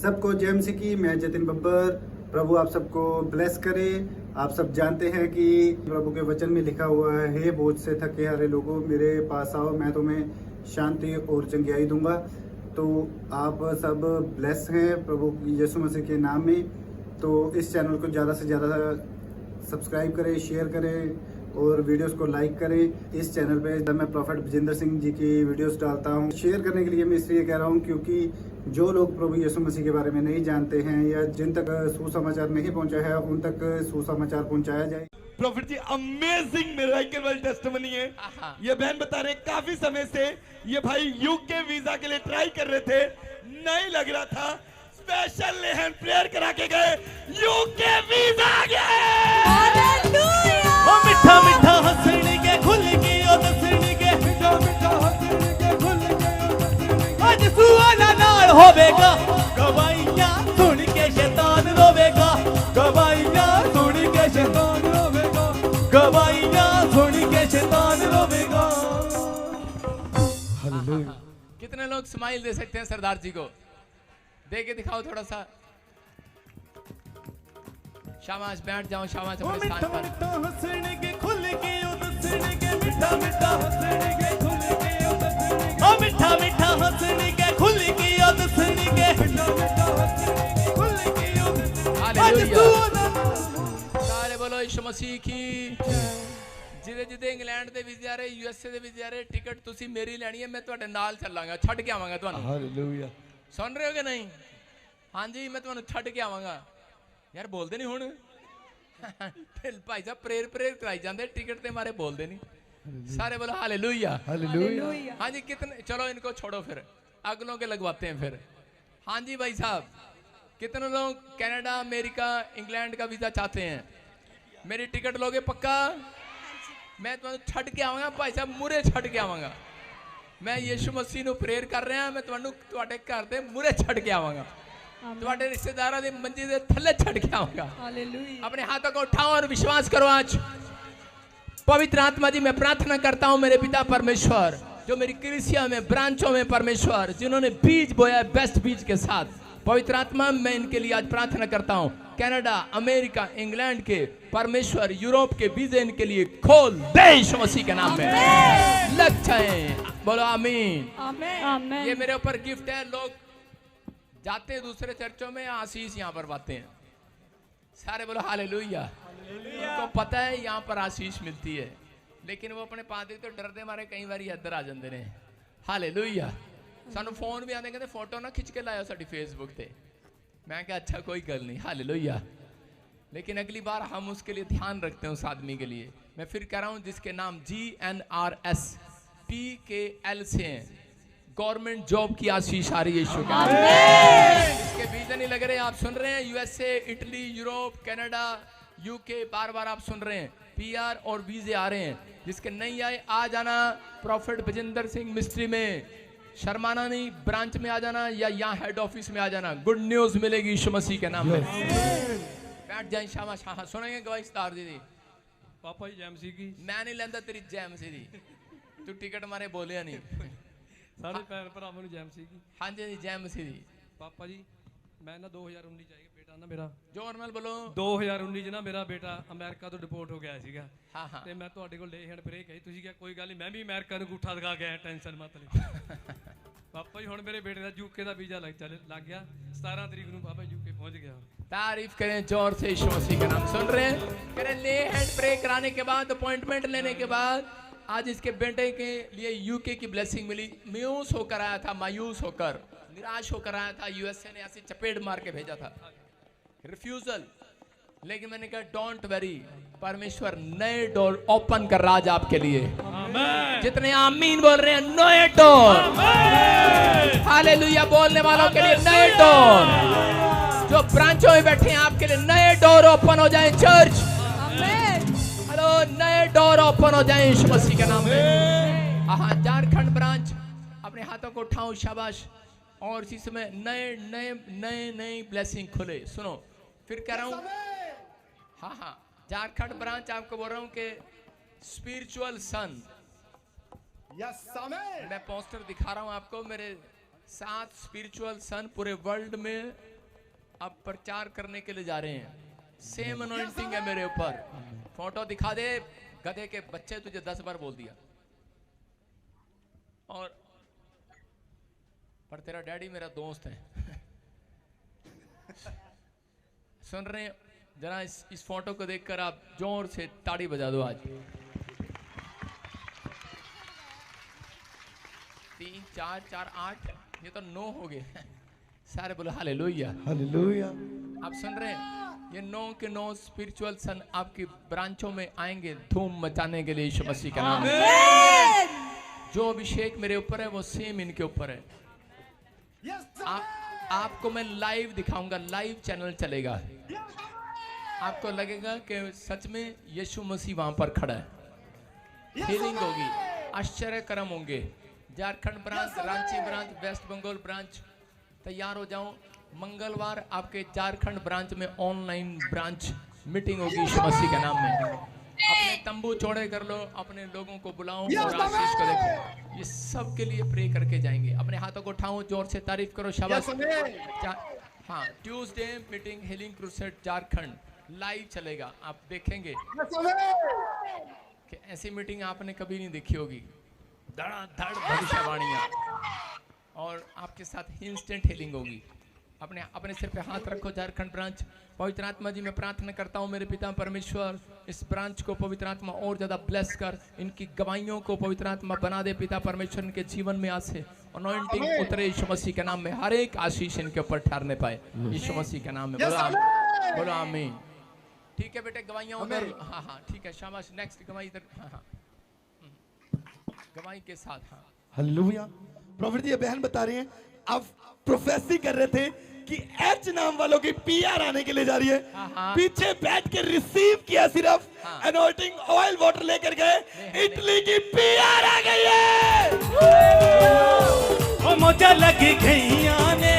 सबको जय मसीह की। मैं जतिन बब्बर। प्रभु आप सबको ब्लेस करे। आप सब जानते हैं कि प्रभु के वचन में लिखा हुआ है, हे बोझ से थके हारे लोगों मेरे पास आओ, मैं तुम्हें शांति और चंगियाई दूंगा। तो आप सब ब्लेस हैं प्रभु यीशु मसीह के नाम में। तो इस चैनल को ज़्यादा से ज़्यादा सब्सक्राइब करें, शेयर करें और वीडियोस को लाइक करें। इस चैनल पे जब मैं प्रॉफेट विजेंद्र सिंह जी की वीडियोस डालता हूँ, शेयर करने के लिए मैं इसलिए कह रहा हूँ क्योंकि जो लोग प्रभु यीशु मसीह के बारे में नहीं जानते हैं या जिन तक सुसमाचार नहीं पहुँचा है, उन तक सुसमाचार पहुँचाया जाए। प्रॉफिट जी अमेजिंग मिरेकल वाली टेस्टिमनी है। ये बहन बता रहे काफी समय से ये भाई यूके वीजा के लिए ट्राई कर रहे थे, नहीं लग रहा था। स्पेशल हैंड प्रेयर करा के गए, यूके वीजा आ गया। ओ मिठा मिठा हंसण के खुल के ओ दसण के मिठा मिठा हंसण के खुल के आज सुहाना नाल होवेगा, गवाइयां सुन के शैतान रोवेगा, गवाइयां सुन के शैतान रोवेगा, गवाइयां सुन के शैतान रोवेगा। हालेलुया। कितने लोग स्माइल दे सकते हैं सरदार जी को? दे के दिखाओ थोड़ा सा। शाबाश, बैठ जाओ, शाबाश अपने स्थान पर। मिठा हंसण के खुल के ओ दसण के मिठा मिठा हंसण के खुल के ओ दसण के ओ मिठा मिठा हंसण के खुल के ओ दसण के मिठा मिठा हंसण के खुल के ओ दसण। हालेलुया। सारे बोलो यीशु मसीह की। जिदे जिदे इंग्लैंड ਦੇ ਵੀਜ਼ੇ ਆ ਰਹੇ, ਯੂਐਸਏ ਦੇ ਵੀਜ਼ੇ ਆ ਰਹੇ, ਟਿਕਟ ਤੁਸੀਂ ਮੇਰੀ ਲੈਣੀ ਹੈ, ਮੈਂ ਤੁਹਾਡੇ ਨਾਲ ਚੱਲਾਂਗਾ, ਛੱਡ ਕੇ ਆਵਾਂਗਾ ਤੁਹਾਨੂੰ। ਹਾਲੇਲੂਇਆ। ਸੁਣ ਰਹੇ ਹੋ ਕਿ ਨਹੀਂ? ਹਾਂਜੀ, ਮੈਂ ਤੁਹਾਨੂੰ ਛੱਡ ਕੇ ਆਵਾਂਗਾ। यार बोलते नहीं हुण भाई साहब प्रेर कराई जाते, टिकट ते मारे बोलते नहीं। सारे बोलो हालेलुया। हालेलुया। हाँ जी, कितने, चलो इनको छोड़ो फिर, अगलों के लगवाते हैं फिर। हाँ जी भाई साहब, कितने लोग कनाडा, अमेरिका, इंग्लैंड का वीजा चाहते हैं? मेरी टिकट लोगे पक्का? मैं तुम्हें छड़ के आवांगा भाई साहब, मुरे छड़ के आवांगा। मैं यीशु मसीह नूं प्रेयर कर रहा, मैं तुहाडे घर दे मुरे छड़ के आवांगा, तुम्हारे रिश्तेदारों की मंजी के थल्ले छड़ के आऊंगा। अपने हाथों को उठाओ और विश्वास करो। आज पवित्र आत्मा जी, मैं प्रार्थना करता हूं मेरे पिता परमेश्वर, जो मेरी कलीसिया में ब्रांचों में परमेश्वर जिन्होंने बीज बोया है बेस्ट बीज के साथ, पवित्र आत्मा मैं इनके लिए आज प्रार्थना करता हूं। कनाडा, अमेरिका, इंग्लैंड के परमेश्वर, यूरोप के वीजे इनके लिए खोल दे यीशु मसीह के नाम में। लग जाए, बोलो आमीन। ये मेरे ऊपर गिफ्ट है। लोग जाते दूसरे चर्चों में, आशीष यहाँ पर पाते हैं। सारे बोलो हालेलुया। उनको पता है यहाँ पर आशीष मिलती है, लेकिन वो अपने पादरी तो डरते मारे कई बार इधर आ जाते हैं। हालेलुया। सानू फोन भी आते, कहते फोटो ना खिंच के लाओ साड़ी फेसबुक पे। मैं क्या, अच्छा कोई गल नहीं, हालेलुया। लेकिन अगली बार हम उसके लिए ध्यान रखते हैं, उस आदमी के लिए। मैं फिर कह रहा हूँ जिसके नाम GNRS PKL से हैं, गवर्नमेंट जॉब की आशीष आ रही है यीशु के नाम में। इसके वीजा नहीं लग रहे, आप सुन रहे हैं, USA, Italy, Europe, Canada, UK, बार बार आप सुन रहे हैं, PR और वीजे आ रहे हैं। जिसके नहीं आए, आ जाना प्रॉफेट विजेंद्र सिंह मिस्ट्री में, शर्माना नहीं, ब्रांच में आ जाना या यहाँ हेड ऑफिस में आ जाना। गुड न्यूज मिलेगी यीशु मसीह के नाम में। बैठ जाए, शाबाश। हाँ, सुनेंगे गवाही स्टार दीदी। पापा जी जय मसीह की। मैं नहीं लेंदा तेरी जय मसीह दी, तू टिकट मारे बोलिया नहीं। सारे भैन भरावां नूं जय मसीह की। हाँ जी, जय मसीह दी। पापा जी मैं ना 2019 ਚ बेटा ना मेरा जोर नाल बोलो। 2019 ਚ ना मेरा बेटा अमेरिका ਤੋਂ ਡਿਪੋਰਟ ਹੋ ਗਿਆ ਸੀਗਾ। हाँ हाँ। ਤੇ ਮੈਂ ਤੁਹਾਡੇ ਕੋਲ ਲੇ ਹੈਂਡ ਪ੍ਰੇ ਕਹੀ, ਤੁਸੀਂ ਕਿਹਾ ਕੋਈ ਗੱਲ ਨਹੀਂ, ਮੈਂ ਵੀ ਅਮਰੀਕਾ ਨੂੰ ਅੰਗੂਠਾ ਦਿਖਾ ਕੇ ਆਇਆ, ਟੈਨਸ਼ਨ ਮਤ ਲੈ। ਪਾਪਾ ਜੀ ਹੁਣ ਮੇਰੇ ਬੇਟੇ ਦਾ ਯੂਕੇ ਦਾ ਵੀਜ਼ਾ ਲੱਗ ਗਿਆ, 17 ਤਰੀਕ ਨੂੰ ਪਾਪਾ ਯੂਕੇ पहुंच गया। तारीफ करें जोर से यीशु मसीह का नाम। सुन रहे हैं? करें ले हैंड प्रे कराने के बाद, अपॉइंटमेंट लेने के बाद, आज इसके बेटे के लिए यूके की ब्लेसिंग मिली। मायूस होकर आया था, मायूस होकर, निराश होकर आया था। यूएसए ने ऐसे चपेट मार के भेजा था, रिफ्यूजल। लेकिन मैंने कहा डोंट वरी, परमेश्वर नए डोर ओपन कर रहा है आपके लिए। जितने आमीन बोल रहे हैं, नए डोर। हालेलुया बोलने वालों के लिए नए डोर। जो ब्रांचों में बैठे हैं आपके लिए नए डोर ओपन हो जाए। चर्च, हेलो, नए डोर ओपन हो जाए यीशु मसीह के नाम में। हाँ, झारखंड ब्रांच, अपने हाथों को उठाओ, शाबाश। और इसी समय नए नए नए नई ब्लेसिंग खुले। सुनो, फिर कह रहा हूँ, हाँ हाँ, झारखंड ब्रांच आपको बोल रहा हूँ कि स्पिरिचुअल सन, मैं पोस्टर दिखा रहा हूँ आपको, मेरे 7 स्पिरिचुअल सन पूरे वर्ल्ड में अब प्रचार करने के लिए जा रहे हैं। सेम अनॉइंटिंग है मेरे ऊपर। फोटो दिखा दे गधे के बच्चे, तुझे 10 बार बोल दिया। और पर तेरा डैडी मेरा दोस्त है। सुन रहे हैं? जरा इस फोटो को देखकर आप जोर से ताड़ी बजा दो आज। 3 4 4 8, ये तो 9 हो गए। सारे बोलो हालेलुया। हालेलुया। आप सुन रहे हैं? ये 9 के 9 स्पिरिचुअल सन आपकी ब्रांचों में आएंगे धूम मचाने के लिए यीशु मसीह का नाम में। जो अभिषेक मेरे ऊपर है वो सेम इनके ऊपर है। आपको मैं लाइव दिखाऊंगा, लाइव चैनल चलेगा। आपको लगेगा कि सच में यीशु मसीह वहां पर खड़ा है। हीलिंग होगी, आश्चर्य कर्म होंगे। Jharkhand branch, Ranchi branch, West Bengal branch, तैयार हो जाओ। मंगलवार आपके झारखंड ब्रांच में ऑनलाइन ब्रांच मीटिंग होगी यीशु मसीह के नाम में। अपने तंबू चौड़े कर लो, अपने लोगों को बुलाओ और आशीष को देखो। ये सब के लिए प्रे करके जाएंगे। अपने हाथों को उठाओ, जोर से तारीफ करो, शाबाश। हाँ, Tuesday meeting healing crusade Jharkhand live चलेगा। आप देखेंगे कि ऐसी मीटिंग आपने कभी नहीं देखी होगी। धड़ाधड़ भविष्यवाणियां और आपके साथ इंस्टेंट हीलिंग होगी। अपने सिर पे हाथ रखो। झारखंड ब्रांच, पवित्र आत्मा जी मैं प्रार्थना करता हूँ मेरे पिता परमेश्वर, इस ब्रांच को पवित्र आत्मा और ज्यादा ब्लेस कर। इनकी गवाहियों को पवित्र आत्मा बना दे पिता परमेश्वर। इनके जीवन में आज से अनॉइंटिंग उतरे यीशु मसीह के नाम में। हर एक आशीष इनके ऊपर ठहरने पाए यीशु मसीह के नाम में। बोलो आमीन। ठीक है बेटे, गवाहियां उधर। हाँ ठीक है, शाबाश। नेक्स्ट गवाही इधर। हाँ गवाही के साथ। हाँ हालेलुया। प्रॉफिट जी बहन बता रही हैं, आप प्रोफेसी कर रहे थे कि एच नाम वालों की पीआर आने के लिए जा रही है। पीछे बैठ के रिसीव किया, सिर्फ अनॉइंटिंग ऑयल वाटर लेकर गए, इटली की पीआर आ गई है। ओ मौजा लगी गईया ने,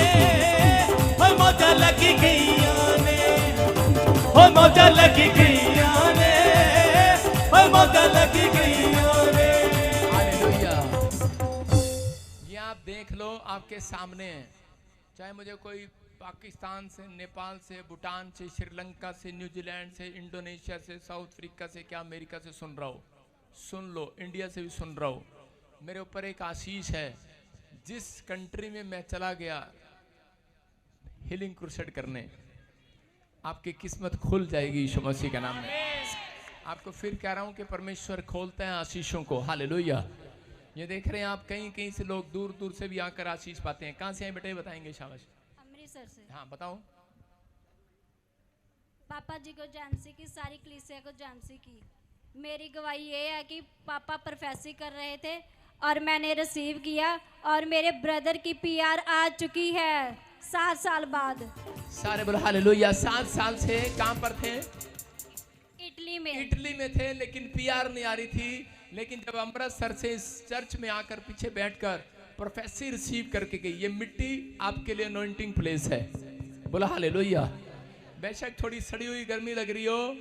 ओ मौजा लगी गईया ने, ओ मौजा लगी गईया ने, ओ मौजा लगी गईया ने। हालेलुया। ये आप देख लो आपके सामने है। चाहे मुझे कोई पाकिस्तान से, नेपाल से, भूटान से, श्रीलंका से, न्यूजीलैंड से, इंडोनेशिया से, साउथ अफ्रीका से, क्या अमेरिका से सुन रहा हो, सुन लो। इंडिया से भी सुन रहा हो। मेरे ऊपर एक आशीष है। जिस कंट्री में मैं चला गया हीलिंग क्रूसेड करने, आपकी किस्मत खुल जाएगी यीशु मसीह के नाम में। आपको फिर कह रहा हूं कि परमेश्वर खोलता है आशीषों को। हालेलुया। ये देख रहे हैं आप, कहीं कहीं से लोग दूर दूर से भी आकर आशीष पाते हैं। कहाँ से आए बेटे, बताएंगे? शाबाश। अमृतसर से। हाँ बताओ। पापा जी को झांसी की, सारी कलीसिया को झांसी की। मेरी गवाही ये है कि पापा प्रोफेसी कर रहे थे और मैंने रिसीव किया और मेरे ब्रदर की पीआर आ चुकी है 7 साल बाद। सारे बोलो हालेलुया। 7 साल से कहाँ पर थे? इटली में। इटली में थे, लेकिन पीआर नहीं आ रही थी। लेकिन जब अमृतसर से इस चर्च में आकर पीछे बैठकर प्रोफेसी रिसीव करके गई, ये मिट्टी आपके लिए अनॉइंटिंग प्लेस है। बोला हालेलुया। बेशक थोड़ी सड़ी हुई गर्मी लग रही हो,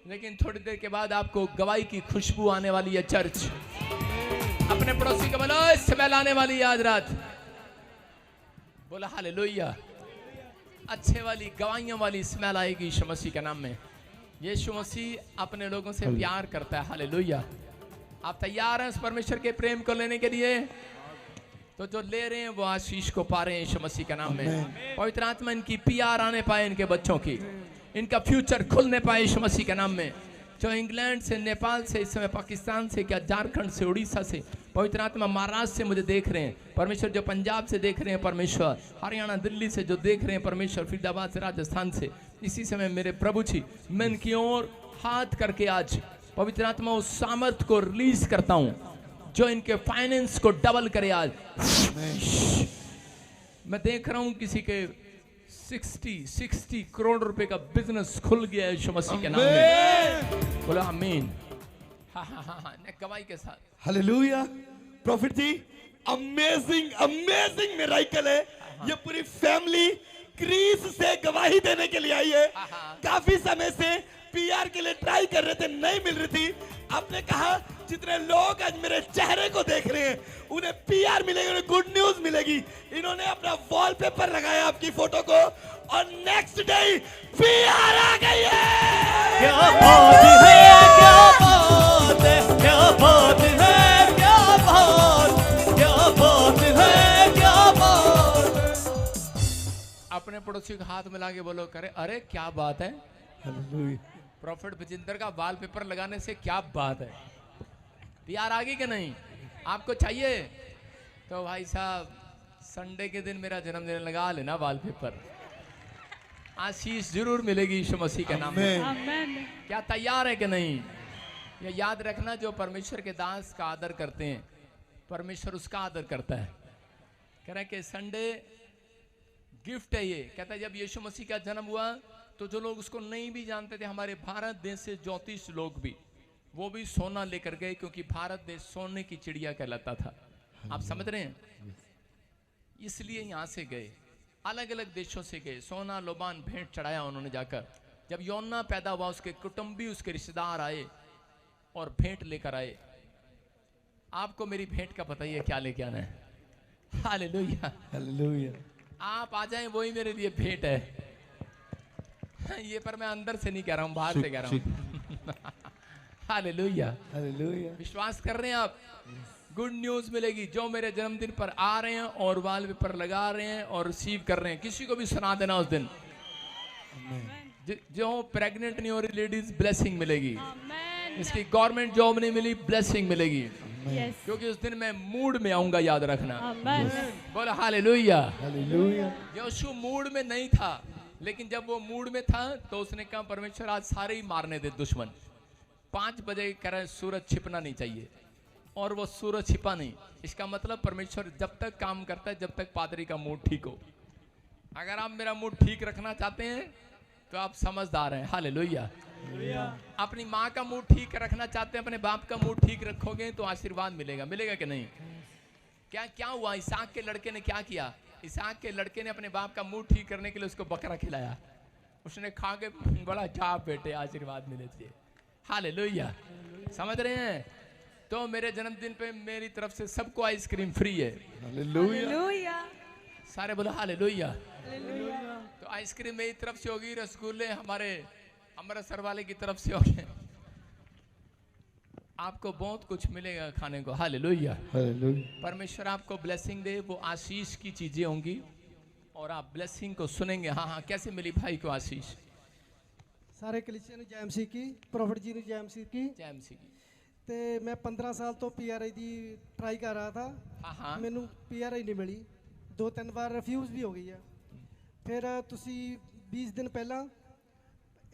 लेकिन थोड़ी देर के बाद आपको गवाही की खुशबू आने वाली है। चर्च अपने पड़ोसी को बोलो स्मेल आने वाली है आज रात। बोला हालेलुया। अच्छे वाली गवाहियों वाली स्मेल आएगी यीशु मसीह के नाम में। यीशु मसीह अपने लोगों से प्यार करता है। हालेलुया। आप तैयार हैं उस परमेश्वर के प्रेम को लेने के लिए? तो जो ले रहे हैं वो आशीष को पा रहे हैं यीशु मसीह के नाम में। पवित्र आत्मा इनकी पीआर आने पाए, इनके बच्चों की, इनका फ्यूचर खुलने पाए यीशु मसीह के नाम में। जो इंग्लैंड से, नेपाल से, इस समय पाकिस्तान से, क्या झारखंड से, उड़ीसा से, पवित्र आत्मा महाराष्ट्र से मुझे देख रहे हैं परमेश्वर। जो पंजाब से देख रहे हैं परमेश्वर, हरियाणा, दिल्ली से जो देख रहे हैं परमेश्वर, फरीदाबाद से, राजस्थान से, इसी समय मेरे प्रभु जी मैं इनकी ओर हाथ करके आज पवित्र आत्मा उस सामर्थ को रिलीज करता हूं जो इनके फाइनेंस को डबल करे। आज मैं देख रहा हूं किसी के 60 करोड़ रुपए का बिजनेस खुल गया है यीशु मसीह के नाम में। बोलो आमीन। हाँ गवाही के साथ। हालेलुया। प्रॉफिट जी अमेजिंग मिरेकल है। ये पूरी फैमिली ग्रीस से गवाही देने के लिए आई है। काफी समय से पीआर के लिए ट्राई कर रहे थे, नहीं मिल रही थी। आपने कहा जितने लोग आज मेरे चेहरे को देख रहे हैं उन्हें पीआर मिलेगी, उन्हें गुड न्यूज मिलेगी। इन्होंने अपना वॉलपेपर लगाया आपकी फोटो को और नेक्स्ट डे पीआर आ गई है। क्या बात है, क्या बात है, क्या बात है, क्या बात, क्या बात है, क्या बात। अपने पड़ोसी को हाथ मिला के बोलो, करे अरे क्या बात है। प्रॉफिट बजिंदर का वॉलपेपर लगाने से क्या बात है। पीआर आ गई कि नहीं, आपको चाहिए तो भाई साहब संडे के दिन मेरा जन्मदिन लगा लेना वॉलपेपर, आशीष जरूर मिलेगी यीशु मसीह के नाम में। क्या तैयार है कि नहीं। ये याद रखना, जो परमेश्वर के दास का आदर करते हैं परमेश्वर उसका आदर करता है। कह रहे हैं कि संडे गिफ्ट है ये। कहता है जब यीशु मसीह का जन्म हुआ तो जो लोग उसको नहीं भी जानते थे, हमारे भारत देश से ज्योतिष लोग भी, वो भी सोना लेकर गए, क्योंकि भारत देश सोने की चिड़िया कहलाता था। आप समझ रहे हैं, इसलिए यहां से गए, अलग अलग देशों से गए, सोना लोबान भेंट चढ़ाया उन्होंने जाकर। जब यौना पैदा हुआ उसके कुटुंबी उसके रिश्तेदार आए और भेंट लेकर आए। आपको मेरी भेंट का पता ही है क्या लेके आना है। Hallelujah, hallelujah. आप आ जाएं, वही मेरे लिए भेंट है। ये पर मैं अंदर से नहीं कह रहा हूं, बाहर से कह रहा हूं। Hallelujah, hallelujah. विश्वास कर रहे हैं आप, गुड न्यूज मिलेगी। जो मेरे जन्मदिन पर आ रहे हैं और वॉलपेपर लगा रहे हैं और रिसीव कर रहे हैं, किसी को भी सुना देना उस दिन। जो प्रेग्नेंट नहीं हो रही लेडीज, ब्लेसिंग मिलेगी। इसकी गवर्नमेंट जॉब नहीं मिली, ब्लेसिंग मिलेगी। क्योंकि उस दिन मैं मूड में आऊंगा, याद रखना। बोलो हालेलुया, हालेलुया। यीशु मूड में नहीं था, लेकिन जब वो मूड में था तो उसने कहा परमेश्वर आज सारे ही मारने दे दुश्मन। 5 बजे कह रहे सूरज छिपना नहीं चाहिए, और वो सूरज छिपा नहीं। इसका मतलब परमेश्वर जब तक काम करता है जब तक पादरी का मूड ठीक हो। अगर आप मेरा मूड ठीक रखना चाहते हैं तो आप समझदार हैं। हालेलुया। अपनी माँ का मूड ठीक रखना चाहते हैं, अपने बाप का मूड ठीक रखोगे तो आशीर्वाद मिलेगा। मिलेगा कि नहीं। क्या हुआ, इसहाक के लड़के ने क्या किया। इसहाक के लड़के ने अपने बाप का मूड ठीक करने के लिए उसको बकरा खिलाया। उसने खा के बड़ा चाप बेटे आशीर्वाद मिले थे। हालेलुया, समझ रहे हैं। तो मेरे जन्मदिन पे मेरी तरफ से सबको आइसक्रीम फ्री है। हालेलुया, सारे बोलो हालेलुया। तो आइसक्रीम मेरी तरफ से होगी, रसगुल्ले हमारे अमृतसर वाले की तरफ से होंगे। आपको बहुत कुछ मिलेगा खाने को। हालेलुया, परमेश्वर आपको ब्लेसिंग दे। वो आशीष की चीजें होंगी और आप ब्लेसिंग को सुनेंगे। हाँ हाँ, कैसे मिली भाई को आशीष। ਸਾਰੇ ਕਲੀਸਿਆਂ ਨੂੰ ਜੈਮਸੀ ਕੀ, ਪ੍ਰੋਫਿਟ ਜੀ ਨੂੰ ਜੈਮਸੀ ਕੀ। जैमसी की। ਤੇ ਮੈਂ 15 ਸਾਲ ਤੋਂ ਪੀਆਰਆਈ ਦੀ ਟਰਾਈ ਕਰ ਰਹਾ ਥਾ। हाँ ਮੈਨੂੰ ਪੀਆਰਆਈ ਨਹੀਂ ਮਿਲੀ, 2-3 ਵਾਰ ਰਿਫਿਊਜ਼ ਵੀ ਹੋ ਗਈ ਹੈ। ਫਿਰ ਤੁਸੀਂ 20 ਦਿਨ ਪਹਿਲਾਂ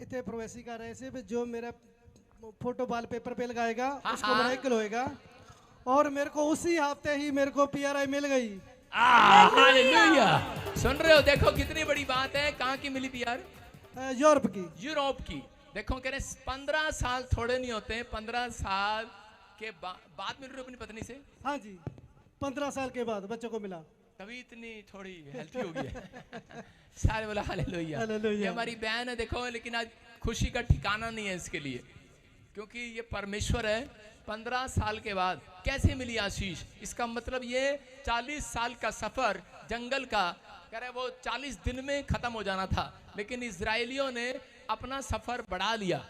ਇੱਥੇ ਪ੍ਰੋਵੈਸੀ ਕਰ ਰਹੇ ਸੀ ਵੀ ਜੋ ਮੇਰਾ फोटो वॉलपेपर पे लगाएगा उसको मिरेकल होएगा, और मेरे को उसी हफ्ते ही मेरे को पीआरआई मिल गई। हालेलुया, सुन रहे हो, देखो कितनी बड़ी बात है। कहाँ की मिली पीआर। यूरोप की। यूरोप की। देखो कह रहे 15 साल थोड़े नहीं होते हैं, 15 साल के बाद मिल रही अपनी पत्नी से। हाँ जी, 15 साल के बाद बच्चों को मिला, तभी इतनी थोड़ी हेल्थी हो गई है। सारे बोला हालेलुया। ये हमारी बहन है देखो, लेकिन आज खुशी का ठिकाना नहीं है इसके लिए, क्योंकि ये परमेश्वर है। 15 साल के बाद कैसे मिली आशीष। इसका मतलब ये 40 साल का सफर जंगल का, कह रहे वो 40 दिन में खत्म हो जाना था, लेकिन इजरायलियों ने अपना सफर बढ़ा लिया।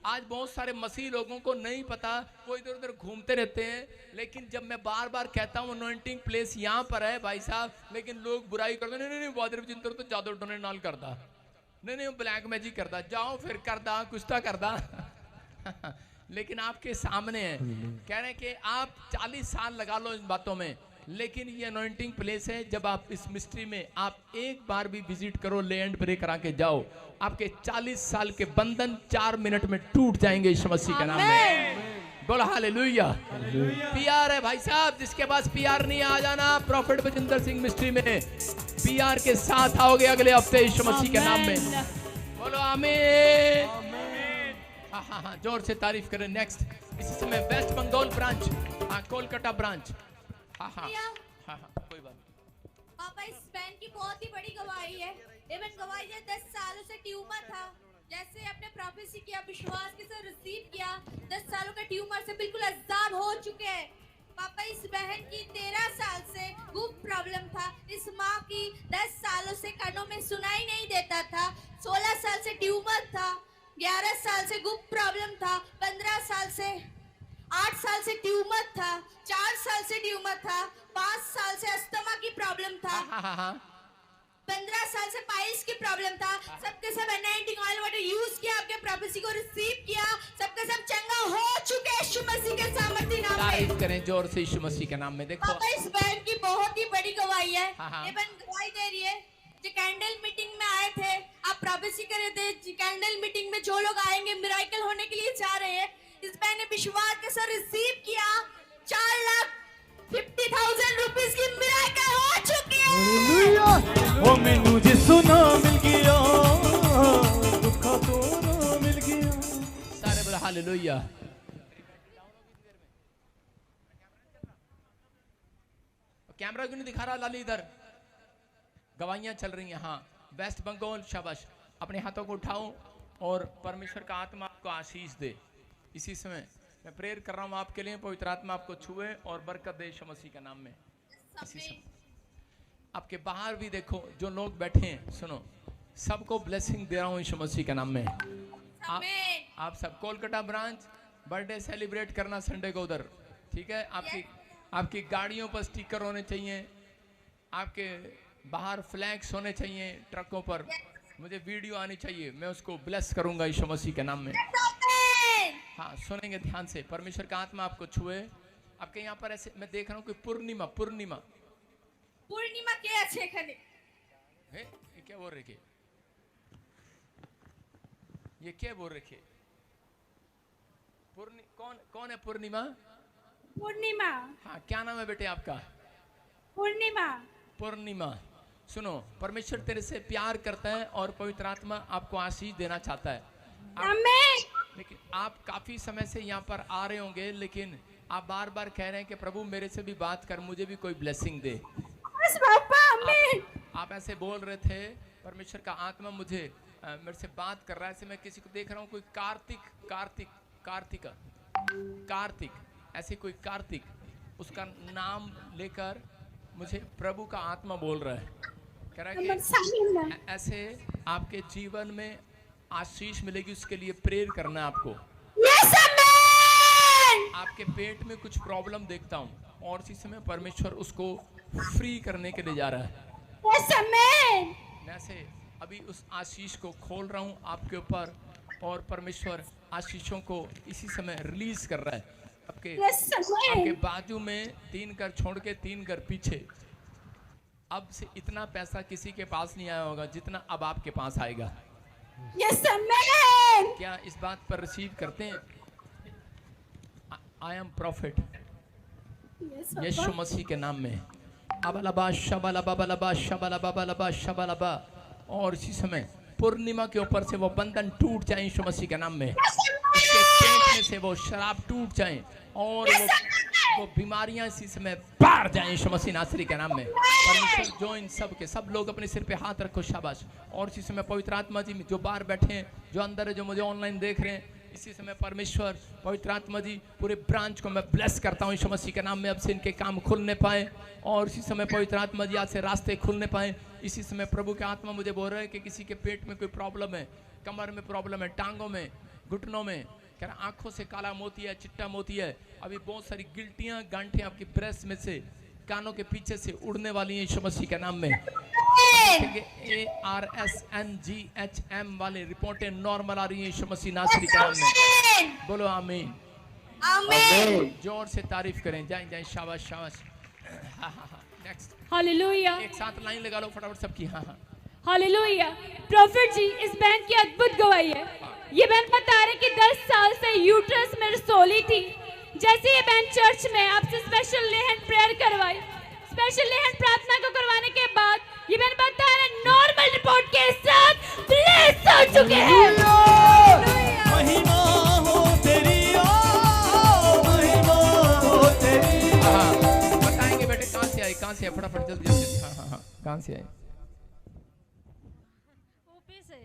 आज बहुत सारे मसीह लोगों को नहीं पता, वो इधर उधर घूमते रहते हैं। लेकिन जब मैं बार बार कहता हूँ अनॉइंटिंग प्लेस यहाँ पर है भाई साहब, लेकिन लोग बुराई करते, नहीं वादर जिंदर तो जादू टोने नाल करता, नहीं ब्लैक मैजिक करता, जाओ फिर करदा कुछ तो करदा। लेकिन आपके सामने है, कह रहे हैं कि आप 40 साल लगा लो इन बातों में, लेकिन ये अनॉइंटिंग प्लेस है। जब आप इस मिस्ट्री में आप एक बार भी विजिट करो, लैंड प्रे करा के जाओ, आपके 40 साल के बंधन 4 मिनट में टूट जाएंगे यीशु मसीह के नाम में। बोलो हालेलुया। पीआर है भाई साहब, जिसके पास पीआर नहीं आ जाना प्रॉफिट बजिंदर सिंह मिस्ट्री में पीआर के साथ आओगे अगले हफ्ते यीशु मसीह के नाम में। बोलो आमीन। हाँ, जोर से तारीफ करें। नेक्स्ट इसी समय West Bengal branch, Kolkata branch. हाँ, कोई बात नहीं। पापा इस बहन की बहुत ही बड़ी गवाही है। इवन गवाही है 10 सालों से ट्यूमर था, जैसे अपने प्रोफेसी किया, विश्वास के साथ रिसीव किया, 10 सालों का ट्यूमर से बिल्कुल आजाद हो चुके हैं। पापा, इस बहन की 13 साल से गुप्त प्रॉब्लम था। इस माँ की 10 सालों से कानों में सुनाई नहीं देता था। 16 साल से ट्यूमर था, 11 साल से गुप्त प्रॉब्लम था, 15 साल से 8 साल से ट्यूमर था, 4 साल से ट्यूमर था, 5 साल से अस्थमा की प्रॉब्लम था, 15 साल से पाइल्स की प्रॉब्लम था। सबके सब एनाइटिंग ऑयल वाटर यूज किया, आपके प्रोफेसी को रिसीव किया, सबके सब चंगा हो चुके हैं यीशु मसीह के सामर्थ्य नाम में। तारीफ करें जोर से यीशु मसीह के नाम में। देखो पापा, इस बहन की बहुत ही बड़ी गवाही है। हाँ। ये बहन गवाही दे रही है, जो कैंडल मीटिंग में आए थे, आप प्रोफेसी कर रहे थे, कैंडल मीटिंग में जो लोग आएंगे मिराकल होने के लिए जा रहे हैं। इस बहन ने विश्वास के साथ रिसीव किया, 4,50,000 रुपीस की मिराकल हो चुकी है। ओ मैनू जिसू ना मिल गया, दुखा तो ना मिल गया। सारे बोले हालेलुया। कैमरा क्यों नहीं दिखा रहा लाली? इधर गवाहियां चल रही हैं। हाँ, वेस्ट बंगाल, शाबाश। अपने हाथों को उठाओ और परमेश्वर का आत्मा आपको आशीष दे। इसी समय मैं प्रेयर कर रहा हूँ आपके लिए, पवित्र आत्मा आपको छुए और बरकत दे यीशु मसीह के नाम में। इसी समय आपके बाहर भी देखो जो लोग बैठे हैं, सुनो, सबको ब्लेसिंग दे रहा हूँ यीशु मसीह के नाम में। आप सब कोलकाता ब्रांच बर्थडे सेलिब्रेट करना संडे को उधर, ठीक है? आपकी गाड़ियों पर स्टिकर होने चाहिए, आपके बाहर फ्लैग्स होने चाहिए ट्रकों पर, मुझे वीडियो आनी चाहिए, मैं उसको ब्लेस करूंगा यीशु मसीह के नाम में। हाँ, सुनेंगे ध्यान से। परमेश्वर का आत्मा आपको छुए। आपके यहाँ पर ऐसे मैं देख रहा हूँ कि पूर्णिमा के अच्छे खने है, ये क्या बोल रखे? ये क्या बोल रखे? कौन है पूर्णिमा? हाँ, क्या नाम है बेटे आपका? पूर्णिमा। सुनो, परमेश्वर तेरे से प्यार करता है और पवित्र आत्मा आपको आशीष देना चाहता है। लेकिन आप काफी समय से यहाँ पर आ रहे होंगे, लेकिन आप बार बार कह रहे हैं कि प्रभु मेरे से भी बात कर, मुझे भी कोई ब्लेसिंग दे। आप ऐसे बोल रहे थे, परमेश्वर का आत्मा मुझे मेरे से बात कर रहा है। ऐसे मैं किसी को देख रहा हूँ, कोई कार्तिक, ऐसे कोई कार्तिक, उसका नाम लेकर मुझे प्रभु का आत्मा बोल रहा है, कह रहा है कि ऐसे आपके जीवन में आशीष मिलेगी, उसके लिए प्रेयर करना है आपको। आपके पेट में कुछ प्रॉब्लम देखता हूँ और इसी समय परमेश्वर उसको फ्री करने के लिए जा रहा है। मैं से अभी उस आशीष को खोल रहा हूँ आपके ऊपर और परमेश्वर आशीषों को इसी समय रिलीज कर रहा है। आपके बाजू में 3 घर छोड़ के 3 घर पीछे, अब से इतना पैसा किसी के पास नहीं आया होगा जितना अब आपके पास आएगा। क्या इस बात पर रिसीव करते हैं? आई एम प्रॉफिट यीशु मसीह के नाम में। अबलबा शबलबा बलबा शबलबा बलबा शबलबा। और इसी समय पूर्णिमा के ऊपर से वो बंधन टूट जाए यीशु मसीह के नाम में। उसके पेट में से वो शराब टूट जाए और वो बीमारियां इसी समय बाहर जाए यीशु मसीह नासरी के नाम में। परमेश्वर जो इन सब के सब लोग अपने सिर पे हाथ रखो, शाबाश। और इसी समय पवित्र आत्मा जी जो बाहर बैठे हैं, जो अंदर है, जो मुझे ऑनलाइन देख रहे हैं, इसी समय परमेश्वर पवित्र आत्मा जी पूरे ब्रांच को मैं ब्लेस करता हूँ यीशु मसीह के नाम में। अब से इनके काम खुलने पाए और इसी समय पवित्र आत्मा जी आज से रास्ते खुलने पाए। इसी समय प्रभु के आत्मा मुझे बोल रहा है कि किसी के पेट में कोई प्रॉब्लम है, कमर में प्रॉब्लम है, टांगों में, घुटनों में, कह रहा आंखों से काला मोती है, चिट्टा मोती है, अभी बहुत सारी गिल्टियां गांठें आपकी ब्रेस्ट में से, कानों के पीछे से उड़ने वाली हैं यीशु मसीह के नाम में। ARSNGHM वाले रिपोर्टें नॉर्मल आ रही हैं यीशु मसीह नासरी के नाम में। बोलो आमीन। आमीन। जोर से तारीफ करें। जाएं शाबाश शाबाश। Next hallelujah. एक साथ लाइन लगा लो फटाफट सबकी। हाँ। हालेलुया। प्रॉफिट जी, इस बहन की अद्भुत गवाही है। ये बहन बता रहे कि 10 साल से यूट्रस में रसोली थी। जैसे ये बहन चर्च में आपसे स्पेशल लेहन प्रेयर करवाई, स्पेशल लेहन प्रार्थना को करवाने के बाद ये बहन बता रहे नॉर्मल रिपोर्ट के साथ ब्लेस हो चुके हैं। महिमा हो तेरी, महिमा हो तेरी। बताएंगे बेटे कहाँ से आए, कहाँ से आए, फटाफट जल्दी जल्दी। हाँ, कहाँ से आए? ऊपी से।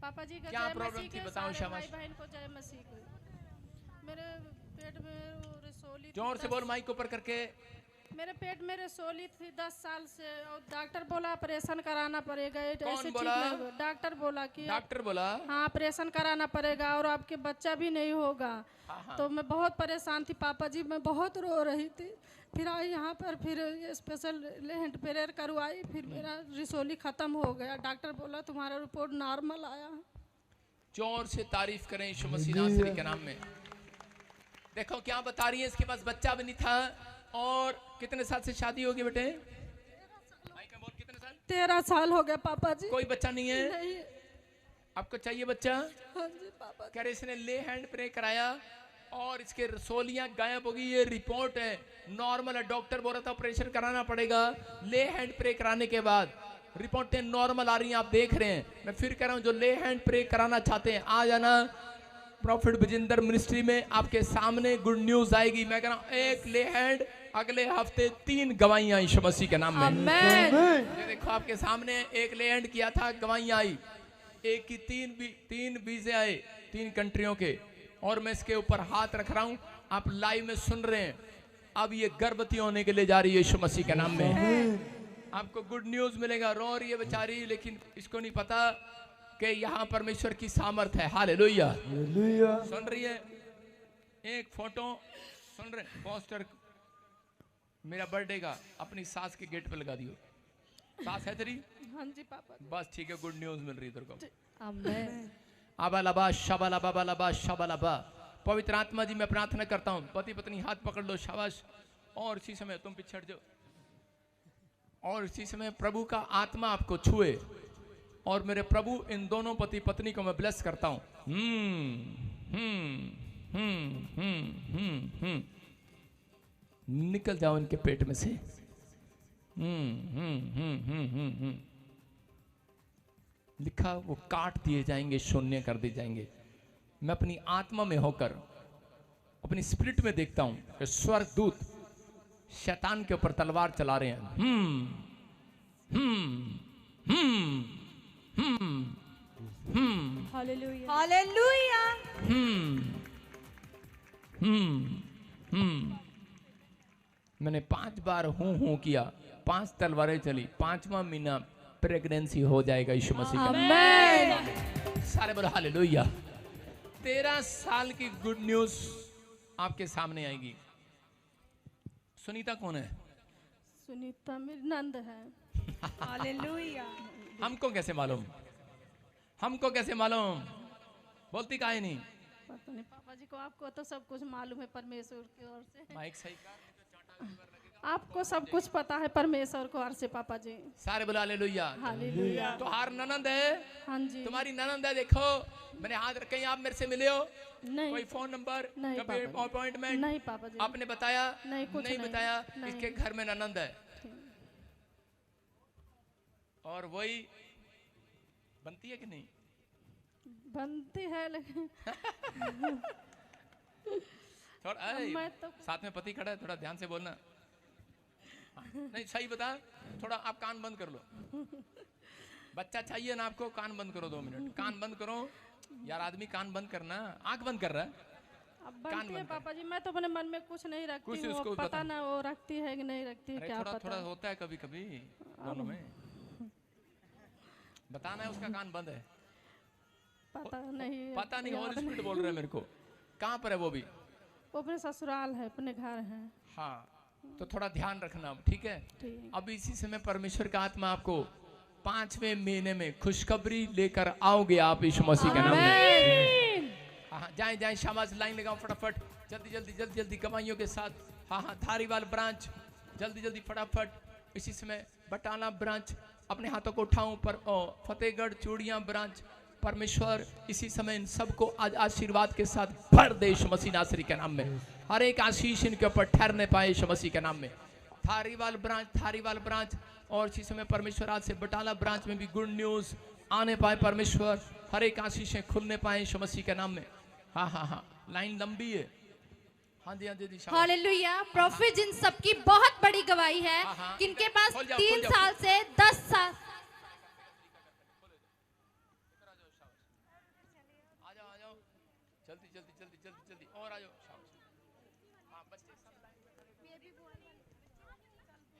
पापा जी का क्या जय प्रॉब्लम मसीह थी के, बताओ सारे शाबाश। भाई बहन को जय मसीह को। मेरे पेट में वो रसोली थी, जोर से 10 बोल माइक ऊपर करके। मेरे पेट में रसोली थी 10 साल से, और डॉक्टर बोला ऑपरेशन कराना पड़ेगा, कौन ऐसे ठीक बोला? नहीं होगा। डॉक्टर बोला कि डॉक्टर बोला हाँ ऑपरेशन कराना पड़ेगा और आपके बच्चा भी नहीं होगा। तो मैं बहुत परेशान थी पापा जी, मैं बहुत रो रही थी। फिर आई यहाँ पर, फिर स्पेशल हैंड प्रेयर करवाई, फिर मेरा रिसोली ख़त्म हो गया। डॉक्टर बोला तुम्हारा रिपोर्ट नॉर्मल आया है। जोर से तारीफ करें यीशु मसीह नासरी के नाम में। देखो क्या बता रही है, इसके पास बच्चा भी नहीं था। और कितने साल से शादी होगी बेटे? माइक में बोल, कितने साल? 13 साल हो गया पापा जी। कोई बच्चा नहीं है? नहीं। आपको चाहिए बच्चा? हाँ जी पापा। कह रहे इसने ले हैंड प्रे कराया और इसके रसोलियां गायब हो गई। ये रिपोर्ट है नॉर्मल है। डॉक्टर बोल रहा था ऑपरेशन कराना पड़ेगा। ले हैंड प्रे कराने के बाद रिपोर्टें नॉर्मल आ रही हैं, आप देख रहे हैं। मैं फिर कह रहा हूं, जो ले हैंड प्रे कराना चाहते हैं आ जाना। प्रॉफिट विजेंदर मिनिस्ट्री में आपके सामने गुड न्यूज आएगी। मैं कह रहा हूं एक ले हैंड, अगले हफ्ते 3 गवाहियां यीशु मसीह के नाम में। ये देखो आपके सामने एक ले हैंड किया था, गवाहियां आई। एक की 3 वीजे आए 3 कंट्रियों के। और मैं इसके ऊपर हाथ रख रहा हूं, आप लाइव में सुन रहे हैं। अब ये गर्भवती होने के लिए जा रही है यीशु मसीह के नाम में। आपको गुड न्यूज मिलेगा। रो रही है बेचारी, लेकिन इसको नहीं पता कि यहाँ परमेश्वर की सामर्थ है। हालेलुया। सुन रही है? एक फोटो सुन रहे, पोस्टर मेरा बर्थडे का अपनी सास के गेट पे लगा दियो। सास है तेरी? हाँ जी पापा। बस ठीक है, गुड न्यूज मिल रही है तेरे को। आमीन। आबालाबा शबालाबा बालाबा शबालाबा। पवित्र आत्मा जी मैं प्रार्थना करता हूँ, पति पत्नी हाथ पकड़ लो, शाबाश। और इसी समय तुम पीछे हट जाओ। और इसी समय प्रभु का आत्मा आपको छुए। और मेरे प्रभु इन दोनों पति पत्नी को मैं ब्लेस करता हूँ। निकल जाओ इनके पेट में से। लिखा वो काट दिए जाएंगे, शून्य कर दिए जाएंगे। मैं अपनी आत्मा में होकर अपनी स्पिरिट में देखता हूं कि स्वर्गदूत शैतान के ऊपर तलवार चला रहे हैं। हालेलुया। हालेलुया। मैंने 5 बार हूं किया, 5 तलवारें चली। 5वां महीना प्रेगनेंसी हो जाएगा यीशु मसीह का नाम। सारे बोलो हालेलुया। 13 साल की गुड न्यूज आपके सामने आएगी। सुनीता कौन है? सुनीता मेरी नंद है। हालेलुया। हमको कैसे मालूम? हमको कैसे मालूम? बोलती काहे नहीं? पता नहीं पापा जी को, आपको तो सब कुछ मालूम है परमेश्वर की ओर से। माइक सही आपको सब कुछ पता है परमेश्वर को ओर से पापा जी। सारे बोलो हालेलुया। हालेलुया। तो हार ननंद है? हाँ जी। तुम्हारी ननंद है, देखो मैंने हाथ रखे। आप मेरे से मिले हो? नहीं। कोई फोन नंबर, नहीं कभी पापा जी। अपॉइंटमेंट? नहीं पापा जी। आपने बताया? नहीं, कुछ नहीं। बताया। नहीं। इसके घर में ननंद है और वही बनती है कि नहीं? बनती है लेकिन थोड़ा मैं तो साथ में पति खड़ा है, थोड़ा ध्यान से बोलना। नहीं सही बता, थोड़ा आप कान बंद कर लो। बच्चा चाहिए ना आपको? कान बंद करो 2 मिनट। कान बंद करो यार, आदमी कान बंद करना। आंख बंद कर रहा है। अब बनती है पापा जी। मैं तो अपने मन में कुछ नहीं रखती कुछ हूँ, उसको पता बता। ना वो रखती है कि नहीं रखती है, क्या थोड़ा पता। थोड़ा होता है कभी कभी दोनों में। बताना है उसका कान बंद है। पता नहीं। पता नहीं, होली स्पिरिट बोल रहे हैं मेरे को। कहाँ पर है वो भी? वो अपने ससुराल है, अपने घर है। हाँ, तो थोड़ा ध्यान रखना, ठीक है? ठीक। अब इसी समय परमेश्वर का आत्मा आपको 5वें महीने में खुशखबरी लेकर आओगे आप यीशु मसीह के नाम में। हाँ, जाएं जाएं, शाबाश, लाइन लगाओ फटाफट, जल्दी जल्दी जल्दी जल्दी गवाहियों के साथ। हाँ हाँ, धारीवाल ब्रांच जल्दी जल्दी फटाफट। इसी समय बटाला ब्रांच, अपने हाथों को उठाऊं पर फतेहगढ़ चूड़ियां ब्रांच। परमेश्वर इसी समय इन सबको आज आशीर्वाद के साथ भर दे यीशु मसीह नासरी के नाम में। हर एक आशीष इनके ऊपर ठहरने पाए यीशु मसीह के नाम में। धारीवाल ब्रांच और इसी समय परमेश्वर आज से बटाला ब्रांच में भी गुड न्यूज आने पाए। परमेश्वर हर एक आशीषें खुलने पाए यीशु मसीह के नाम में। हाँ हाँ हाँ, लाइन लंबी है। हाँ जी, हाँ जी, हालेलुया। प्रॉफिट जिन सबकी बहुत बड़ी गवाही है कि इनके पास 3 साल से 10 साल जल्दी जल्दी जल्दी जल्दी जल्दी और आ जाओ। हाँ बच्चे सब लाइन में खड़े।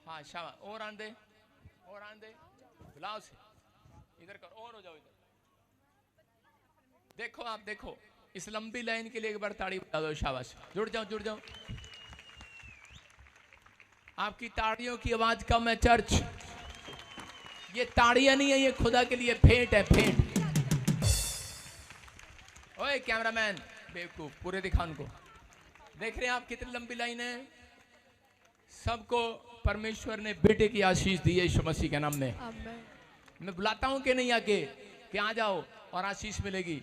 हाँ शाबाश, और आने दे, और आने दे, बुलाओ से इधर कर, और हो जाओ इधर। देखो आप देखो, इस लंबी लाइन के लिए एक बार ताड़ी बजा दो। शाबाश, जुड़ जाओ जुड़ जाओ। आपकी ताड़ियों की आवाज कम है चर्च। ये ताड़ियां नहीं है, ये खुदा के लिए फेंट है, फेंट। ओए कैमरामैन बेवकूफ, पूरे दिखा उनको। देख रहे हैं आप कितनी लंबी लाइन है। सबको परमेश्वर ने बेटे की आशीष दी है यीशु मसीह के नाम में। मैं बुलाता हूं कि नहीं आके कि आ जाओ और आशीष मिलेगी।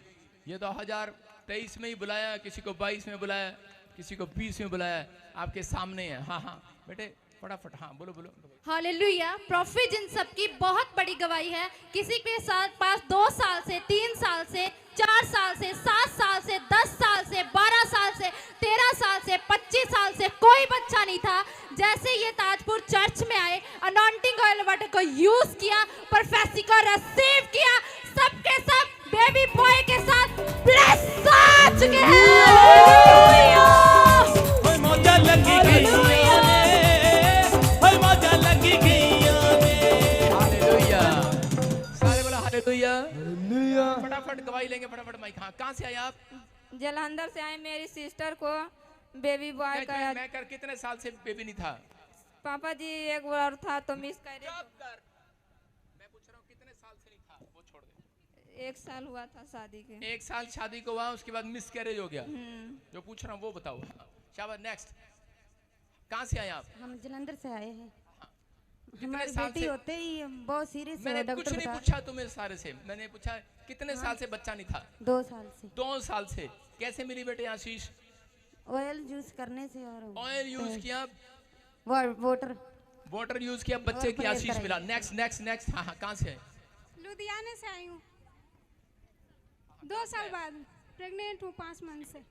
ये 2023 में ही बुलाया, किसी को 22 में बुलाया, किसी को 20 में बुलाया, आपके सामने है। हाँ हाँ बेटे फटाफट, हाँ बोलो बोलो। हालेलुया। प्रॉफिट इन सब की बहुत बड़ी गवाही है। किसी के साथ पास 2 साल से, 3 साल से, 4 साल से, 7 साल से, 10 साल से, 12 साल से, 13 साल से, 25 साल से कोई बच्चा नहीं था। जैसे ये ताजपुर चर्च में आए, अनॉइंटिंग ऑयल वाटर को यूज किया, प्रोफेसी को रिसीव किया, सबके सब बेबी बॉय के साथ ब्लेस हो चुके हैं। मौजा लगी गई, मौजा लगी गई। हालेलुया, सारे बोला हालेलुया। फटाफट गवाही लेंगे, फटाफट माइक। हाँ कहाँ से आए आप? जलंधर से आए। मेरी सिस्टर को बेबी बॉय का मैं कर कितने साल से बेबी नहीं था? पापा जी एक बार था तो मिस कर। मैं पूछ रहा हूँ कितने साल से नहीं था, वो छोड़ दे। 1 साल हुआ था शादी के। 1 साल शादी को हुआ, उसके बाद मिस कैरेज हो गया। जो पूछ रहा हूँ वो बताओ। शाबाश, नेक्स्ट। कहाँ से आए आप? हम जलंधर से आए हैं। कितने हमारी साल बेटी से? होते ही बहुत सीरियस है। मैंने कुछ नहीं पूछा तुम्हें सारे से, मैंने पूछा कितने साल से बच्चा नहीं था? 2 साल से। 2 साल से। कैसे मिली बेटे आशीष? ऑयल यूज करने से। और ऑयल यूज किया, वाटर यूज किया, बच्चे की आशीष मिला। Next next next. हाँ हाँ कहाँ से? लुधियाने से आई हूँ। 2 साल बाद प्रेग्नेंट हूँ 5 मंथ से।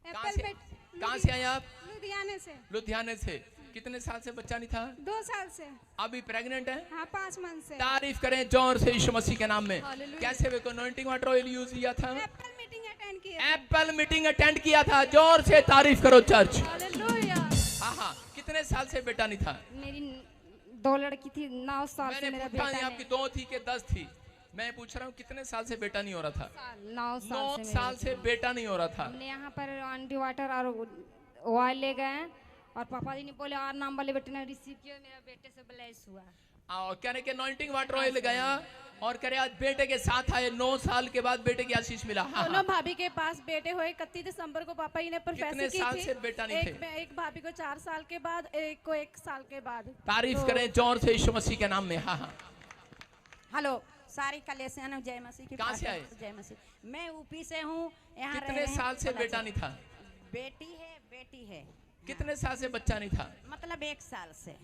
कहाँ से आए आप? लुधियाने से। लुधियाने से। कितने साल से बच्चा नहीं था? 2 साल से। अभी प्रेग्नेंट है? हाँ 5 मंथ से। तारीफ करें जोर से यीशु मसीह के नाम में। कैसे वे को अनॉइंटिंग वाटर ऑयल यूज किया था? एप्पल मीटिंग अटेंड की। एप्पल मीटिंग अटेंड किया था। जोर से तारीफ करो चर्च। हालेलुया। हाँ हाँ। कितने साल से बेटा नहीं था? मेरी 2 लड़की थी। 9 साल से मेरा बेटा नहीं। आपकी 2 थी कि 10 थी? मैं पूछ रहा हूँ कितने साल से बेटा नहीं हो रहा था? 9 साल से बेटा नहीं हो रहा था। हमने यहाँ पर एंटी वाटर और ऑयल ले गए हैं और पापा जी ने बोले और नाम वाले बेटे ने रिसीव किया, मेरा बेटे से ब्लेस हुआ। और कह रहे कि अनॉइंटिंग वाटर ऑयल लगाया और कह रहे आज बेटे के साथ आए। 9 साल के बाद बेटे की आशीष मिला। हाँ, दोनों भाभी के पास बेटे हुए। 31 दिसंबर को पापा जी ने प्रोफेसी की साल थी। से बेटा नहीं थे? एक भाभी को 4 साल के बाद, एक को 1 साल के बाद। तारीफ करें जोर से यीशु मसीह के नाम में। हाँ हाँ। हेलो सारी कलेसियन जय मसीह की। कहाँ से आए? जय मसीह। मैं यूपी से हूँ। यहाँ कितने साल से बेटा नहीं था? बेटी है। कितने साल से बच्चा नहीं था? मतलब 1 साल से।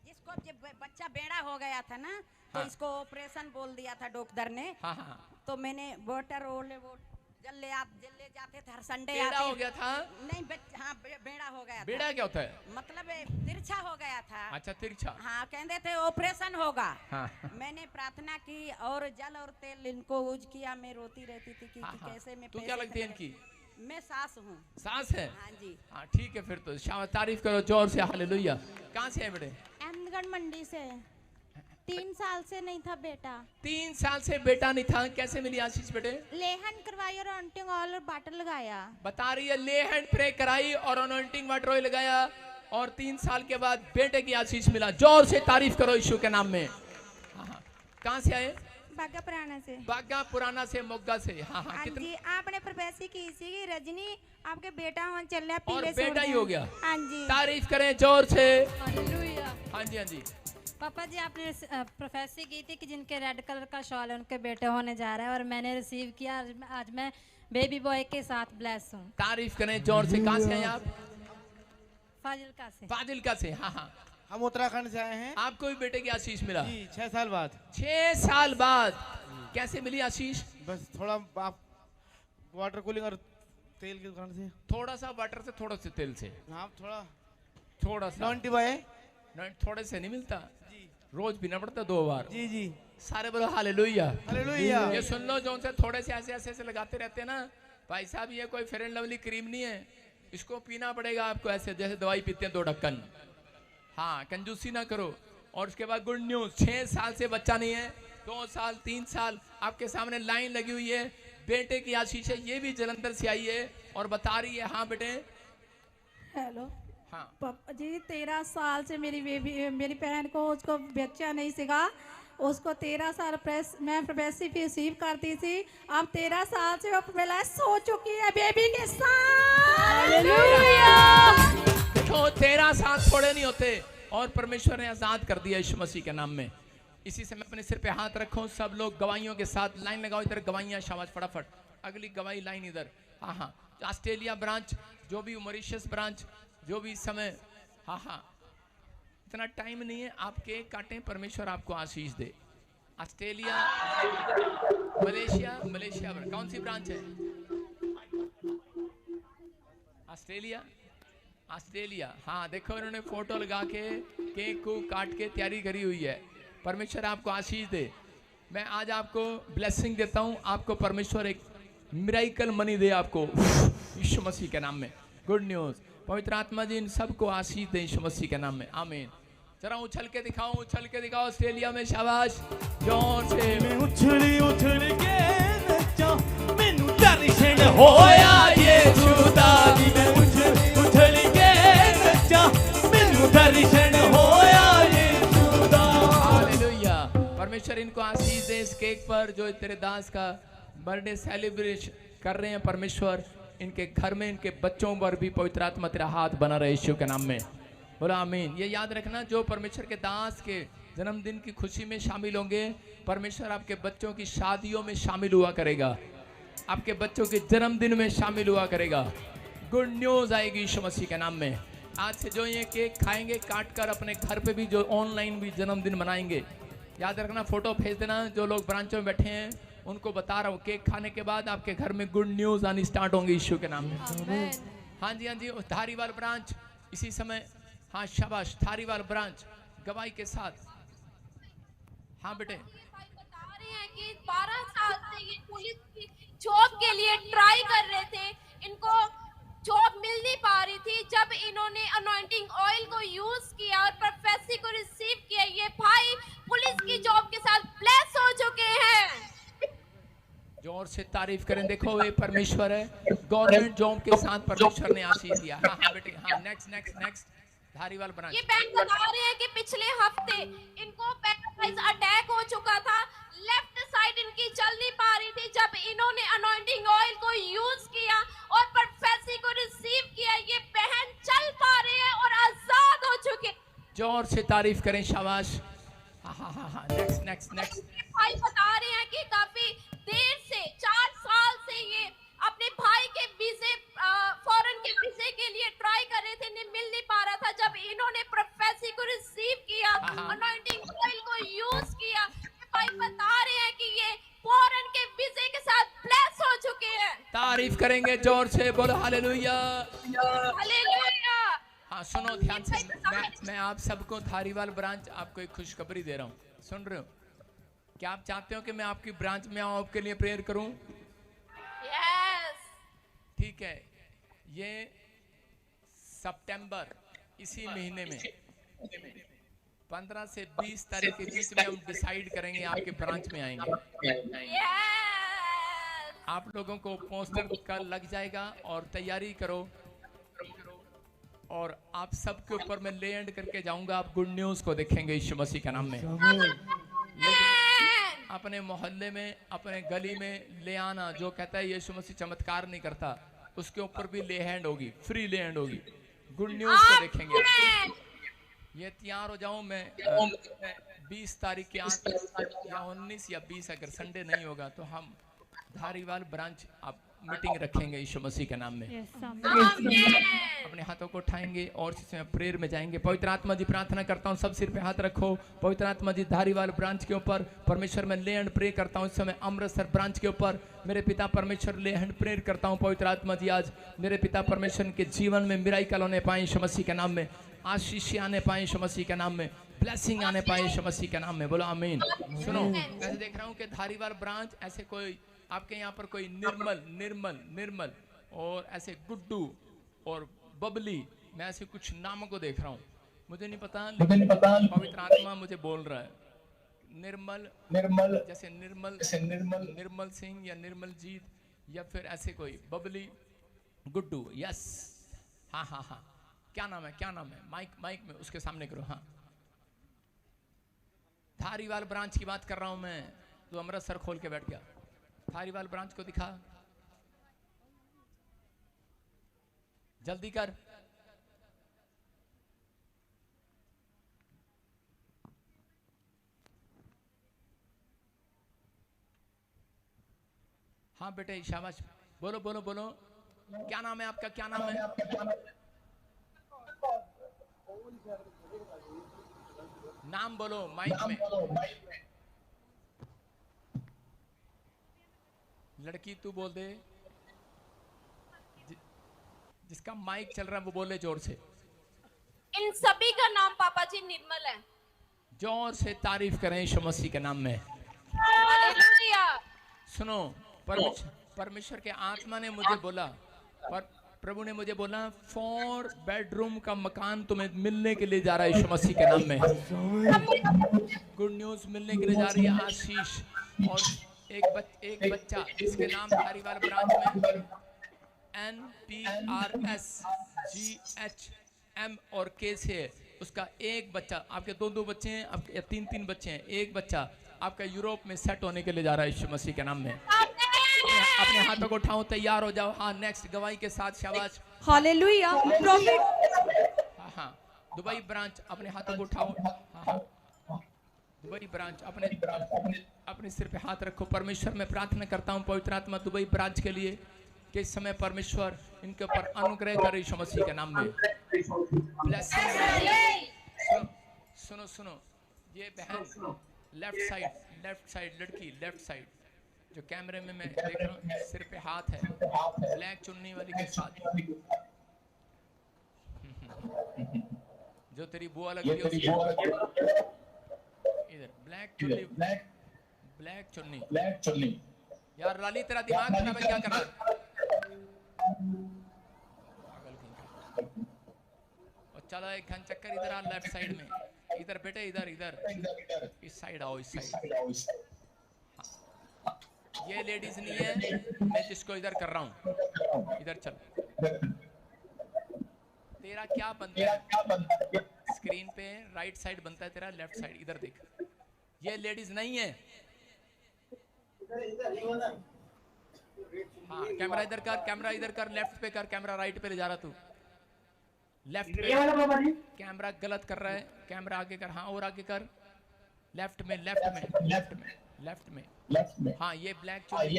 जिसको जब बच्चा बेड़ा हो गया था ना, तो हाँ। इसको ऑपरेशन बोल दिया था डॉक्टर ने। हाँ हाँ। तो मैंने वाटर वो जल्ले जाते थे हर संडे। बेड़ा हो गया था? नहीं हाँ बेड़ा हो गया था। बेड़ा क्या होता है? मतलब तिरछा हो गया था। अच्छा तिरछा। हाँ कहते थे ऑपरेशन होगा। हाँ। मैंने प्रार्थना की और जल और तेल इनको यूज किया। मैं रोती रहती थी कि कैसे मैं। तू क्या लगती है इनकी? मैं सास हूँ। सास है? हाँ जी। हाँ ठीक है फिर तो शाबाश, तारीफ करो जोर से। हालेलुया। कहाँ से है बेटे? अहमदगढ़ मंडी से। 3 साल से नहीं था बेटा। 3 साल से बेटा नहीं था। कैसे मिली आशीष बेटे? लेहन करवाई और अनॉइंटिंग ऑयल और वाटर लगाया। बता रही है ले हैंड प्रे कराई और अनॉइंटिंग वाटर ऑयल लगाया और 3 साल के बाद बेटे की आशीष मिला। जोर से तारीफ करो यीशु के नाम में। हाँ। कहाँ से आए? बागा पुराना से। बागा पुराना से, मोगा से। हाँ हाँ। जी आपने प्रोफेसी की थी रजनी, आपके बेटा वहाँ चल रहा है। और बेटा ही हो गया। हाँ जी। तारीफ करें जोर से। हालेलुया। हाँ जी हाँ जी। पापा जी आपने प्रोफेसी की थी कि जिनके रेड कलर का शॉल है उनके बेटे होने जा रहे हैं और मैंने रिसीव किया। आज मैं बेबी बॉय के साथ ब्लेस हूँ। तारीफ करें जोर से। कहाँ से आए आप? फाजिलका से। फाजिलका से। हाँ हाँ। हम उत्तराखंड से आए हैं। आपको भी बेटे की आशीष मिला? जी 6 साल बाद। 6 साल बाद। कैसे मिली आशीष? बस थोड़ा आप वाटर कूलिंग और तेल के दुकान से। थोड़ा सा वाटर से, थोड़ा सा तेल से। हाँ थोड़ा सा। नॉन टिबाए। थोड़े से नहीं मिलता। रोज पीना पड़ता 2 बार। जी जी सारे बोलो हालेलुया। हालेलुया। ये सुन लो, जो से थोड़े से ऐसे ऐसे ऐसे लगाते रहते हैं ना भाई साहब, ये कोई फेयर एंड लवली क्रीम नहीं है, इसको पीना पड़ेगा आपको ऐसे जैसे दवाई पीते हैं 2 ढक्कन। हाँ, कंजूसी ना करो। और उसके बाद गुड न्यूज, 6 साल से बच्चा नहीं है, 2 साल 3 साल आपके सामने लाइन लगी हुई है, बेटे की आशीष है, ये भी जलंधर से आई है और बता रही है। हाँ बेटे। हेलो। हाँ पापा जी, 13 साल से मेरी मेरी बहन को उसको बच्चा नहीं सीखा, उसको 13 साल मैं प्रेगनेंसी रिसीव करती थी, अब 13 साल से वो ब्लेस हो चुकी है बेबी के साथ। देखो 13 साल थोड़े नहीं होते और परमेश्वर ने आजाद कर दिया यीशु मसीह के नाम में। इसी समय अपने सिर पे हाथ रखो, सब लोग गवाहियों के साथ लाइन लगाओ। इधर गवाहियां, शाबाश, फटाफट अगली गवाही लाइन इधर। हाँ हाँ, ऑस्ट्रेलिया ब्रांच, जो भी मॉरिशस ब्रांच, जो भी समय, हाँ हाँ, इतना टाइम नहीं है, आप केक काटें, परमेश्वर आपको आशीष दे। ऑस्ट्रेलिया, मलेशिया कौन सी ब्रांच है? ऑस्ट्रेलिया। हाँ देखो, इन्होंने फोटो लगा के केक को काट के तैयारी करी हुई है। परमेश्वर आपको आशीष दे। मैं आज आपको ब्लेसिंग देता हूँ, आपको परमेश्वर एक मिराइकल मनी दे आपको यीशु मसीह के नाम में। गुड न्यूज, पवित्र आत्मा जी इन सबको आशीष दे यीशु मसीह के नाम में, आमीन। जरा उछल के दिखाओ, उछल के दिखाओ ऑस्ट्रेलिया में, शाबाश, जोर से। मैं उछली उछल के नचा, मैनू दर्शन होया यीशु दा। मैं उछल के नचा, मैनू दर्शन होया यीशु दा। हालेलुया। परमेश्वर इनको आशीष दे इस केक पर जो तेरे दास का बर्थडे सेलिब्रेशन कर रहे हैं। परमेश्वर इनके घर में, इनके बच्चों पर भी पवित्र आत्मा तेरा हाथ बना रहे यीशु के नाम में, बोला आमीन। ये याद रखना, जो परमेश्वर के दास के जन्मदिन की खुशी में शामिल होंगे, परमेश्वर आपके बच्चों की शादियों में शामिल हुआ करेगा, आपके बच्चों के जन्मदिन में शामिल हुआ करेगा। गुड न्यूज आएगी यीशु मसीह के नाम में। आज से जो ये केक खाएंगे काट कर, अपने घर पे भी जो ऑनलाइन भी जन्मदिन मनाएंगे, याद रखना, फोटो भेज देना। जो लोग ब्रांचों में बैठे हैं उनको बता रहा हूँ, केक खाने के बाद आपके घर में गुड न्यूज आनी स्टार्ट होंगी यीशु के नाम में। हाँ जी, हाँ जी, धारीवाल ब्रांच इसी समय, हाँ शाबाश, धारीवाल ब्रांच गवाही के साथ। हाँ बेटे, बता रहे हैं कि 12 साल से ये पुलिस की जॉब के लिए ट्राई कर रहे थे, इनको जॉब मिल नहीं पा रही थी। जब इन्होंने अनॉइंटिंग ऑयल को यूज किया और प्रोफेसी को रिसीव किया, ये भाई पुलिस की जॉब के साथ ब्लेस हो चुके हैं। जोर से तारीफ करें। देखो ये परमेश्वर है, गवर्नमेंट जॉब के साथ परमेश्वर ने आशीष दिया। हाँ हाँ बेटे, हाँ नेक्स्ट धारीवाल ब्रांच। ये बैंक बता रहे हैं कि पिछले हफ्ते इनको पैरालाइज अटैक हो चुका था, लेफ्ट साइड इनकी चल नहीं पा रही थी। जब इन्होंने अनॉइंटिंग ऑयल को यूज किया और प्रोफेसी को रिसीव किया, ये बहन चल पा रहे हैं और आजाद हो चुके। जोर से तारीफ करें, शाबाश। हाँ नेक्स्ट। भाई बता रहे हैं कि काफी देर से 4 साल से ये अपने भाई के वीजे, फॉरेन के वीजे के लिए ट्राई कर रहे थे, नहीं मिल नहीं पा रहा था। जब इन्होंने प्रोफेसी को रिसीव किया, अनॉइंटिंग ऑयल को यूज किया, भाई बता रहे हैं कि ये फॉरेन के वीजे के साथ ब्लेस हो चुके हैं। तारीफ करेंगे, जोर से बोलो हालेलुया। हालेलुया। हाँ सुनो ध्यान से, मैं आप सबको धारीवाल ब्रांच आपको एक खुशखबरी दे रहा हूँ, सुन रहे हो? क्या आप चाहते हो कि मैं आपकी ब्रांच में आऊँ, आपके लिए प्रेयर करूँ? यस। ठीक है, ये सितंबर इसी महीने में 15 से 20 तारीख के बीच में हम डिसाइड करेंगे आपके ब्रांच में आएंगे। आप लोगों को पोस्टर कल लग जाएगा और तैयारी करो, और आप सबके ऊपर मैं ले एंड करके जाऊंगा, आप गुड न्यूज को देखेंगे यीशु मसीह के नाम में। अपने मोहल्ले में, अपने गली में ले आना, जो कहता है यीशु मसीह चमत्कार नहीं करता, उसके ऊपर भी ले हैंड होगी, फ्री ले हैंड होगी, गुड न्यूज को देखेंगे। ये तैयार हो जाऊं मैं 20 तारीख के आस या 19 या 20, अगर संडे नहीं होगा तो हम धारीवाल ब्रांच आप मीटिंग रखेंगे यीशु मसीह के नाम में। अपने हाथों को उठाएंगे और इसमें प्रेयर में जाएंगे। पवित्र आत्मा जी, प्रार्थना करता हूँ, सब सिर पे हाथ रखो। पवित्र आत्मा जी, धारीवाल ब्रांच के ऊपर परमेश्वर में ले एंड प्रे करता हूँ। इस समय अमृतसर ब्रांच के ऊपर मेरे पिता परमेश्वर ले एंड प्रेयर करता हूँ। पवित्र आत्मा जी, आज मेरे पिता परमेश्वर के जीवन में मिराइकल होने पाए यीशु मसीह के नाम में, आशीष आने पाए यीशु मसीह के नाम में, ब्लेसिंग आने पाए यीशु मसीह के नाम में, बोलो आमीन। सुनो, मैं देख रहा हूँ कि धारीवाल ब्रांच ऐसे कोई आपके यहाँ पर कोई निर्मल निर्मल निर्मल और ऐसे गुड्डू और बबली, मैं ऐसे कुछ नामों को देख रहा हूँ, मुझे नहीं पता, लेकिन पवित्र आत्मा मुझे बोल रहा है निर्मल निर्मल जैसे निर्मल सिंह या निर्मल जीत या फिर ऐसे कोई बबली गुड्डू। यस, हाँ हाँ हाँ, क्या नाम है, क्या नाम है? माइक में उसके सामने करो। हाँ, धारीवाल ब्रांच की बात कर रहा हूं मैं। तो अमृतसर खोल के बैठ गया। धारीवाल ब्रांच को दिखा, जल्दी कर। हाँ बेटे, शाबाश, बोलो बोलो बोलो, क्या नाम है आपका, क्या नाम है? नाम बोलो माइक में। लड़की तू बोल दे, जिसका माइक चल रहा है वो बोले जोर से। इन सभी का नाम पापा जी निर्मल है। जोर से तारीफ करें यीशु मसीह के नाम में। हालेलुया। सुनो, परमेश्वर के आत्मा ने मुझे बोला, प्रभु ने मुझे बोला 4 बेडरूम का मकान तुम्हें मिलने के लिए जा रहा है यीशु मसीह के नाम में। गुड न्यूज मिलने के लिए जा रही है आशीष। और एक बच्चा जिसके नाम धारीवाल ब्रांच में NTRSGHM और K से है, उसका एक बच्चा, आपके 2 बच्चे हैं, आपके 3 बच्चे हैं, एक बच्चा आपका यूरोप में सेट होने के लिए जा रहा है यीशु मसीह के नाम में। अपने हाथों को उठाओ, तैयार हो जाओ। हाँ, नेक्स्ट गवाही के साथ, शाबाश, हालेलुया। हाँ, दुबई ब्रांच अपने हाथों को उठाओ। हाँ, दुबई ब्रांच अपने सिर पे हाथ रखो। परमेश्वर मैं प्रार्थना करता हूँ पवित्र आत्मा दुबई ब्रांच के लिए कि इस समय परमेश्वर इनके ऊपर अनुग्रह करे यीशु मसीह के नाम में। ब्लेसिंग। सुनो सुनो, ये बहन लेफ्ट साइड लड़की, लेफ्ट साइड जो कैमरे में मैं देख रहा हूँ, सिर पे हाथ है, ब्लैक चुन्नी वाली के साथ, जो तेरी बुआ लग रही है इधर, ब्लैक चुन्नी। यार लाली, तेरा दिमाग खराब है, क्या कर रहा है? और चला एक घन चक्कर इधर आ, लेफ्ट साइड में, इधर बेटे, इधर इस साइड आओ, इस साइड। ये लेडीज नहीं है, मैं जिसको इधर कर रहा हूँ, इधर चल। तेरा क्या बनता है स्क्रीन पे? राइट साइड बनता है तेरा, लेफ्ट साइड, इधर देख। ये लेडीज नहीं है। हाँ, कैमरा इधर कर, लेफ्ट पे कर, कैमरा राइट पे ले जा रहा तू, लेफ्ट पे। कैमरा गलत कर रहा है, कैमरा आगे कर। हाँ, और आगे कर, लेफ्ट में। हाँ, ये ब्लैक चुन्नी।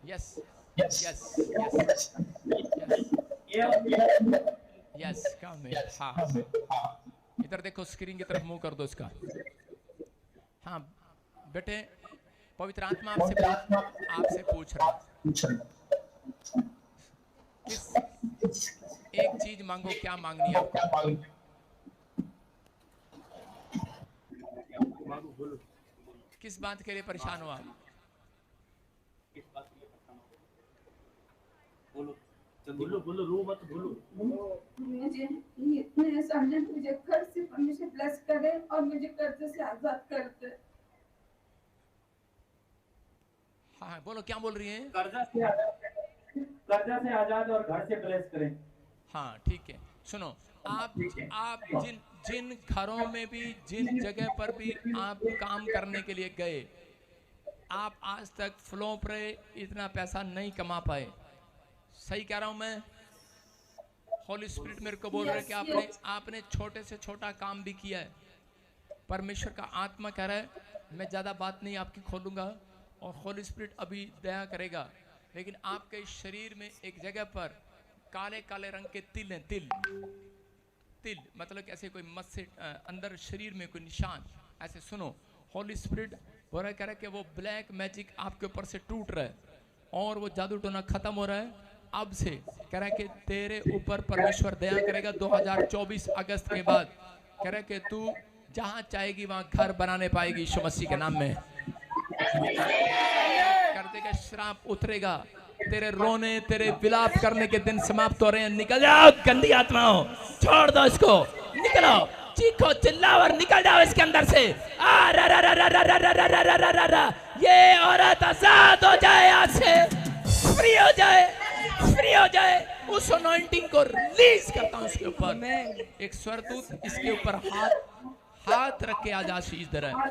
यस, कम है। हाँ, इधर देखो, स्क्रीन की तरफ मुंह कर दो इसका। हाँ बेटे, पवित्र आत्मा आपसे पूछ रहा है, एक चीज मांगो, क्या मांगनी है आपको? किस बात के लिए परेशान हो आप? बोलो, रो मत, बोलो। मुझे इतने समझे, मुझे घर से परमेश्वर ब्लेस करे और मुझे कर्ज से आजाद कर दे। हाँ, बोलो, क्या बोल रही हैं? कर्जा से आजाद और घर से ब्लेस करें। हाँ, ठीक है। सुनो, आप जिन घरों में भी, जिन जगह पर भी आप काम करने के लिए गए, आप आज तक फ्लो पर इतना पैसा नहीं कमा पाए। सही कह रहा हूं मैं? होली स्पिरिट मेरे को बोल रहा है कि आपने छोटे से छोटा काम भी किया है। परमेश्वर का आत्मा कह रहा है, मैं ज्यादा बात नहीं आपकी खोलूंगा और होली स्पिरिट अभी दया करेगा, लेकिन आपके शरीर में एक जगह पर काले काले रंग के तिल हैं। तिल मतलब ऐसे कोई मत से अंदर शरीर में कोई निशान ऐसे। सुनो, होली स्पिरिट हो रहा है, कह रहा है कि वो ब्लैक मैजिक आपके ऊपर से टूट रहा है और वो जादू टोना खत्म हो रहा है। अब से कह रहा है कि तेरे ऊपर परमेश्वर दया करेगा 2024 अगस्त के बाद। कह रहा है कि तू जहां चाहेगी वहां घर बनाने पाएगी यीशु मसीह के नाम में। कर देगा श्राप उतरेगा, तेरे रोने तेरे विलाप करने के दिन समाप्त हो रहे हैं। निकल जाओ गंदी आत्माओं, छोड़ दो इसको, निकलो, चीखो चिल्लाओ और निकल जाओ इसके अंदर से। आ रा रा रा रा रा रा रा रा रा रा रा रा। ये औरत आजाद हो जाए, आज से फ्री हो जाए, फ्री हो जाए। उस अनॉइंटिंग को रिलीज करता हूं इसके ऊपर। एक स्वरदूत इसके ऊपर हाथ रख के आज आशीष दे रहा है।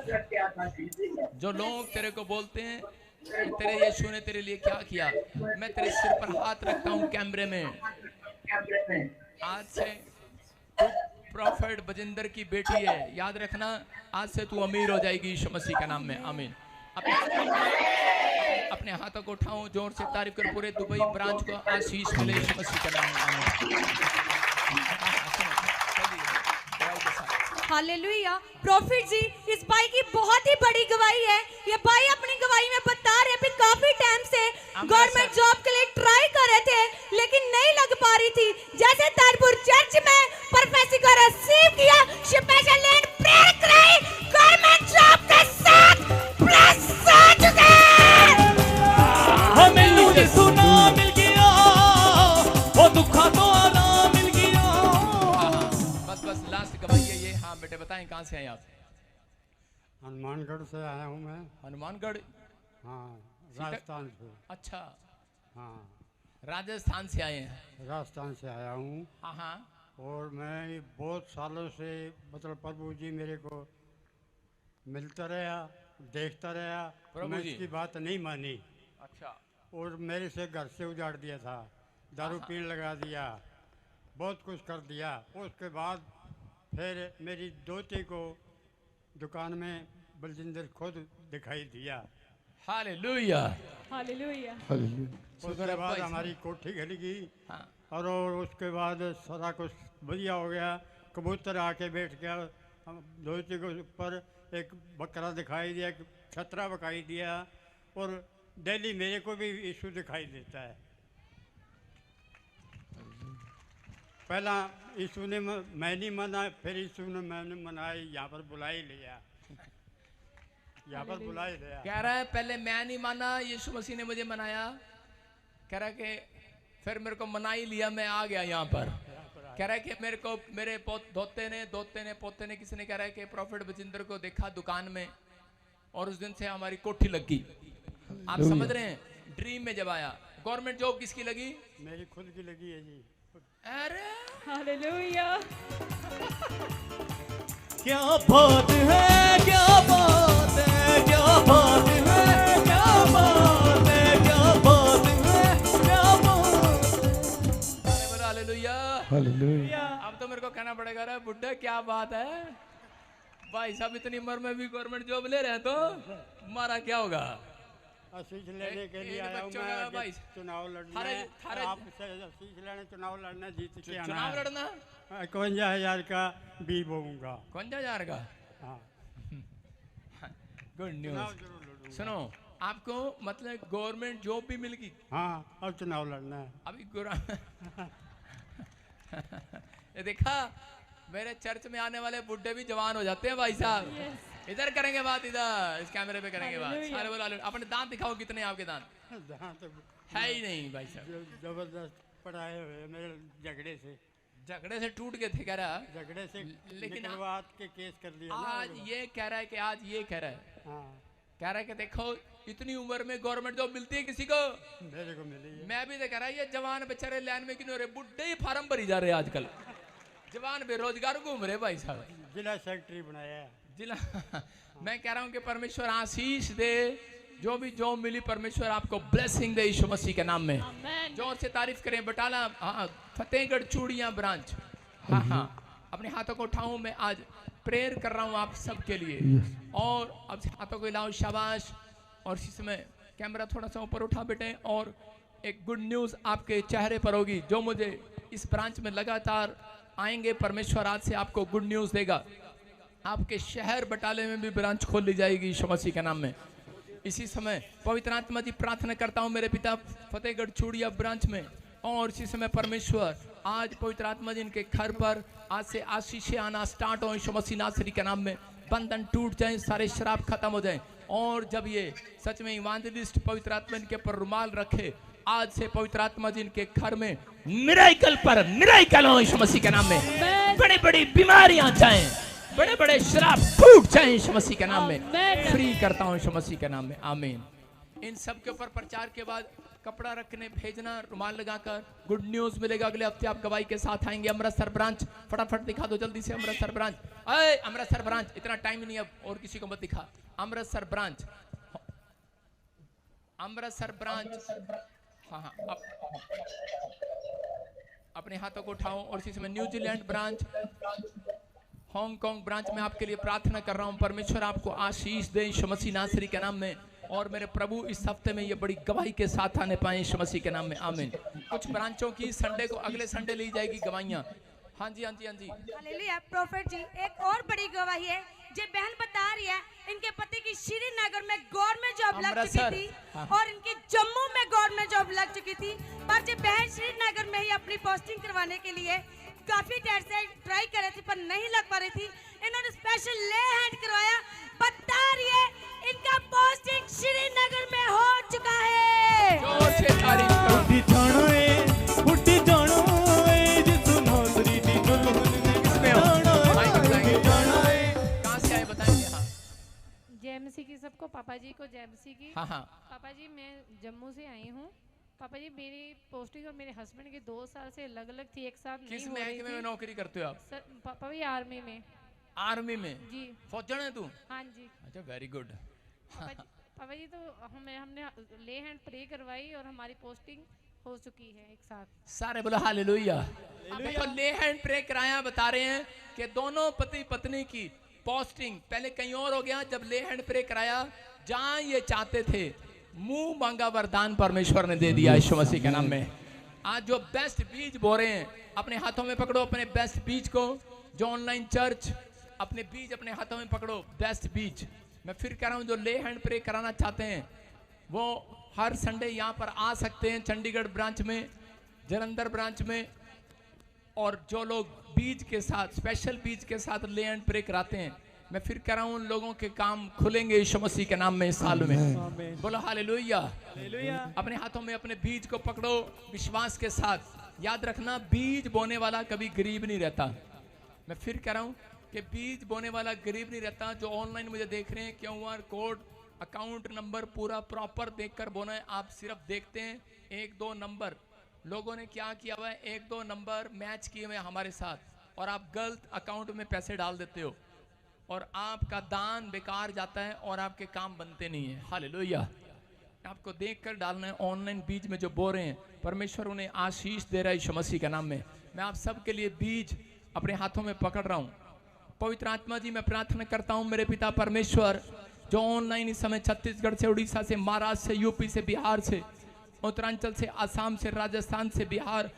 जो लोग तेरे को बोलते हैं तेरे यीशु ने तेरे लिए क्या किया, मैं तेरे सिर पर हाथ रखता हूं कैमरे में। आज से प्रॉफिट बजिंदर की बेटी है, याद रखना, आज से तू अमीर हो जाएगी यीशु मसीह के नाम में, आमीन। अपने हाथों को उठाओ, जोर से तारीफ कर, पूरे दुबई ब्रांच को आशीष मिले यीशु मसीह के नाम में, आमीन। हालेलुया। प्रॉफिट जी, इस भाई की बहुत ही बड़ी गवाही है। ये भाई अपनी गवाही में बता रहे हैं काफी टाइम से गवर्नमेंट जॉब के लिए ट्राई कर रहे थे लेकिन नहीं लग पा रही थी। जैसे तारपुर चर्च में प्रोफेसी को रिसीव किया, स्पेशल लैंड प्रेयर कराई, गवर्नमेंट जॉब के साथ प्लस हो चुके हैं। हमें मुझे सुना मिल गया, वो दुखा तो आना मिल गया। बस लास्ट गवाही है ये। हाँ बेटे बताएं, कहाँ से हैं आप? हनुमानगढ़ से आया हूँ मैं। हनुमानगढ़? हाँ, राजस्थान से। अच्छा, हाँ, राजस्थान से आए हैं? राजस्थान से आया हूँ। हाँ हाँ। और मैं बहुत सालों से मतलब प्रभु जी मेरे को मिलता रहा, देखता रहा, मैं इसकी बात नहीं मानी। अच्छा। और मेरे से घर से उजाड़ दिया था, दारू पीने लगा दिया, बहुत कुछ कर दिया। उसके बाद फिर मेरी दोती को दुकान में बलजिंदर खुद दिखाई दिया। Hallelujah, hallelujah. उसके बाद हमारी कोठी घली गई। हाँ। और उसके बाद सारा कुछ बढ़िया हो गया। कबूतर आके बैठ गया, हम धोती के ऊपर एक बकरा दिखाई दिया, एक छतरा दिखाई दिया। और डेली मेरे को भी यीशु दिखाई देता है। पहला यीशु ने मैं नहीं मना, फिर यीशु ने मैंने मनाई, यहाँ पर बुला ही लिया, यहाँ पर बुला ही लिया। कह रहा है पहले मैं नहीं माना, यीशु मसीह ने मुझे मनाया। कह रहा है कि फिर मेरे को मना ही लिया, मैं आ गया यहाँ पर। कह रहा है कि मेरे को मेरे दोते ने पोते ने किसी ने कह रहा है कि प्रॉफिट बजिंदर को देखा दुकान में और उस दिन से हमारी कोठी लग गई। आप समझ रहे हैं? ड्रीम में जब आया। गवर्नमेंट जॉब किसकी लगी? मेरी खुद की लगी है जी। अरे हालेलुया। क्या बात है, क्या बात है, क्या बात है, क्या बात है, क्या बात है, क्या बात है। बोलो हालेलुया, हालेलुया। अब तो मेरे को कहना पड़ेगा रे बुड्ढे क्या बात है। भाई साहब इतनी उम्र में भी गवर्नमेंट जॉब ले रहे हैं तो हमारा क्या होगा? आशीष लेने के लिए आया हूँ मैं, चुनाव लड़ना है आपसे, आशीष लेने चुनाव लड़ना, जीत के आना। चुनाव लड़ना? 51,000 का बीज बोऊंगा। 51,000 का? हाँ। Good news. सुनो, आपको मतलब गवर्नमेंट जॉब भी मिल गई? हाँ, अब चुनाव लड़ना है अभी ये देखा, मेरे चर्च में आने वाले बुड्ढे भी जवान हो जाते हैं भाई साहब। इधर करेंगे बात, इधर इस कैमरे पे करेंगे बात। सारे बोलो अपने दांत दिखाओ, कितने आपके दांत? दांत है ही नहीं भाई साहब। जबरदस्त पढ़ाए हुए मेरे झगड़े से टूट गए थे। कह रहा झगड़े से, लेकिन के केस कर दिया। आज ये कह रहा है कि आज ये कह रहा है, कह रहा है कि देखो इतनी उम्र में गवर्नमेंट जॉब मिलती है किसी को? मेरे को मिली है। मैं भी देख रहा, ये जवान बेचारे लाइन में क्यों हो रहे, बुड्ढे ही फार्म भरी जा रहे हैं आजकल। जवान बेरोजगार घूम रहे भाई साहब। जिला सेक्रेटरी बनाया है जिला। मैं कह रहा हूं कि परमेश्वर आशीष दे, जो भी जॉब मिली परमेश्वर आपको ब्लेसिंग दे यीशु मसीह के नाम में। जोर से तारीफ करें। बटाला, हाँ, फतेहगढ़ चूड़ियां ब्रांच। हाँ हाँ, अपने हाथों को उठाऊं, मैं आज प्रेयर कर रहा हूं आप सबके लिए। और अब हाथों को हिलाओ, शाबाश। और इस समय कैमरा थोड़ा सा ऊपर उठा बेटे। और एक गुड न्यूज आपके चेहरे पर होगी, जो मुझे इस ब्रांच में लगातार आएंगे, परमेश्वर आज से आपको गुड न्यूज देगा। आपके शहर बटाले में भी ब्रांच खोल ली जाएगी यीशु मसीह के नाम में। इसी समय पवित्र आत्मा जी प्रार्थना करता हूं मेरे पिता फतेहगढ़ चूड़िया ब्रांच में और इसी समय परमेश्वर आज पवित्र आत्मा जी इनके घर पर आज से आशीषें आना स्टार्ट हो यीशु मसीह नासरी के नाम में। बंधन टूट जाएं, सारे शराब खत्म हो जाएं। और जब ये सच में इवांजलिस्ट पवित्र आत्मा इनके पर रुमाल रखे, आज से पवित्र आत्मा जी इनके घर में मिराकल पर मिराकल हो यीशु मसीह के नाम में। बड़ी बड़ी बीमारियां जाएं, बड़े बड़े शराब फूट जाएं यीशु मसीह के नाम में। फ्री करता हूं यीशु मसीह के नाम में, आमीन। इन सब के ऊपर प्रचार के बाद कपड़ा रखने भेजना, रुमाल लगाकर। गुड न्यूज मिलेगा, अगले हफ्ते आप गवाही के साथ आएंगे। अमृतसर ब्रांच फटाफट दिखा दो जल्दी से। अमृतसर ब्रांच, अरे अमृतसर ब्रांच, इतना टाइम ही नहीं अब, और किसी को मत दिखा। अमृतसर ब्रांच, अमृतसर ब्रांच, हाँ अपने हाथों को उठाओ। और इसी समय न्यूजीलैंड ब्रांच, हांगकांग ब्रांच में आपके लिए प्रार्थना कर रहा हूं। परमेश्वर आपको आशीष दे यीशु मसीह नासरी के नाम में। और मेरे प्रभु इस हफ्ते में ये बड़ी गवाही के साथ आने पाए यीशु मसीह के नाम में, आमीन। कुछ ब्रांचों की संडे को, अगले संडे ली जाएगी गवाहियां। हाँ जी, हाँ जी, हाँ जी। हालेलुया। प्रोफेट जी, एक और बड़ी गवाही है जो बहन बता रही है, इनके पति की श्रीनगर में गवर्नमेंट जॉब लग चुकी थी और इनकी जम्मू में गवर्नमेंट जॉब लग चुकी थी, पर जब बहन श्रीनगर में ही अपनी पोस्टिंग करवाने के लिए काफी देर से ट्राई कर रही थी पर नहीं लग पा रही थी, इन्होंने स्पेशल ले हैंड करवाया। बता रही है इनका पोस्टिंग श्रीनगर में हो चुका है। जोर से तारीफ करो। उठी जानो ए जिसु नासरी दी दुल्हन ने किसमें हो? माइक बताएंगे। कहाँ से आए बताएंगे। हाँ जेएमसी की सबको, पापा जी को जेएमसी की। हाँ हाँ। पापा जी मैं जम्मू से आई हूँ। पापा जी मेरी पोस्टिंग और मेरे हस्बैंड की 2 साल से अलग अलग थी, एक साथ नहीं हो रही थी। किस में नौकरी करते हो आप? सर पापा भी आर्मी में। आर्मी में? जी। फौजन है तू? हाँ जी। अच्छा, वेरी गुड। पापा जी तो हमने ले हैंड प्रे करवाई और हमारी पोस्टिंग हो चुकी है एक साथ। सारे बोला हालेलुया। देखो ले हैंड प्रे कराया, बता रहे हैं कि दोनों पति पत्नी की पोस्टिंग पहले कहीं और हो गया, जब ले हैंड प्रे कराया जहां ये चाहते थे मुंह मांगा वरदान परमेश्वर ने दे दिया यीशु मसीह के नाम में। आज जो बेस्ट बीज बो रहे हैं, अपने हाथों में पकड़ो अपने बेस्ट बीज को। जो ऑनलाइन चर्च, अपने बीज अपने हाथों में पकड़ो, बेस्ट बीज। मैं फिर कह रहा हूं, जो ले हैंड प्रे कराना चाहते हैं वो हर संडे यहाँ पर आ सकते हैं, चंडीगढ़ ब्रांच में, जलंधर ब्रांच में। और जो लोग बीज के साथ, स्पेशल बीज के साथ ले हैंड प्रे कराते हैं, मैं फिर कह रहा हूं उन लोगों के काम खुलेंगे यीशु मसीह के नाम में इस साल में। बोलो हालेलुया। अपने हाथों में अपने बीज को पकड़ो विश्वास के साथ। याद रखना, बीज बोने वाला कभी गरीब नहीं रहता। मैं फिर कह रहा हूं कि बीज बोने वाला गरीब नहीं रहता। जो ऑनलाइन मुझे देख रहे हैं, QR कोड, अकाउंट नंबर पूरा प्रॉपर देखकर बोना है। आप सिर्फ देखते हैं 1-2 नंबर, लोगों ने क्या किया हुआ है, 1-2 नंबर मैच किए हुए हमारे साथ, और आप गलत अकाउंट में पैसे डाल देते हो और आपका दान बेकार जाता है और आपके काम बनते नहीं है। हालेलुया। आपको देखकर डालना है। ऑनलाइन बीज में जो बो रहे हैं, परमेश्वर उन्हें आशीष दे रहा है यीशु मसीह के नाम में। मैं आप सबके लिए बीज अपने हाथों में पकड़ रहा हूं। पवित्र आत्मा जी, मैं प्रार्थना करता हूं मेरे पिता परमेश्वर, जो ऑनलाइन इस समय छत्तीसगढ़ से, उड़ीसा से, महाराष्ट्र से, यूपी से, बिहार से, उत्तरांचल से, आसाम से, राजस्थान से, बिहार,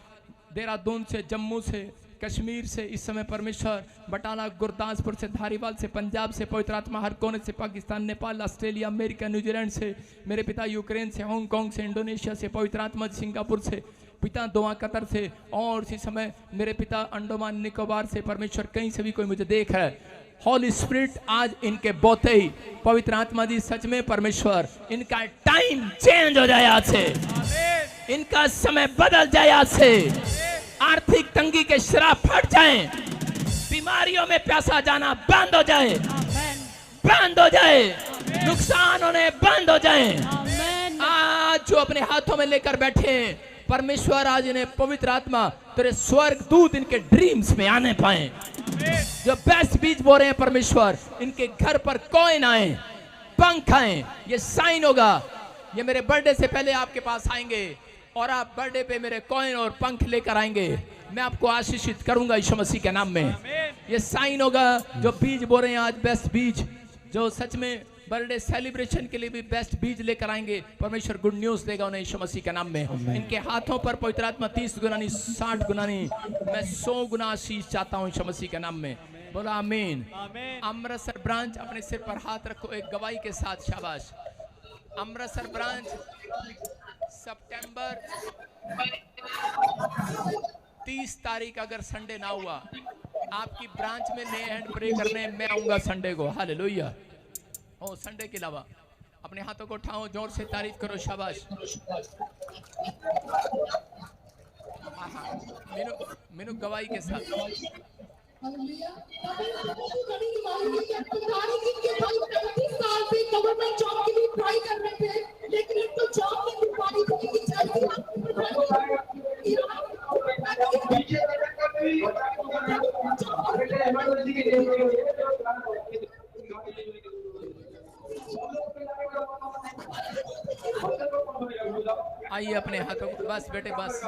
देहरादून से, जम्मू से, कश्मीर से, इस समय परमेश्वर बटाला, गुरदासपुर से, धारीवाल से, पंजाब से, पवित्र आत्मा हर कोने से, Pakistan, Nepal, Australia, America, New Zealand से, मेरे पिता यूक्रेन से, हांगकांग से, इंडोनेशिया से, पवित्र आत्मा सिंगापुर से, पिता दोहा कतर से, और इसी समय मेरे पिता अंडोमान निकोबार से, परमेश्वर कहीं से भी कोई मुझे देख रहा है, हॉली स्पिरिट आज इनके बोते ही पवित्र आत्मा जी सच में परमेश्वर इनका टाइम चेंज हो जाए, आज से इनका समय बदल जाए, आज से आर्थिक तंगी के श्राप फट जाएं, बीमारियों में प्यासा जाना बंद हो जाए, बंद हो जाए, नुकसान होने बंद हो जाए। आज जो अपने हाथों में लेकर बैठे हैं, परमेश्वर आज इन्हें पवित्र आत्मा तेरे स्वर्ग दूत इनके ड्रीम्स में आने पाए। जो बेस्ट बीज बो रहे हैं परमेश्वर, इनके घर पर कॉइन आए, पंख आए, ये साइन होगा। ये मेरे बर्थडे से पहले आपके पास आएंगे और आप बर्थडे पे मेरे कॉइन और पंख लेकर आएंगे। मैं आपको आशीषित करूंगा यीशु मसीह के नाम में। ये साइन होगा। जो बीज बो रहे हैं आज, बेस्ट बीज, जो सच में बर्थडे सेलिब्रेशन के लिए भी बेस्ट बीज लेकर आएंगे, परमेश्वर गुड न्यूज देगा उन्हें यीशु मसीह के नाम में। इनके हाथों पर पवित्र आत्मा 30 गुना नहीं, 60 गुना नहीं, मैं 100 गुना आशीष चाहता हूँ यीशु मसीह के नाम में। बोला आमीन। अमृतसर ब्रांच, अपने सिर पर हाथ रखो एक गवाही के साथ। शाबाश। अमृतसर ब्रांच, सितंबर 30 तारीख अगर संडे ना हुआ, आपकी ब्रांच में ले हैंड प्रे करने मैं आऊंगा संडे को। हालेलुया। और संडे के अलावा अपने हाथों को उठाओ, जोर से तारीफ करो, शाबाश। मीनू गवाही के साथ गवर्नमेंट जॉब के लिए ट्राई कर रहे थे, लेकिन इनको जॉब नहीं मिल पा रही आइए अपने हाथों को, बस बेटे बस,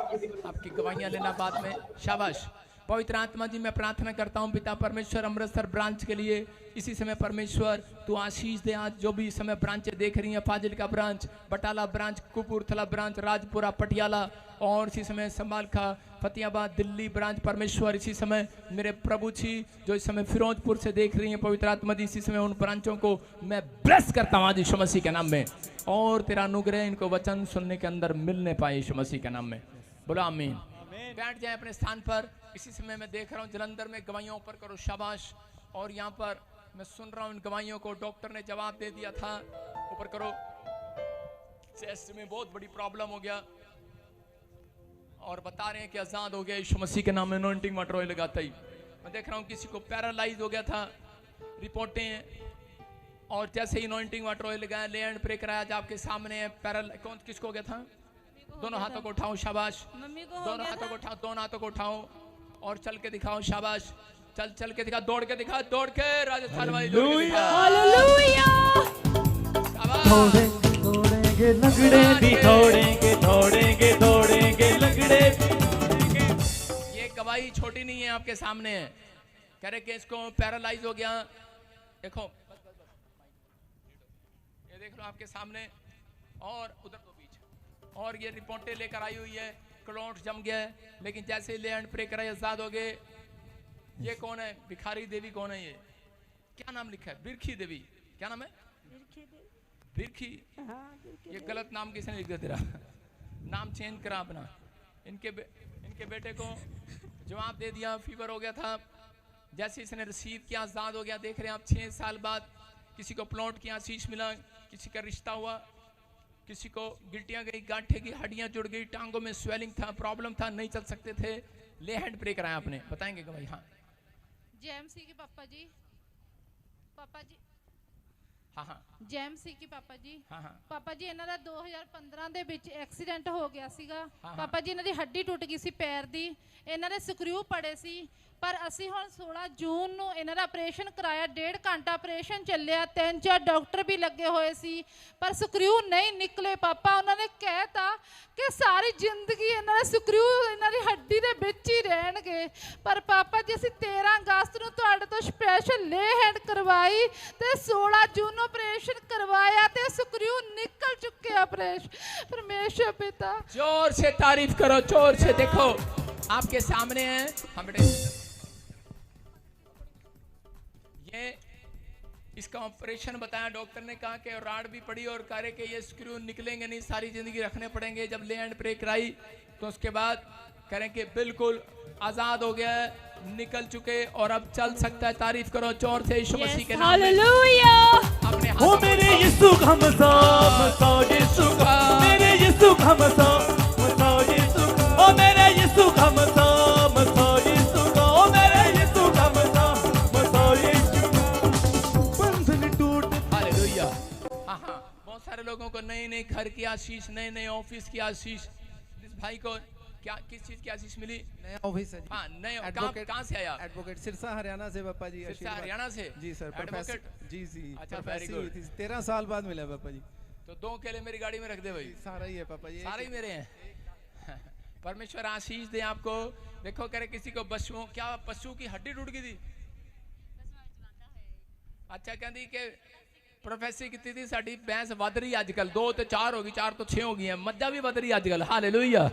आपकी गवाहियां लेना बाद में, शाबाश। पवित्र आत्मा जी मैं प्रार्थना करता हूं पिता परमेश्वर अमृतसर ब्रांच के लिए, इसी समय परमेश्वर तू आशीष दे। आज जो भी इस समय ब्रांचें देख रही हैं, Fazilka branch, Batala branch, Kapurthala branch, Rajpura, Patiala और इसी समय संभालखा, फतेहाबाद, दिल्ली ब्रांच, परमेश्वर इसी समय मेरे प्रभु जी जो इस समय फिरोजपुर से देख रही हैं, पवित्र आत्मा जी इसी समय उन ब्रांचों को मैं ब्लेस करता हूँ आज यीशु मसीह के नाम में, और तेरा अनुग्रह इनको वचन सुनने के अंदर मिलने पाए यीशु मसीह के नाम में। बोला आमीन। बैठ जाए अपने स्थान पर। इसी समय मैं देख रहा हूँ जलंधर में गवाहियों ऊपर करो, शाबाश। और यहाँ पर मैं सुन रहा हूँ इन गवाहियों को, डॉक्टर ने जवाब दे दिया था, ऊपर करो। चेस्ट में बहुत बड़ी प्रॉब्लम हो गया और बता रहे हैं कि आजाद हो गया यीशु मसीह के नाम में, अनॉइंटिंग वाटर ऑयल लगाता ही। मैं देख रहा हूँ किसी को पैरालाइज हो गया था, रिपोर्टें, और जैसे ही अनॉइंटिंग वाटर ऑयल लगाया, ले एंड प्रे कराया, आज आपके सामने है। कौन किसको हो गया था? दोनों हाथों को उठाओ, शाबाश। दोनों हाथों को उठाओ, दोनों हाथों को उठाओ और चल के दिखाओ, शाबाश। चल के दिखा, दौड़ के दिखा, दौड़ के राजस्थान वाली दौड़ के दिखा। दौड़ेंगे लगड़े भी दौड़ेंगे, दौड़ेंगे दौड़ेंगे लगड़े। ये गवाही छोटी नहीं है, आपके सामने है। कह रहे कि इसको पैरालाइज हो गया, देखो ये देख लो आपके सामने, और उधर तो बीच, और ये रिपोर्टें लेकर आई हुई है, क्लॉट जम गया है, लेकिन जैसे ले एंड प्रे कराई आजाद हो गए। ये कौन है? भिखारी देवी कौन है? ये क्या नाम लिखा है? बिरखी देवी। क्या नाम है? बिरखी। ये गलत नाम किसने लिख दिया? तेरा नाम चेंज करा अपना। इनके बेटे को जवाब दे दिया, फीवर हो गया था, जैसे इसने रिसीव किया आजाद हो गया। देख रहे हैं आप, 6 साल बाद किसी को प्लॉट की आशीष मिला, किसी का रिश्ता हुआ, किसी को गिल्टियां गई, गांठे की हड्डियां जुड़ गई, टांगों में स्वेलिंग था, प्रॉब्लम था, नहीं चल सकते थे, ले हैंड प्रे कराया आपने। बताएंगे कि भाई? हाँ जेएमसी के पापा जी, हाँ जेएमसी की पापा जी, हाँ ਪਾਪਾ ਜੀ ਇਹਨਾਂ ਦਾ 2015 ਦੇ ਵਿੱਚ ਐਕਸੀਡੈਂਟ ਹੋ ਗਿਆ ਸੀਗਾ। ਹਾਂ। ਪਾਪਾ ਜੀ ਇਹਨਾਂ ਦੀ ਹੱਡੀ ਟੁੱਟ ਗਈ ਸੀ ਪੈਰ ਦੀ, ਇਹਨਾਂ ਦੇ ਸਕਰੂ ਪੜੇ ਸੀ, ਪਰ ਅਸੀਂ ਹੁਣ 16 ਜੂਨ ਨੂੰ ਇਹਨਾਂ ਦਾ ਆਪਰੇਸ਼ਨ ਕਰਾਇਆ। 1.5 ਘੰਟਾ ਆਪਰੇਸ਼ਨ ਚੱਲਿਆ, 3-4 ਡਾਕਟਰ ਵੀ ਲੱਗੇ ਹੋਏ ਸੀ, ਪਰ ਸਕਰੂ ਨਹੀਂ ਨਿਕਲੇ। ਪਾਪਾ ਉਹਨਾਂ ਨੇ ਕਹਿਤਾ ਕਿ ਸਾਰੀ ਜ਼ਿੰਦਗੀ ਇਹਨਾਂ ਦੇ ਸਕਰੂ ਇਹਨਾਂ ਦੀ ਹੱਡੀ ਦੇ ਵਿੱਚ ਹੀ ਰਹਿਣਗੇ। ਪਰ ਪਾਪਾ ਜੀ ਅਸੀਂ 13 ਅਗਸਤ ਨੂੰ ਤੁਹਾਡੇ ਤੋਂ ਸਪੈਸ਼ਲ ਲੇ ਹੈਂਡ ਕਰਵਾਈ ਤੇ 16 ਜੂਨ ਨੂੰ ਆਪਰੇਸ਼ਨ करवाया ते स्क्रू निकल चुके। ऑपरेशन परमेश्वर पिता, जोर से तारीफ करो, जोर से। देखो आपके सामने है, हाँ बेटे, ये इसका ऑपरेशन बताया डॉक्टर ने, कहा कि राड भी पड़ी और कह रहे कि ये स्क्रू निकलेंगे नहीं, सारी जिंदगी रखने पड़ेंगे। जब ले एंड प्रे कराई तो उसके बाद कह रहे कि बिल्कुल आजाद हो गया है, निकल चुके और अब चल सकता है। तारीफ करो जोर से यीशु मसीह के नाम में। अपने ओ मेरे यीशु का मसाह मसाह यीशु का, मेरे यीशु का मसाह मसाह यीशु का, ओ मेरे यीशु का मसाह मसाह यीशु का, ओ मेरे यीशु का मसाह मसाह यीशु का। बंधन टूट। हालेलुया। हाँ, बहुत सारे लोगों को नए नए घर की आशीष, नए नए ऑफिस की आशीष। इस भाई को क्या किस चीज की आशीष मिली? नया ऑफिस है जी। हाँ, नए। कहाँ से आया? एडवोकेट सिरसा हरियाणा से पापा जी। सिरसा हरियाणा से? जी सर। एडवोकेट? जी जी। अच्छा, वेरी गुड। 13 साल बाद मिला पापा जी। तो 2 केले मेरी गाड़ी में रख दे भाई। सारा ही है पापा जी, सारे ही मेरे हैं। परमेश्वर आशीष दे आपको। देखो करे किसी को पशु की हड्डी टूट गई थी। अच्छा कहती कि प्रोफेसर की थी साड़ी भैंस वध रही अजकल, 2 तो 4 होगी, 4 तो 6 हो गई है, मज्जा भी वध रही अजकल। हालेलुया।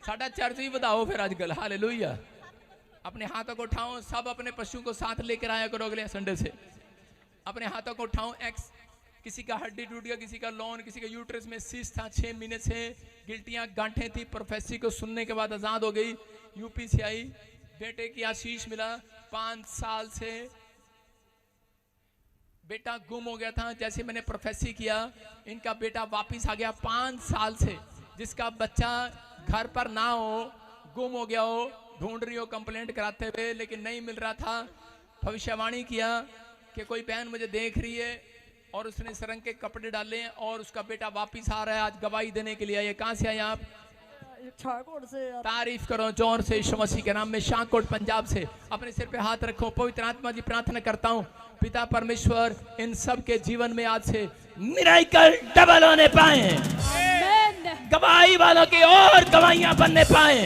साडा चर्च भी बताओ फिर आजकल। हालेलुया। अपने हाथों को उठाओ, सब अपने पशु को साथ लेकर आया करो अगले संडे से। अपने हाथों को उठाओ, किसी का हड्डी टूट गया, किसी का लोन, किसी का यूट्रस में सिस्ट था, 6 महीने से गिल्टियां गांठें थी। प्रोफेसी को सुनने के बाद आजाद हो गई, यूपी से आई, बेटे की आशीष मिला। 5 साल से बेटा गुम हो गया था। जैसे मैंने प्रोफेसी किया, इनका बेटा वापस आ गया 5 साल से। जिसका बच्चा घर पर ना हो, गुम हो गया हो, ढूंढ रही हो कंप्लेंट कराते हुए, लेकिन नहीं मिल रहा था। भविष्यवाणी किया कि कोई बहन मुझे देख रही है, और उसने सरंग के कपड़े डाले हैं और उसका बेटा वापिस आ रहा है। आज गवाही देने के लिए आए। कहां से आए आप? शाहकोट से। तारीफ करो जोर से यीशु मसीह के नाम में। शाहकोट पंजाब से। अपने सिर पे हाथ रखो। पवित्र आत्मा जी प्रार्थना करता हूँ, पिता परमेश्वर इन सब के जीवन में आज से मिराकल डबल होने पाए, गवाही वालों की और गवाहियां बनने पाए,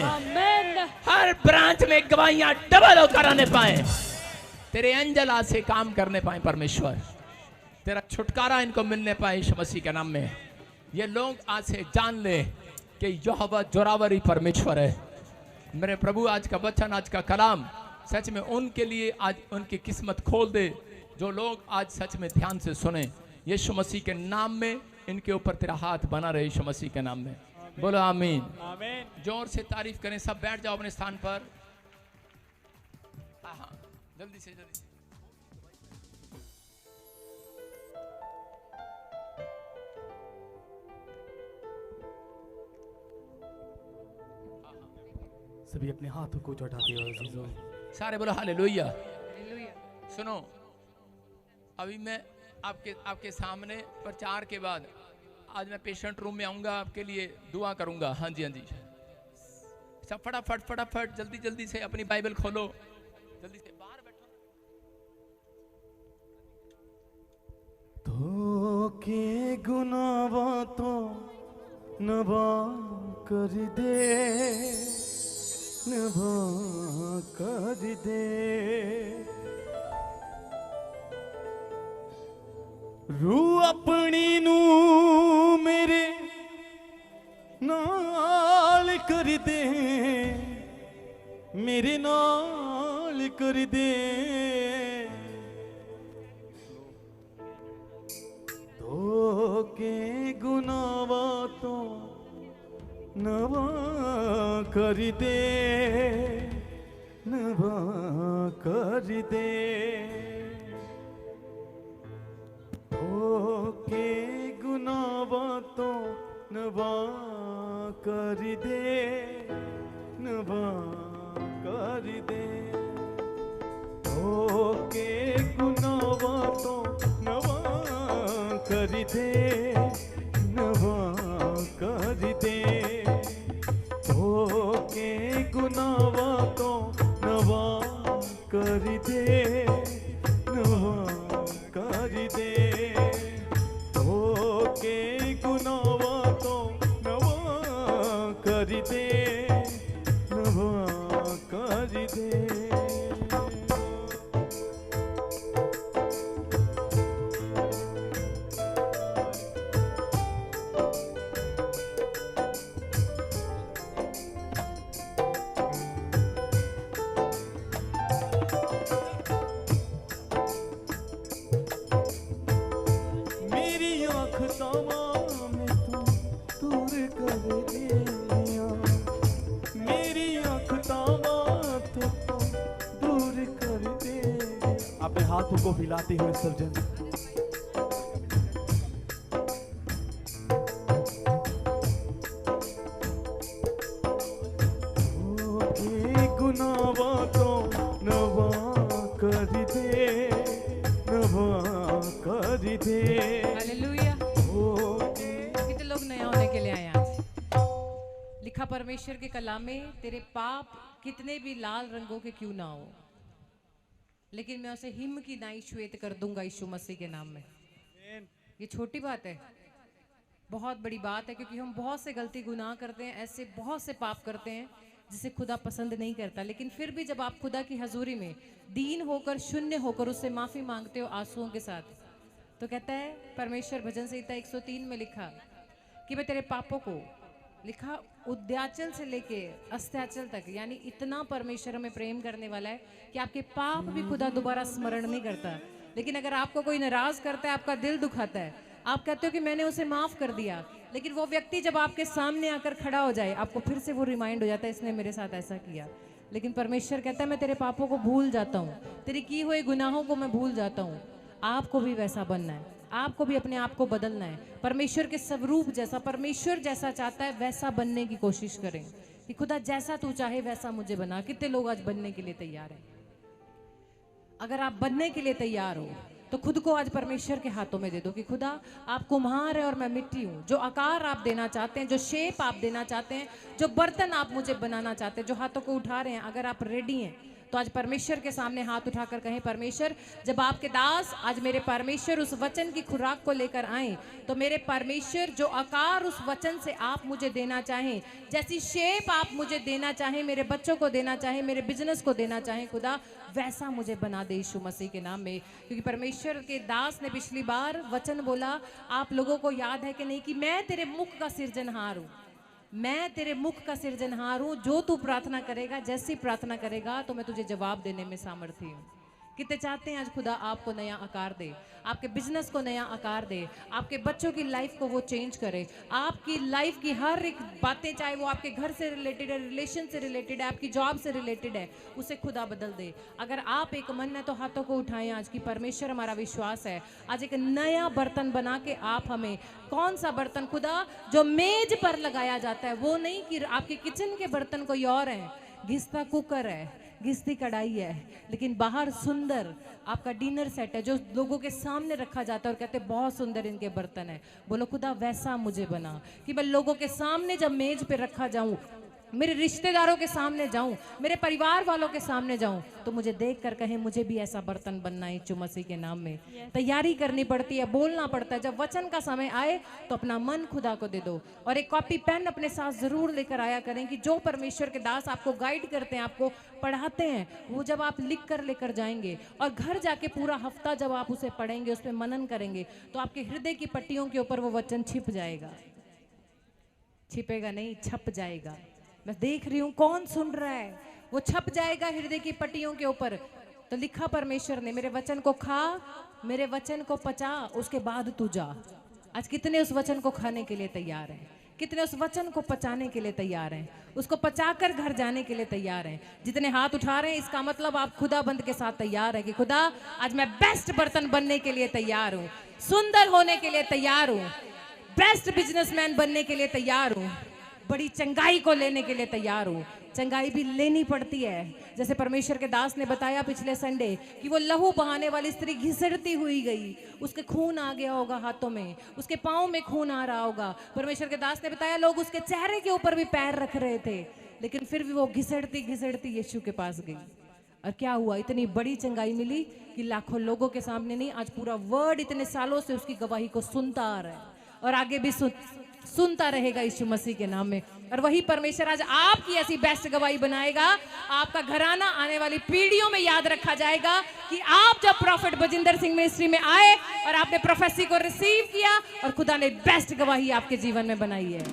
हर ब्रांच में गवाहियां डबल होकर आने पाए, तेरे एंजल आज से काम करने पाए परमेश्वर, तेरा छुटकारा इनको मिलने पाए यीशु मसीह के नाम में। ये लोग आज से जान ले कि यहोवा जोरावरी परमेश्वर है। मेरे प्रभु आज का वचन, आज का कलाम सच में उनके लिए आज उनकी किस्मत खोल दे, जो लोग आज सच में ध्यान से सुने। यीशु मसीह के नाम में इनके ऊपर तेरा हाथ बना रहे यीशु मसीह के नाम में। बोलो आमीन। आमीन। जोर से तारीफ करें। सब बैठ जाओ अपने स्थान पर। हाँ, जल्दी से जल्दी से। सभी अपने हाथों को चढ़ाते हो अजीजों। सारे बोलो हालेलुया। सुनो, अभी मैं आपके सामने प्रचार के बाद आज मैं पेशेंट रूम में आऊंगा, आपके लिए दुआ करूंगा। हाँ जी, हाँ जी। सब फटाफट जल्दी जल्दी से अपनी बाइबल खोलो, जल्दी से बाहर बैठो। तो के गुनाहों तो नवा कर दे, नवा कर दे, रूह अपनी नू मेरे नाल कर दे, मेरे नाल कर दे, धोखे गुनाहों तो नवा कर दे, नवा कर दे, धोखे गुनाहों तो नवा कर दे, नवा कर दे, धोखे गुनाहों तो नवा कर दे, नवा कर दे, धोखे गुनाहों तो नवा कर दे, नवा कर दे, धोखे गुनाहों तो नवा कर दे, नवा कर दे। अपने हाथों को हिलाते हुए सर्जन गुनाहों तो नवा कर दे, नवा कर दे। हालेलुया। कितने लोग नया होने के लिए आए आज? लिखा परमेश्वर के कलाम में, तेरे पाप कितने भी लाल रंगों के क्यों ना हो, लेकिन मैं उसे हिम की नाई श्वेत कर दूंगा यीशु मसीह के नाम में। ये छोटी बात है, बहुत बड़ी बात है, क्योंकि हम बहुत से गलती गुनाह करते हैं, ऐसे बहुत से पाप करते हैं जिसे खुदा पसंद नहीं करता। लेकिन फिर भी जब आप खुदा की हजूरी में दीन होकर, शून्य होकर उससे माफी मांगते हो आंसुओं के साथ, तो कहता है परमेश्वर, भजन संहिता 103 में लिखा कि मैं तेरे पापों को, लिखा उद्याचल से लेके अस्त्याचल तक, यानी इतना परमेश्वर हमें प्रेम करने वाला है कि आपके पाप भी खुदा दोबारा स्मरण नहीं करता। लेकिन अगर आपको कोई नाराज करता है, आपका दिल दुखाता है, आप कहते हो कि मैंने उसे माफ कर दिया, लेकिन वो व्यक्ति जब आपके सामने आकर खड़ा हो जाए आपको फिर से वो रिमाइंड हो जाता है इसने मेरे साथ ऐसा किया। लेकिन परमेश्वर कहता है मैं तेरे पापों को भूल जाता हूँ, तेरी की हुए गुनाहों को मैं भूल जाता हूँ। आपको भी वैसा बनना है, आपको भी अपने आप को बदलना है, परमेश्वर के स्वरूप जैसा, परमेश्वर जैसा चाहता है वैसा बनने की कोशिश करें कि खुदा जैसा तू चाहे वैसा मुझे बना। कितने लोग आज बनने के लिए तैयार हैं? अगर आप बनने के लिए तैयार हो तो खुद को आज परमेश्वर के हाथों में दे दो कि खुदा आप कुम्हार है और मैं मिट्टी हूँ। जो आकार आप देना चाहते हैं, जो शेप आप देना चाहते हैं, जो बर्तन आप मुझे बनाना चाहते हैं, जो हाथों को उठा रहे हैं, अगर आप रेडी हैं तो आज परमेश्वर के सामने हाथ उठाकर कहें परमेश्वर, जब आपके दास आज मेरे परमेश्वर उस वचन की खुराक को लेकर आए तो मेरे परमेश्वर जो आकार उस वचन से आप मुझे देना चाहें, जैसी शेप आप मुझे देना चाहें, मेरे बच्चों को देना चाहें, मेरे बिजनेस को देना चाहें, खुदा वैसा मुझे बना दे यीशु मसीह के नाम में। क्योंकि परमेश्वर के दास ने पिछली बार वचन बोला, आप लोगों को याद है कि नहीं, कि मैं तेरे मुख का सिरजनहार हूँ, मैं तेरे मुख का सिरजनहार हूँ, जो तू प्रार्थना करेगा, जैसी प्रार्थना करेगा तो मैं तुझे जवाब देने में सामर्थ्य हूँ। कितने चाहते हैं आज खुदा आपको नया आकार दे, आपके बिजनेस को नया आकार दे, आपके बच्चों की लाइफ को वो चेंज करे, आपकी लाइफ की हर एक बातें, चाहे वो आपके घर से रिलेटेड है, रिलेशन से रिलेटेड है, आपकी जॉब से रिलेटेड है, उसे खुदा बदल दे। अगर आप एक मन है तो हाथों को उठाएं आज की परमेश्वर, हमारा विश्वास है आज एक नया बर्तन बना के आप हमें, कौन सा बर्तन खुदा जो मेज पर लगाया जाता है, वो नहीं कि आपके किचन के बर्तन कोई और है, घिसता कुकर है, घिसती कढ़ाई है, लेकिन बाहर सुंदर आपका डिनर सेट है जो लोगों के सामने रखा जाता है और कहते हैं बहुत सुंदर इनके बर्तन है। बोलो खुदा वैसा मुझे बना कि मैं लोगों के सामने जब मेज पे रखा जाऊं, मेरे रिश्तेदारों के सामने जाऊं, मेरे परिवार वालों के सामने जाऊं तो मुझे देख कर कहें मुझे भी ऐसा बर्तन बनना है यीशु मसीह के नाम में। तैयारी करनी पड़ती है, बोलना पड़ता है। जब वचन का समय आए तो अपना मन खुदा को दे दो और एक कॉपी पेन अपने साथ जरूर लेकर आया करें कि जो परमेश्वर के दास आपको गाइड करते हैं, आपको पढ़ाते हैं, वो जब आप लिख कर लेकर जाएंगे और घर जाके पूरा हफ्ता जब आप उसे पढ़ेंगे, उस पर मनन करेंगे तो आपके हृदय की पट्टियों के ऊपर वो वचन छिप जाएगा। छिपेगा नहीं, छप जाएगा। मैं देख रही हूं कौन सुन रहा है, वो छप जाएगा हृदय की पट्टियों के ऊपर। तो लिखा परमेश्वर ने, मेरे वचन को खा, मेरे वचन को पचा, उसके बाद तू जा। आज कितने उस वचन को खाने के लिए तैयार हैं? कितने उस वचन को पचाने के लिए तैयार हैं? उसको पचाकर घर जाने के लिए तैयार हैं? जितने हाथ उठा रहे हैं इसका मतलब आप खुदाबंद के साथ तैयार है कि खुदा आज मैं बेस्ट बर्तन बनने के लिए तैयार हूँ, सुंदर होने के लिए तैयार हूँ, बेस्ट बिजनेसमैन बनने के लिए तैयार हूँ, बड़ी चंगाई को लेने के लिए तैयार हूँ। चंगाई भी लेनी पड़ती है, जैसे परमेश्वर के दास ने बताया पिछले संडे कि वो लहू बहाने वाली स्त्री घिसड़ती हुई गई, उसके खून आ गया होगा हाथों में, उसके पाँव में खून आ रहा होगा। परमेश्वर के दास ने बताया लोग उसके चेहरे के ऊपर भी पैर रख रहे थे, लेकिन फिर भी वो घिसड़ती घिसड़ती यीशु के पास गई। और क्या हुआ? इतनी बड़ी चंगाई मिली कि लाखों लोगों के सामने नहीं, आज पूरा वर्ल्ड इतने सालों से उसकी गवाही को सुनता आ रहा है और आगे भी सुनता रहेगा यीशु मसीह के नाम में। और वही परमेश्वर आज आपकी ऐसी बेस्ट गवाही बनाएगा, आपका घराना आने वाली पीढ़ियों में याद रखा जाएगा कि आप जब प्रॉफिट बजिंदर सिंह मिनिस्ट्री में आए और आपने प्रोफेसी को रिसीव किया और खुदा ने बेस्ट गवाही आपके जीवन में बनाई है।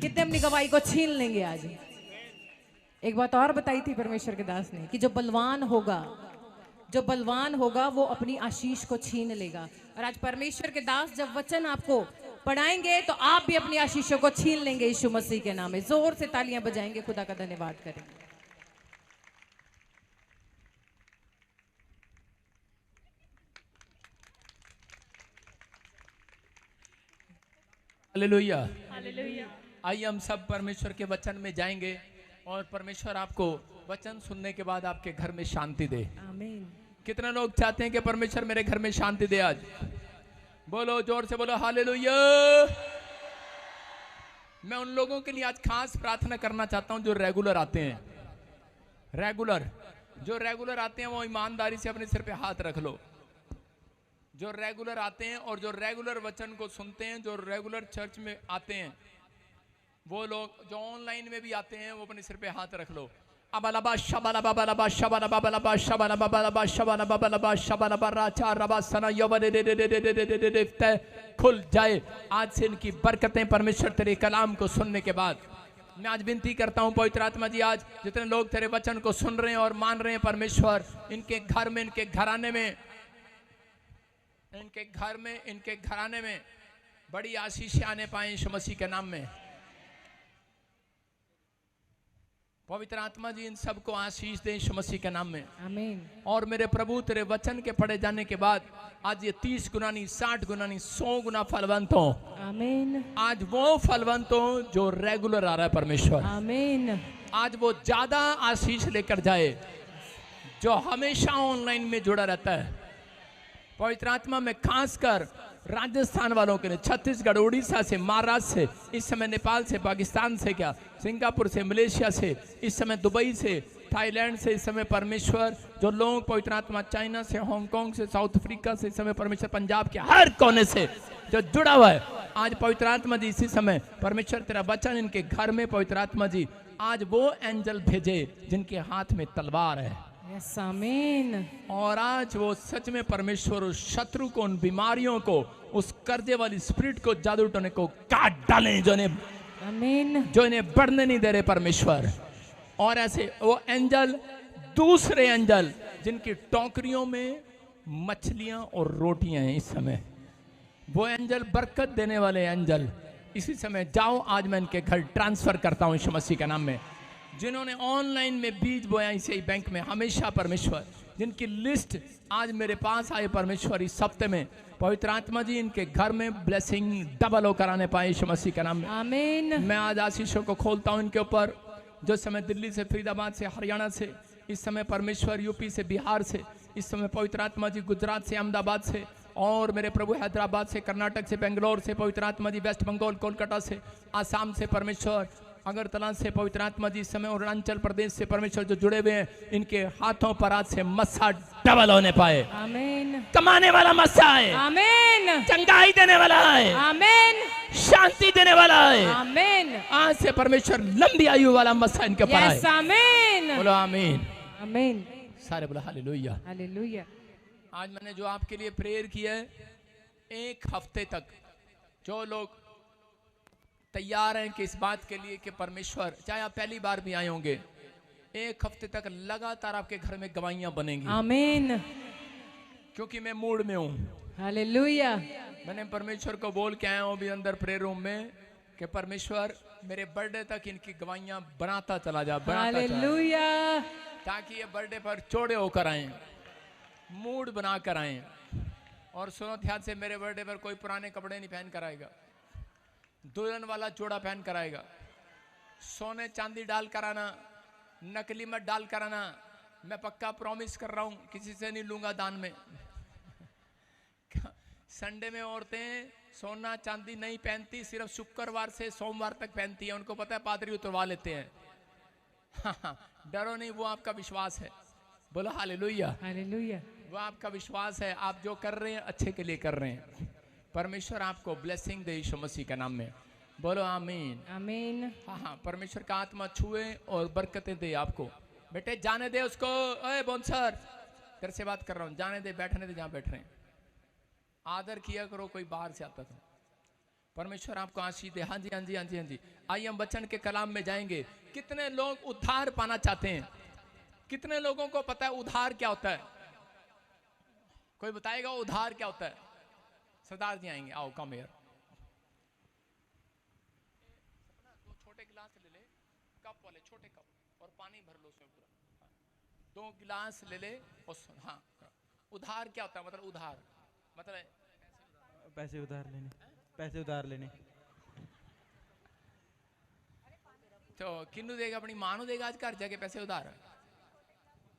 कितने अपनी गवाही को छीन लेंगे आज? एक बात और बताई थी परमेश्वर के दास ने कि जो बलवान होगा वो अपनी आशीष को छीन लेगा। और आज परमेश्वर के दास जब वचन आपको पढ़ाएंगे तो आप भी अपनी आशीषों को छीन लेंगे यीशु मसीह के नाम में। जोर से तालियां बजाएंगे, खुदा का धन्यवाद करेंगे। हालेलुया। आइए हम सब परमेश्वर के वचन में जाएंगे और परमेश्वर आपको वचन सुनने के बाद आपके घर में शांति दे। आमीन। कितने लोग चाहते हैं कि परमेश्वर मेरे घर में शांति दे? आज बोलो, जोर से बोलो हालेलुया। मैं उन लोगों के लिए आज खास प्रार्थना करना चाहता हूं जो रेगुलर आते हैं। जो रेगुलर आते हैं वो ईमानदारी से अपने सिर पे हाथ रख लो। जो रेगुलर आते हैं और जो रेगुलर वचन को सुनते हैं, जो रेगुलर चर्च में आते हैं, वो लोग जो ऑनलाइन में भी आते हैं वो अपने सिर पे हाथ रख लो। अबलबा शबला बबलबा शबला बबलबा शबला बबलबा शबला बबलबा शबला बराचा रबा सना यवदे खुल जाए आज से इनकी बरकतें परमेश्वर तेरे कलाम को सुनने के बाद। मैं आज विनती करता हूं पवित्र आत्मा जी, आज जितने लोग तेरे वचन को सुन रहे हैं और मान रहे हैं परमेश्वर, इनके घर में, इनके घराने में, इनके घराने में बड़ी आशीष आने पाए यीशु मसीह के नाम में। पवित्र आत्मा जी इन सबको आशीष दे यीशु मसीह के नाम में, आमीन। और मेरे प्रभु तेरे वचन के पढ़े जाने के बाद आज ये 30 गुना नहीं, 60 गुना नहीं, 100 गुना फलवंत हो, आमीन। आज वो फलवंत हो जो रेगुलर आ रहा है परमेश्वर, आमीन। आज वो ज्यादा आशीष लेकर जाए जो हमेशा ऑनलाइन में जुड़ा रहता है। पवित्र आत्मा में खासकर राजस्थान वालों के लिए, छत्तीसगढ़, उड़ीसा से, महाराष्ट्र से, इस समय नेपाल से, पाकिस्तान से, क्या सिंगापुर से, मलेशिया से, इस समय दुबई से, थाईलैंड से, इस समय परमेश्वर जो लोग पवित्र आत्मा, चाइना से, हांगकांग से, साउथ अफ्रीका से, इस समय परमेश्वर पंजाब के हर कोने से जो जुड़ा हुआ है, आज पवित्र आत्मा जी इसी समय परमेश्वर तेरा वचन इनके घर में, पवित्र आत्मा जी आज वो एंजल भेजे जिनके हाथ में तलवार है, यस आमीन। और आज वो सच में परमेश्वर उस शत्रु को, उन बीमारियों को, उस कर्जे वाली स्पिरिट को, जादू टोने को काट डालें जो इन्हें, आमीन, जो इन्हें बढ़ने नहीं दे रहे परमेश्वर। और ऐसे वो एंजल, दूसरे एंजल जिनकी टोकरियों में मछलियां और रोटियां हैं इस समय, वो एंजल, बरकत देने वाले एंजल इसी समय जाओ, आज मैं इनके घर ट्रांसफर करता हूं यीशु मसीह के नाम में। जिन्होंने ऑनलाइन में बीज बोया इसे ही बैंक में, हमेशा परमेश्वर जिनकी लिस्ट आज मेरे पास आए परमेश्वर इस हफ्ते में, पवित्र आत्मा जी इनके घर में ब्लेसिंग डबल होकर आने पाए यीशु मसीह के नाम में, आमीन। मैं आज आशीषों को खोलता हूं इनके ऊपर। जो समय दिल्ली से, फरीदाबाद से, हरियाणा से, इस समय परमेश्वर यूपी से, बिहार से, इस समय पवित्र आत्मा जी गुजरात से, अहमदाबाद से, और मेरे प्रभु हैदराबाद से, कर्नाटक से, बेंगलोर से, पवित्र आत्मा जी वेस्ट बंगाल, कोलकाता से, आसाम से, परमेश्वर अगरतला से, पवित्र आत्मा जी इस समय अरुणाचल प्रदेश से परमेश्वर जो जुड़े हुए हैं, इनके हाथों पर आज से मस्सा डबल होने पाए, आमीन। कमाने वाला मस्सा है, आमीन। चंगाई देने वाला है, आमीन। शांति देने वाला है, आमीन। आज से परमेश्वर लंबी आयु वाला मस्सा इनके ऊपर आए, यस आमीन। बोलो आमीन, आमीन। सारे बोलो हालेलुया, हालेलुया। आज मैंने जो आपके लिए प्रेयर किया है, एक हफ्ते तक जो लोग तैयार हैं कि इस बात के लिए कि परमेश्वर, चाहे आप पहली बार भी आए होंगे, एक हफ्ते तक लगातार आपके घर में गवाहियां बनेंगी, आमीन, क्योंकि मैं मूड में हूं। हालेलुया। मैंने परमेश्वर को बोल के आया हूं अभी अंदर प्रेयर रूम में कि परमेश्वर मेरे बर्थडे तक इनकी गवाहियां बनाता चला जा, बनाता चला, हालेलुया, ताकि ये बर्थडे पर चौड़े होकर आए, मूड बना कर आए। और सुनो ध्यान से, मेरे बर्थडे पर कोई पुराने कपड़े नहीं पहन कर आएगा, दुल्हन वाला जोड़ा पहन कर आएगा, सोने चांदी डाल कर आना, नकली मत डाल कर आना, मैं पक्का प्रॉमिस कर रहा हूं किसी से नहीं लूंगा दान में। संडे में औरतें सोना चांदी नहीं पहनती, सिर्फ शुक्रवार से सोमवार तक पहनती है, उनको पता है पादरी उतरवा लेते हैं। डरो नहीं, वो आपका विश्वास है, बोलो हालेलुया, हालेलुया। वो आपका विश्वास है, आप जो कर रहे हैं अच्छे के लिए कर रहे हैं। परमेश्वर आपको ब्लेसिंग दे यीशु मसीह के नाम में, बोलो आमीन, आमीन। हाँ, परमेश्वर का आत्मा छुए और बरकतें दे आपको। बेटे जाने दे उसको, ओए बोनसर तेरे से बात कर रहा हूँ, जाने दे, बैठने दे जहाँ बैठ रहे हैं, आदर किया करो कोई बाहर से आता था। परमेश्वर आपको आशीष दे। हाँ जी, हाँ जी, हाँ जी, हाँ जी। आइए हम वचन के कलाम में जाएंगे। कितने लोग उद्धार पाना चाहते हैं? कितने लोगों को पता है उद्धार क्या होता है? कोई बताएगा उद्धार क्या होता है? सरदार जी आएंगे, आओ कम हियर। दो छोटे गिलास ले ले, कप वाले छोटे कप, और पानी भर लो उसमें पूरा। दो गिलास ले ले और हाँ, उधार क्या होता है? मतलब उधार मतलब पैसे उधार लेने, पैसे उधार लेने। तो किन्नू देगा? अपनी मां नू देगा आज घर जाके पैसे उधार?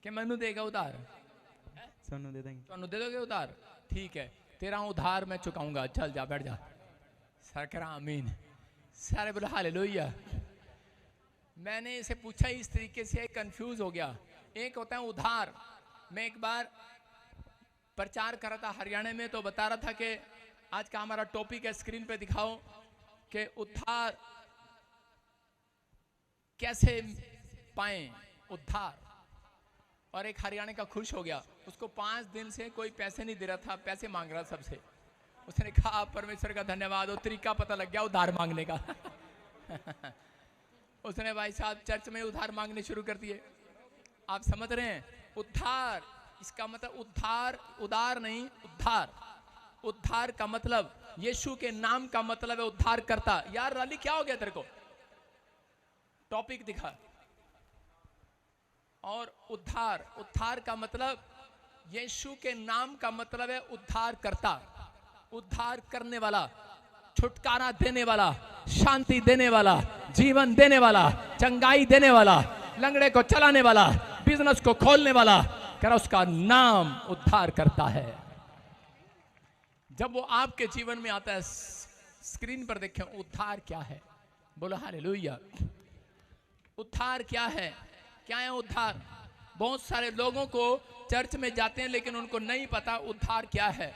कि मैनू देगा उधार? सोनू दे देंगे। सोनू दे दोगे उधार? ठीक है, तेरा उधार मैं चुकाऊंगा, चल जा बैठ जा। सरकार आमीन, सारे बोलो हालेलुया। मैंने इसे पूछा इस तरीके से, कंफ्यूज हो गया। एक होता है उधार। मैं एक बार प्रचार कर रहा था हरियाणा में, तो बता रहा था कि आज का हमारा टॉपिक है, स्क्रीन पे दिखाओ कि उद्धार कैसे पाएं, उद्धार। और एक हरियाणा का खुश हो गया, उसको 5 दिन से कोई पैसे नहीं दे रहा था, पैसे मांग रहा सबसे। उसने कहा परमेश्वर का धन्यवाद, वो तरीका पता लग गया उधार मांगने का। उसने भाई साहब चर्च में उधार मांगने शुरू कर दिए। आप समझ रहे हैं? उद्धार, इसका मतलब उद्धार, उदार नहीं, उद्धार। उद्धार का मतलब यीशु के नाम का मतलब है उद्धार करता। यार राली क्या हो गया तेरे को? टॉपिक दिखा। और उद्धार, उद्धार का मतलब यीशु के नाम का मतलब है उद्धार करता, उद्धार करने वाला, छुटकारा देने वाला, शांति देने वाला, जीवन देने वाला, चंगाई देने वाला, लंगड़े को चलाने वाला, बिजनेस को खोलने वाला, कर उसका नाम उद्धार करता है। जब वो आपके जीवन में आता है, स्क्रीन पर देखें उद्धार क्या है, बोलो हालेलुया। उद्धार क्या है? क्या है उद्धार? बहुत सारे लोगों को चर्च में जाते हैं लेकिन उनको नहीं पता उद्धार क्या है।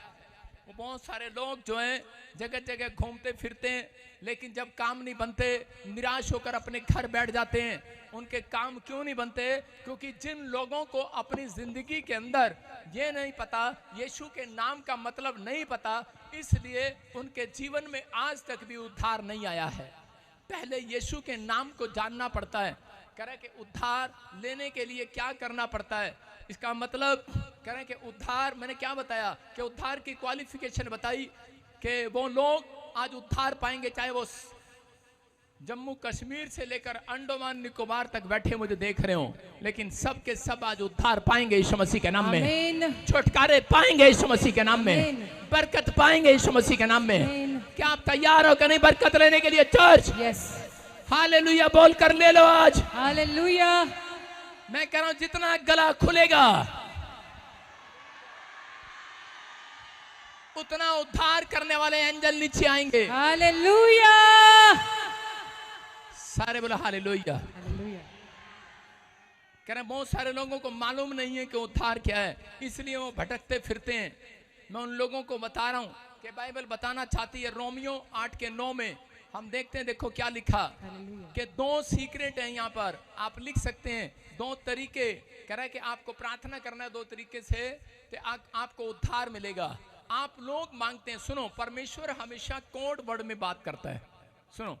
वो बहुत सारे लोग जो हैं जगह जगह घूमते फिरते हैं, लेकिन जब काम नहीं बनते निराश होकर अपने घर बैठ जाते हैं। उनके काम क्यों नहीं बनते? क्योंकि जिन लोगों को अपनी जिंदगी के अंदर ये नहीं पता, यीशु के नाम का मतलब नहीं पता, इसलिए उनके जीवन में आज तक भी उद्धार नहीं आया है। पहले यीशु के नाम को जानना पड़ता है। करें कि उद्धार लेने के लिए क्या करना पड़ता है, इसका मतलब करें कि उद्धार, मैंने क्या बताया कि उद्धार की क्वालिफिकेशन बताई कि वो लोग आज उद्धार पाएंगे चाहे वो जम्मू कश्मीर से लेकर अंडमान निकोबार तक बैठे मुझे देख रहे हो, लेकिन सब के सब आज उद्धार पाएंगे यीशु मसीह के नाम में, छुटकारे पाएंगे यीशु मसीह के नाम में, बरकत पाएंगे यीशु मसीह के नाम में। क्या आप तैयार हो कि नहीं बरकत लेने के लिए चर्च? यस। हालेलुया बोल कर ले लो आज। हालेलुया। मैं कह रहा हूं जितना गला खुलेगा उतना उद्धार करने वाले एंजल नीचे आएंगे। हालेलुया। सारे बोला हालेलुया। कह रहे बहुत सारे लोगों को मालूम नहीं है कि उद्धार क्या है, इसलिए वो भटकते फिरते हैं। मैं उन लोगों को बता रहा हूं कि बाइबल बताना चाहती है। रोमियो 8:9 में हम देखते हैं, देखो क्या लिखा कि 2 सीक्रेट है यहाँ पर, आप लिख सकते हैं 2 तरीके। कह रहा है कि आपको प्रार्थना करना है 2 तरीके से, तो आपको उद्धार मिलेगा। आप लोग मांगते हैं, सुनो, परमेश्वर हमेशा कोड वर्ड में बात करता है। सुनो,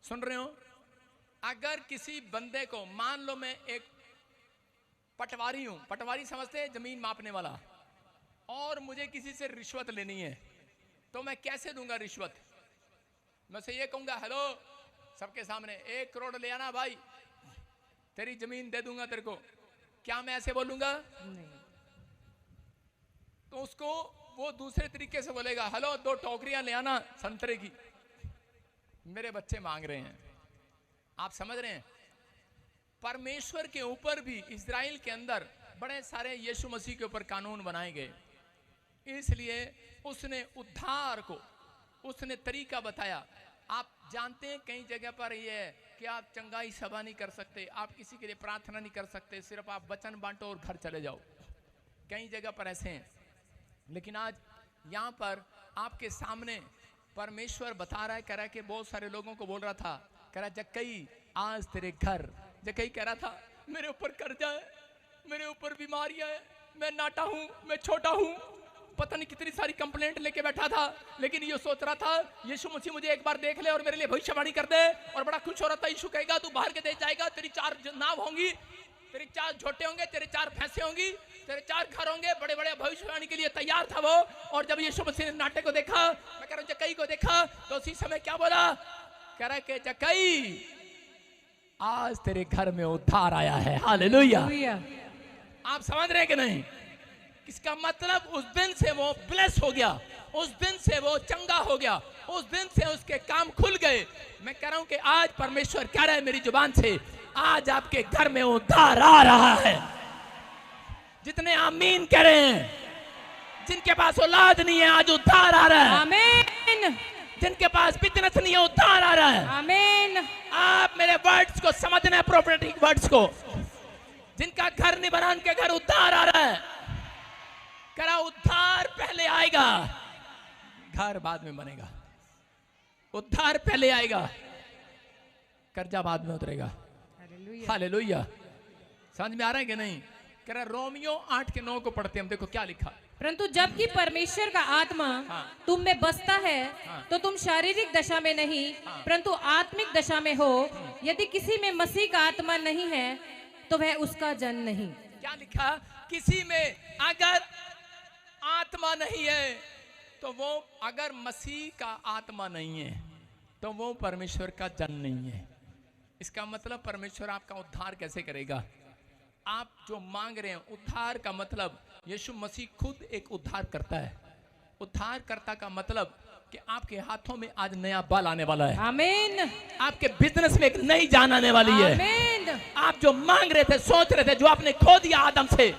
सुन रहे हो? अगर किसी बंदे को, मान लो मैं एक पटवारी हूं, पटवारी समझते हैं जमीन मापने वाला, और मुझे किसी से रिश्वत लेनी है, तो मैं कैसे दूंगा रिश्वत? मैं से ये कहूंगा, हेलो सबके सामने 1 करोड़ ले आना भाई, तेरी जमीन दे दूंगा तेरे को। क्या मैं ऐसे बोलूंगा? नहीं। तो उसको वो दूसरे तरीके से बोलेगा, हेलो 2 टोकरियां ले आना संतरे की, मेरे बच्चे मांग रहे हैं। आप समझ रहे हैं? परमेश्वर के ऊपर भी इजराइल के अंदर बड़े सारे यीशु मसीह के ऊपर कानून बनाए गए, इसलिए उसने उद्धार को, उसने तरीका बताया। आप जानते हैं कई जगह पर ये है कि आप चंगाई सभा नहीं कर सकते, आप किसी के लिए प्रार्थना नहीं कर सकते, सिर्फ आप वचन बांटो और घर चले जाओ। कई जगह पर ऐसे हैं, लेकिन आज यहाँ पर आपके सामने परमेश्वर बता रहा है, कह रहा है कि बहुत सारे लोगों को बोल रहा था, कह रहा जक्कई आज तेरे घर, जक्कई कह रहा था मेरे ऊपर कर्जा है, मेरे ऊपर बीमारियां है, मैं नाटा हूँ, मैं छोटा हूँ, पता नहीं कितनी सारी कंप्लेंट लेके बैठा था, लेकिन ये सोच रहा था यीशु मसीह मुझे एक बार देख ले और मेरे लिए भविष्यवाणी कर दे, और बड़ा खुश हो रहा था। यीशु कहेगा तू बाहर के देश जाएगा, तेरी 4 नाव होंगी, तेरे 4 झोटे होंगे, तेरे 4 भैंसे होंगी, तेरे 4 घर होंगे, बड़े बड़े भविष्यवाणी के लिए तैयार था वो। और जब यीशु मसीह ने नाटे को देखा, मैं कह रहा हूं जक्कई को देखा, तो उसी समय क्या बोला? कह रहा है कि जक्कई आज तेरे घर में उद्धार आया है। हालेलुया। आप समझ रहे हैं कि नहीं? इसका मतलब उस दिन से वो ब्लेस हो गया, उस दिन से वो चंगा हो गया, उस दिन से उसके काम खुल गए। मैं कह रहा हूं कि आज परमेश्वर कह रहा है मेरी जुबान से, आज आपके घर में उद्धार आ रहा है। जितने आमीन कह रहे हैं, जिनके पास औलाद नहीं है आज उद्धार आ रहा है। आमीन। जिनके पास बिजनेस नहीं है उद्धार आ रहा है। आमीन। आप मेरे वर्ड्स को समझना है, प्रोफेटिक वर्ड्स को। जिनका घर नहीं बना उनके घर उद्धार आ रहा है। करा उद्धार पहले आएगा, घर बाद में बनेगा। उद्धार पहले आएगा, कर्जा बाद में उतरेगा। हालेलुया। समझ में आ रहा है कि नहीं? कह रहा रोमियो 8:9 को पढ़ते हम, देखो क्या लिखा। परंतु जबकि परमेश्वर का आत्मा तुम में बसता है तो तुम शारीरिक दशा में नहीं परंतु आत्मिक दशा में हो। यदि किसी में मसीह का आत्मा नहीं है तो वह उसका जन नहीं। क्या लिखा? किसी में अगर आत्मा नहीं है तो वो अगर मसीह का आत्मा नहीं है तो वो परमेश्वर का जन नहीं है। इसका मतलब परमेश्वर आपका उद्धार कैसे करेगा? आप जो मांग रहे हैं उद्धार का मतलब यीशु मसीह खुद एक उद्धार करता है। उद्धारकर्ता का मतलब कि आपके हाथों में आज नया बल आने वाला है। आमीन। आपके बिजनेस में एक नई जान आने वाली है। आमीन। आप जो मांग रहे थे, सोच रहे थे, जो आपने खो दिया आदम से,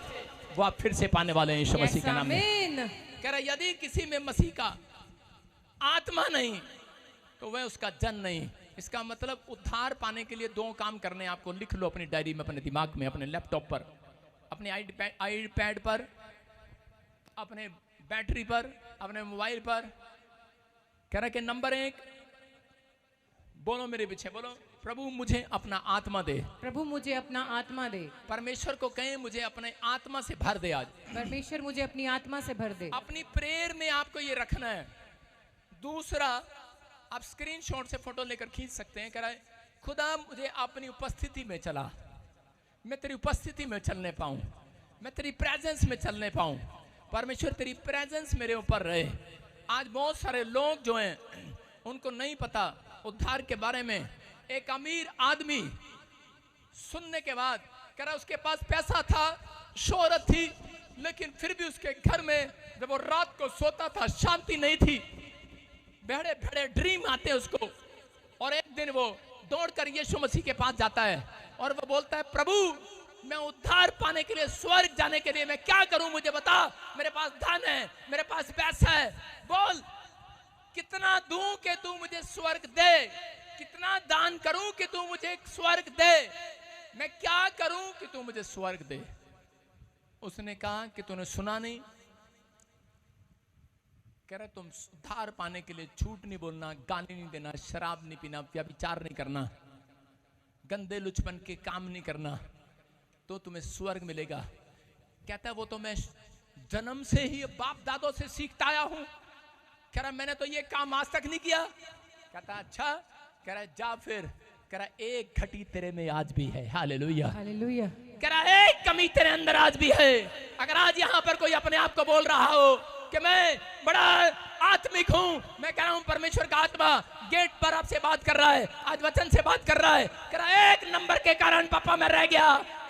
वो आप फिर से पाने वाले हैं यीशु मसीह के नाम में। कह रहा यदि किसी में मसीह का आत्मा नहीं तो वह उसका जन नहीं। इसका मतलब उद्धार पाने के लिए 2 काम करने हैं आपको। लिख लो अपनी डायरी में, अपने दिमाग में, अपने लैपटॉप पर, अपने आईपैड पर, अपने बैटरी पर, अपने मोबाइल पर। कह रहा कि नंबर 1, बोलो मेरे पीछे, बोलो, प्रभु मुझे अपना आत्मा दे। प्रभु मुझे अपना आत्मा दे। परमेश्वर को कहें मुझे अपने आत्मा से भर दे आज। परमेश्वर मुझे अपनी आत्मा से भर दे। अपनी प्रेयर में आपको ये रखना है। दूसरा, आप स्क्रीनशॉट से फोटो लेकर खींच सकते हैं। कह रहा है खुदा मुझे अपनी उपस्थिति में चला, मैं तेरी उपस्थिति में चलने पाऊं, मैं तेरी प्रेजेंस में चलने पाऊं। परमेश्वर तेरी प्रेजेंस मेरे ऊपर रहे। आज बहुत सारे लोग जो हैं उनको नहीं पता उद्धार के बारे में। एक अमीर आदमी सुनने के बाद कह रहा उसके पास पैसा था, शोहरत थी, लेकिन फिर भी उसके घर में जब वो रात को सोता था शांति नहीं थी। बड़े बड़े ड्रीम आते हैं उसको। और एक दिन वो दौड़कर यीशु मसीह के पास जाता है और वो बोलता है प्रभु मैं उद्धार पाने के लिए, स्वर्ग जाने के लिए मैं क्या करूं, मुझे बता। मेरे पास धन है, मेरे पास पैसा है, बोल कितना दूं कि तू मुझे स्वर्ग दे, कितना दान करूं कि तू मुझे स्वर्ग दे, मैं क्या करूं कि तू मुझे स्वर्ग दे। उसने कहा कि तूने सुना नहीं? कह रहा तुम उद्धार पाने के लिए झूठ नहीं बोलना, गाली नहीं देना, शराब नहीं पीना, व्यभिचार नहीं करना, गंदे लुचपन के काम नहीं करना, तो तुम्हें स्वर्ग मिलेगा। कहता है वो तो मैं जन्म से ही बाप दादों से सीखता आया हूं। कह रहा मैंने तो ये काम आज तक नहीं किया। कहता अच्छा। कह रहा जा फिर। कह रहा एक घटी तेरे में आज भी है। Hallelujah hallelujah. कह रहा एक कमी तेरे अंदर आज भी है। अगर आज यहाँ पर कोई अपने आप को बोल रहा हो कि मैं बड़ा आत्मिक हूं, मैं कह रहा हूं परमेश्वर का आत्मा गेट पर आपसे बात कर रहा है, आज वचन से बात कर रहा है। कह रहा 1 नंबर के कारण पापा मैं रह गया,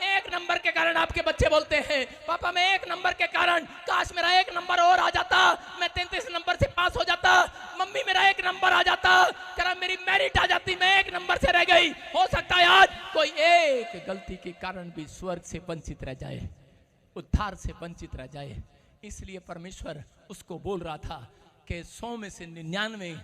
1 नंबर के कारण आपके बच्चे बोलते हैं पापा मैं 1 नंबर के कारण, काश मेरा 1 नंबर और आ जाता, मैं 33 नंबर से पास हो जाता, मम्मी मेरा 1 नंबर आ जाता। कह रहा मेरी मेरिट आ जाती, मैं 1 नंबर से रह गई। हो सकता है आज कोई एक गलती के कारण भी स्वर्ग से वंचित रह जाए, उद्धार से वंचित रह जाए। इसलिए परमेश्वर उसको बोल रहा था कि 100 में से 99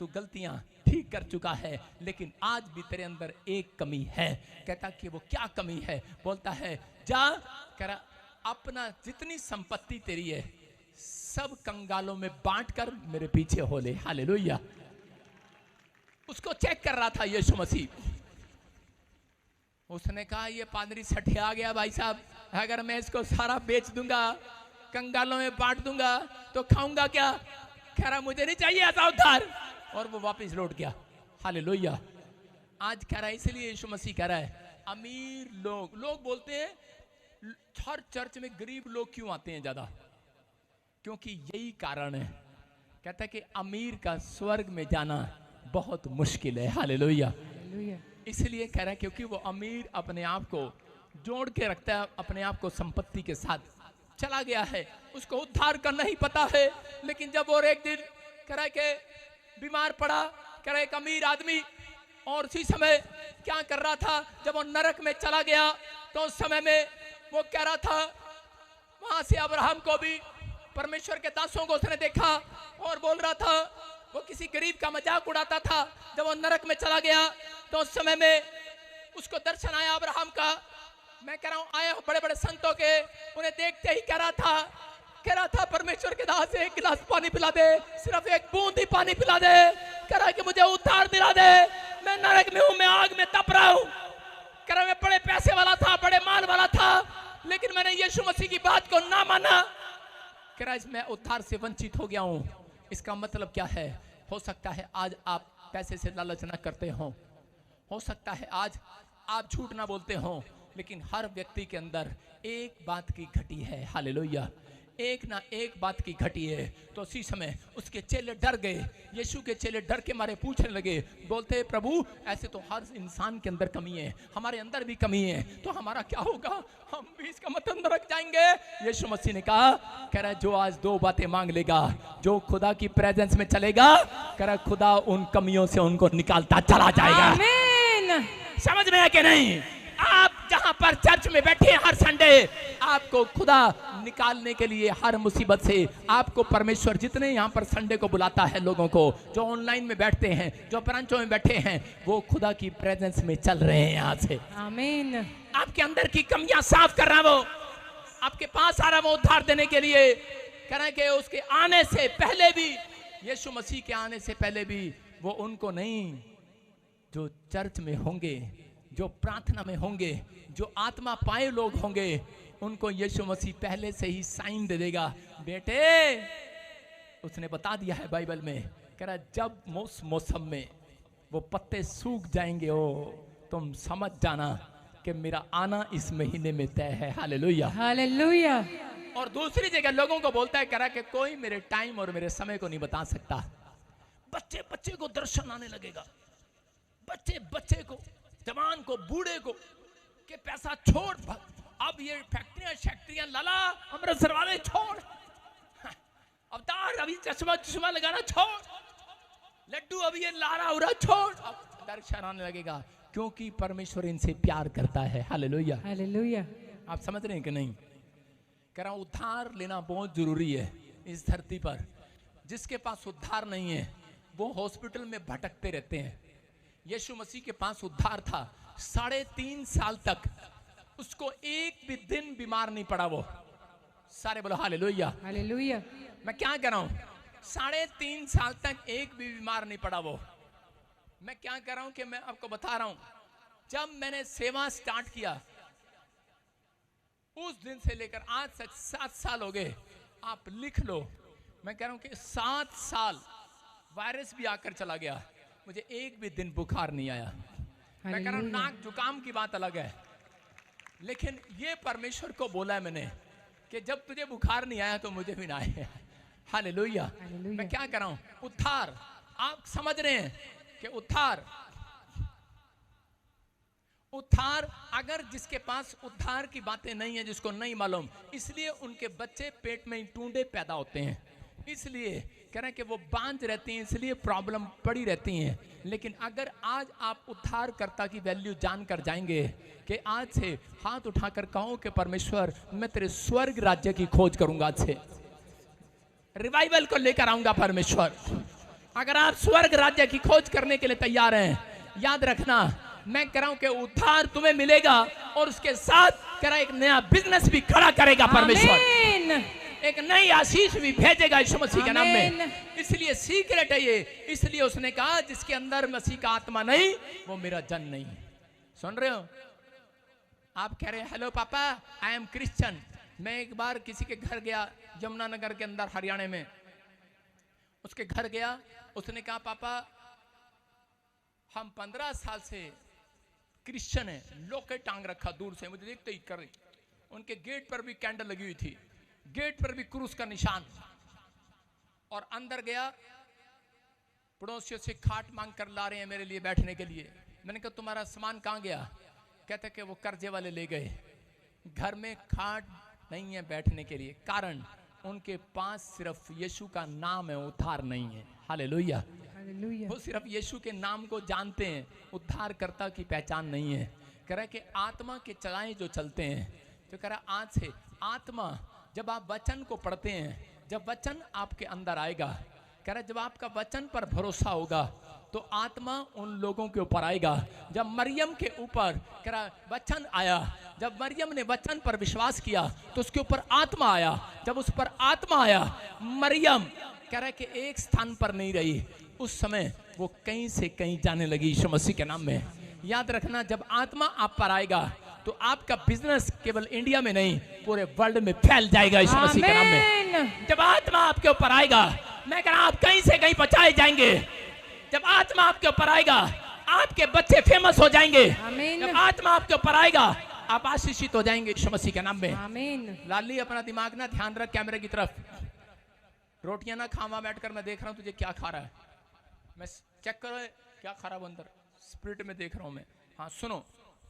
तू गलतियां ठीक कर चुका है, लेकिन आज भी तेरे अंदर एक कमी है। कहता कि वो क्या कमी है? बोलता है जा, कह रहा अपना जितनी संपत्ति तेरी है सब कंगालों में बांटकर मेरे पीछे हो ले। हालेलुया। उसको चेक कर रहा था यीशु मसीह। उसने कहा ये पादरी सठिया गया भाई साहब, अगर मैं इसको सारा बेच दूंगा, कंगालों में बांट दूंगा तो खाऊंगा क्या? कह रहा मुझे नहीं चाहिए ऐसा उद्धार, और वो वापस लौट गया। हालेलुया। आज कह रहा है, इसलिए यीशु मसीह कह रहा है अमीर लोग बोलते हैं हर चर्च में गरीब लोग क्यों आते हैं ज्यादा? क्योंकि यही कारण है। कहता है कि अमीर का स्वर्ग में जाना बहुत मुश्किल है। हालेलुया। इसलिए कह रहा है क्योंकि वो अमीर अपने आप को जोड़ के रखता है, अपने आप को संपत्ति के साथ चला गया है, उसको उद्धार करना ही पता है। लेकिन जब और एक दिन कह रहा है कि बीमार पड़ा, कह रहा एक अमीर आदमी, और उसी समय क्या कर रहा था, जब वो नरक में चला गया तो उस समय में वो कह रहा था, वहां से अब्राहम को भी परमेश्वर के दासों को उसने देखा और बोल रहा था, वो किसी गरीब का मजाक उड़ाता था। जब वो नरक में चला गया तो उस समय में उसको दर्शन आया अब्राहम का। मैं कह रहा हूं आए बड़े बड़े संतों के, उन्हें देखते ही कह रहा था परमेश्वर के दास एक गिलास पानी पिला दे, सिर्फ एक बूंद ही पानी पिला दे। कह रहा है कि मुझे उद्धार दिला दे, मैं नरक में हूं, मैं आग में तप रहा हूं। कह रहा मैं बड़े पैसे वाला था, बड़े माल वाला था, लेकिन मैंने यीशु मसीह की बात को ना माना। कह रहा मैं उद्धार से वंचित हो गया हूं। इसका मतलब क्या है? हो सकता है आज आप पैसे से लालच ना करते हो सकता है आज आप झूठ ना बोलते हो, लेकिन हर व्यक्ति के अंदर एक बात की घटी है। हालेलुया। एक ना एक बात की घटी है। तो उसी समय उसके चेले डर गए, यीशु के चेले डर के मारे पूछने लगे, बोलते प्रभु ऐसे तो हर इंसान के अंदर कमी है, हमारे अंदर भी कमी है, तो हमारा क्या होगा, हम भी इसका मतलब नरक जाएंगे। यीशु मसीह ने कहा, कह रहा जो आज दो बातें मांग लेगा, जो खुदा की प्रेजेंस में चलेगा, कह रहा खुदा उन कमियों से उनको निकालता चला जाएगा। आमीन। समझ में है कि नहीं? आप जहां पर चर्च में बैठे हैं हर संडे, आपको खुदा निकालने के लिए हर मुसीबत से, आपको परमेश्वर जितने यहाँ पर संडे को बुलाता है लोगों को, जो ऑनलाइन में बैठते हैं, जो ब्रांचों में बैठे हैं, वो खुदा की प्रेजेंस में चल रहे हैं यहाँ से। आमीन। आपके अंदर की कमियां साफ कर रहा है, वो आपके पास आ रहा है, वो उद्धार देने के लिए। कह रहे हैं कि उसके आने से पहले भी, यीशु मसीह के आने से पहले भी, वो उनको नहीं जो चर्च में होंगे, जो प्रार्थना में होंगे, जो आत्मा पाए लोग होंगे, उनको यीशु मसीह पहले से ही साइन दे देगा। बेटे, उसने बता दिया है बाइबल में, कह रहा जब मौसम में वो पत्ते सूख जाएंगे, ओ तुम समझ जाना कि मेरा आना इस महीने में तय है। Hallelujah, hallelujah. और दूसरी जगह लोगों को बोलता है, कह रहा कि कोई मेरे टाइम और मेरे समय को नहीं बता सकता। बच्चे बच्चे को दर्शन आने लगेगा, बच्चे बच्चे को, जवान को, बूढ़े को, के पैसा छोड़, अब ये फैक्ट्रियां लाला अमृतसर वाले छोड़, अवतार अभी चश्मा लगाना छोड़, लड्डू अभी ये लारा उरा छोड़, अब दर्शन आने लगेगा, क्योंकि परमेश्वर इनसे प्यार करता है। Hallelujah, hallelujah. आप समझ रहे हैं कि नहीं? कह रहा हूं उद्धार लेना बहुत जरूरी है इस धरती पर। जिसके पास उद्धार नहीं है वो हॉस्पिटल में भटकते रहते हैं। यीशु मसीह के पास उद्धार था, 3.5 साल तक उसको एक भी दिन बीमार नहीं पड़ा। वो सारे बोलो हालेलुया, हालेलुया। मैं क्या कह रहा हूं, 3.5 साल तक एक भी बीमार नहीं पड़ा वो। मैं क्या कर रहा हूं कि मैं आपको बता रहा हूं, जब मैंने सेवा स्टार्ट किया उस दिन से लेकर आज तक 7 साल हो गए। आप लिख लो, मैं कह रहा हूं कि 7 साल वायरस भी आकर चला गया, मुझे एक भी दिन बुखार नहीं आया। मैं कह रहा हूं नाक जुकाम की बात अलग है, लेकिन ये परमेश्वर को बोला है मैंने कि जब तुझे बुखार नहीं आया तो मुझे भी ना आए। हालेलुया। मैं क्या कर रहा हूं, उद्धार। आप समझ रहे हैं कि उद्धार अगर जिसके पास उद्धार की बातें नहीं है, जिसको नहीं मालूम, इसलिए उनके बच्चे पेट में टूंडे पैदा होते हैं, इसलिए कह रहे हैं कि वो बांझ रहती हैं, इसलिए प्रॉब्लम पड़ी रहती हैं। लेकिन अगर आज आप उद्धारकर्ता की वैल्यू जानकर जाएंगे कि आज से हाथ उठाकर कहो कि परमेश्वर मैं तेरे स्वर्ग राज्य की खोज करूंगा, आज से रिवाइवल को लेकर आऊंगा परमेश्वर। अगर आप स्वर्ग राज्य की खोज करने के लिए तैयार हैं, याद रखना मैं कह रहा हूं कि उद्धार तुम्हें मिलेगा और उसके साथ कह रहा एक नया बिजनेस भी खड़ा करेगा परमेश्वर, एक नई आशीष भी भेजेगा यीशु मसीह के नाम में। इसलिए सीक्रेट है ये, इसलिए उसने कहा जिसके अंदर मसीह का आत्मा नहीं वो मेरा जन नहीं। सुन रहे हो? आप कह रहे हैं हेलो पापा आई एम क्रिश्चियन। मैं एक बार किसी के घर गया यमुनानगर के अंदर हरियाणा में, उसके घर गया, उसने कहा पापा हम 15 साल से क्रिश्चियन है। लोके टांग रखा दूर से, मुझे देखते ही कर रही। उनके गेट पर भी कैंडल लगी हुई थी, गेट पर भी क्रूस का निशान। और अंदर गया, पड़ोसियों से खाट मांग कर ला रहे हैं मेरे लिए बैठने के लिए। मैंने कहा तुम्हारा सामान कहाँ गया? कहते कि वो कर्जे वाले ले गए। घर में खाट नहीं है बैठने के लिए, कारण उनके पास सिर्फ यीशु का नाम है, उद्धार नहीं है। हालेलुया। वो सिर्फ यीशु के नाम को जानते हैं, उद्धारकर्ता की पहचान नहीं है। कह रहा है कि आत्मा के चलाएं जो चलते हैं, तो कह रहा आज से आत्मा, जब आप वचन को पढ़ते हैं, जब वचन आपके अंदर आएगा, कह रहा जब आपका वचन पर भरोसा होगा तो आत्मा उन लोगों के ऊपर आएगा। जब मरियम के ऊपर कह रहा वचन आया, जब मरियम ने वचन पर विश्वास किया तो उसके ऊपर आत्मा आया। जब उस पर आत्मा आया, मरियम कह रहा है कि एक स्थान पर नहीं रही, उस समय वो कहीं से कहीं जाने लगी यीशु मसीह के नाम में। याद रखना, जब आत्मा आप पर आएगा तो आपका बिजनेस केवल इंडिया में नहीं पूरे वर्ल्ड में फैल जाएगा यीशु मसीह के नाम में। जब आत्मा आपके ऊपर आएगा, मैं कह रहा आप कहीं से कहीं पहुंचाए जाएंगे। जब आत्मा आपके ऊपर आएगा, आपके बच्चे फेमस हो जाएंगे। जब आत्मा आपके ऊपर आएगा, आप आशीषित हो जाएंगे यीशु मसीह के नाम में। आमीन। लाली अपना दिमाग ना ध्यान रख कैमरे की तरफ। रोटियां ना खावा बैठकर, मैं देख रहा हूँ तुझे क्या खा रहा है। मैं चेक करो क्या खा रहा है अंदर, स्पिरिट में देख रहा हूँ मैं। हाँ सुनो,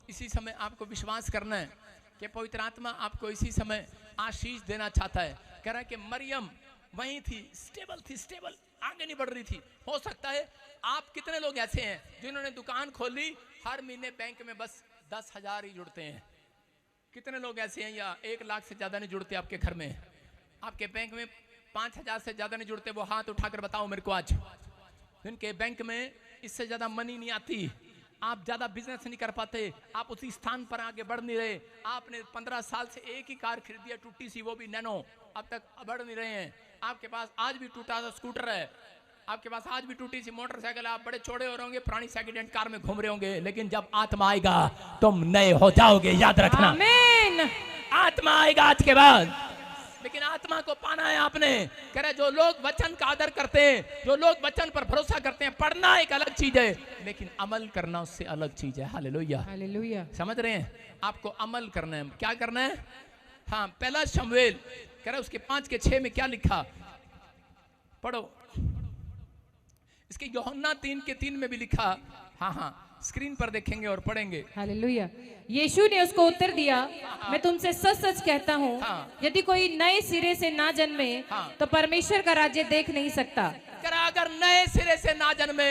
इसी समय आपको विश्वास करना है कि पवित्र आत्मा आपको इसी समय आशीष देना चाहता है। कह रहा है कि मरियम वहीं थी, स्टेबल थी, स्टेबल, आगे नहीं बढ़ रही थी। हो सकता है आप कितने लोग ऐसे हैं जिन्होंने दुकान खोली, हर महीने बैंक में बस 10,000 ही जुड़ते हैं। कितने लोग ऐसे हैं या 1 लाख से ज्यादा नहीं जुड़ते आपके घर में, आपके बैंक में 5,000 से ज्यादा नहीं जुड़ते? वो हाथ उठाकर बताओ मेरे को आज। जिनके बैंक में इससे ज्यादा मनी नहीं आती, आप ज्यादा बिजनेस नहीं कर पाते, आप उसी स्थान पर आगे बढ़ नहीं रहे। आपने 15 साल से एक ही कार खरीदी है, टूटी सी, वो भी नैनो, अब तक बढ़ नहीं रहे हैं। आपके पास आज भी टूटा सा स्कूटर है, आपके पास आज भी टूटी सी मोटरसाइकिल है, आप बड़े छोड़े हो रहे होंगे, पुरानी सेकंड हैंड कार में घूम रहे होंगे, लेकिन जब आत्मा आएगा तुम नए हो जाओगे, याद रखना। आमीन। आत्मा आएगा आज के बाद, लेकिन आत्मा को पाना है आपने। कह रहे जो लोग वचन का आदर करते हैं, जो लोग वचन पर भरोसा करते हैं, पढ़ना एक अलग चीज है, लेकिन अमल करना उससे अलग चीज है। Hallelujah, hallelujah. समझ रहे हैं? आपको अमल करना है। क्या करना है? हाँ, पहला शमूएल कह रहे उसके 5:6 में क्या लिखा, पढ़ो। इसके यूहन्ना 3:3 में भी लिखा। हाँ हाँ, स्क्रीन पर देखेंगे और पढ़ेंगे। हालेलुया। यीशु ने उसको उत्तर दिया, मैं तुमसे सच सच कहता हूँ, यदि कोई नए सिरे से ना जन्मे तो परमेश्वर का राज्य देख नहीं सकता। अगर नए सिरे से ना जन्मे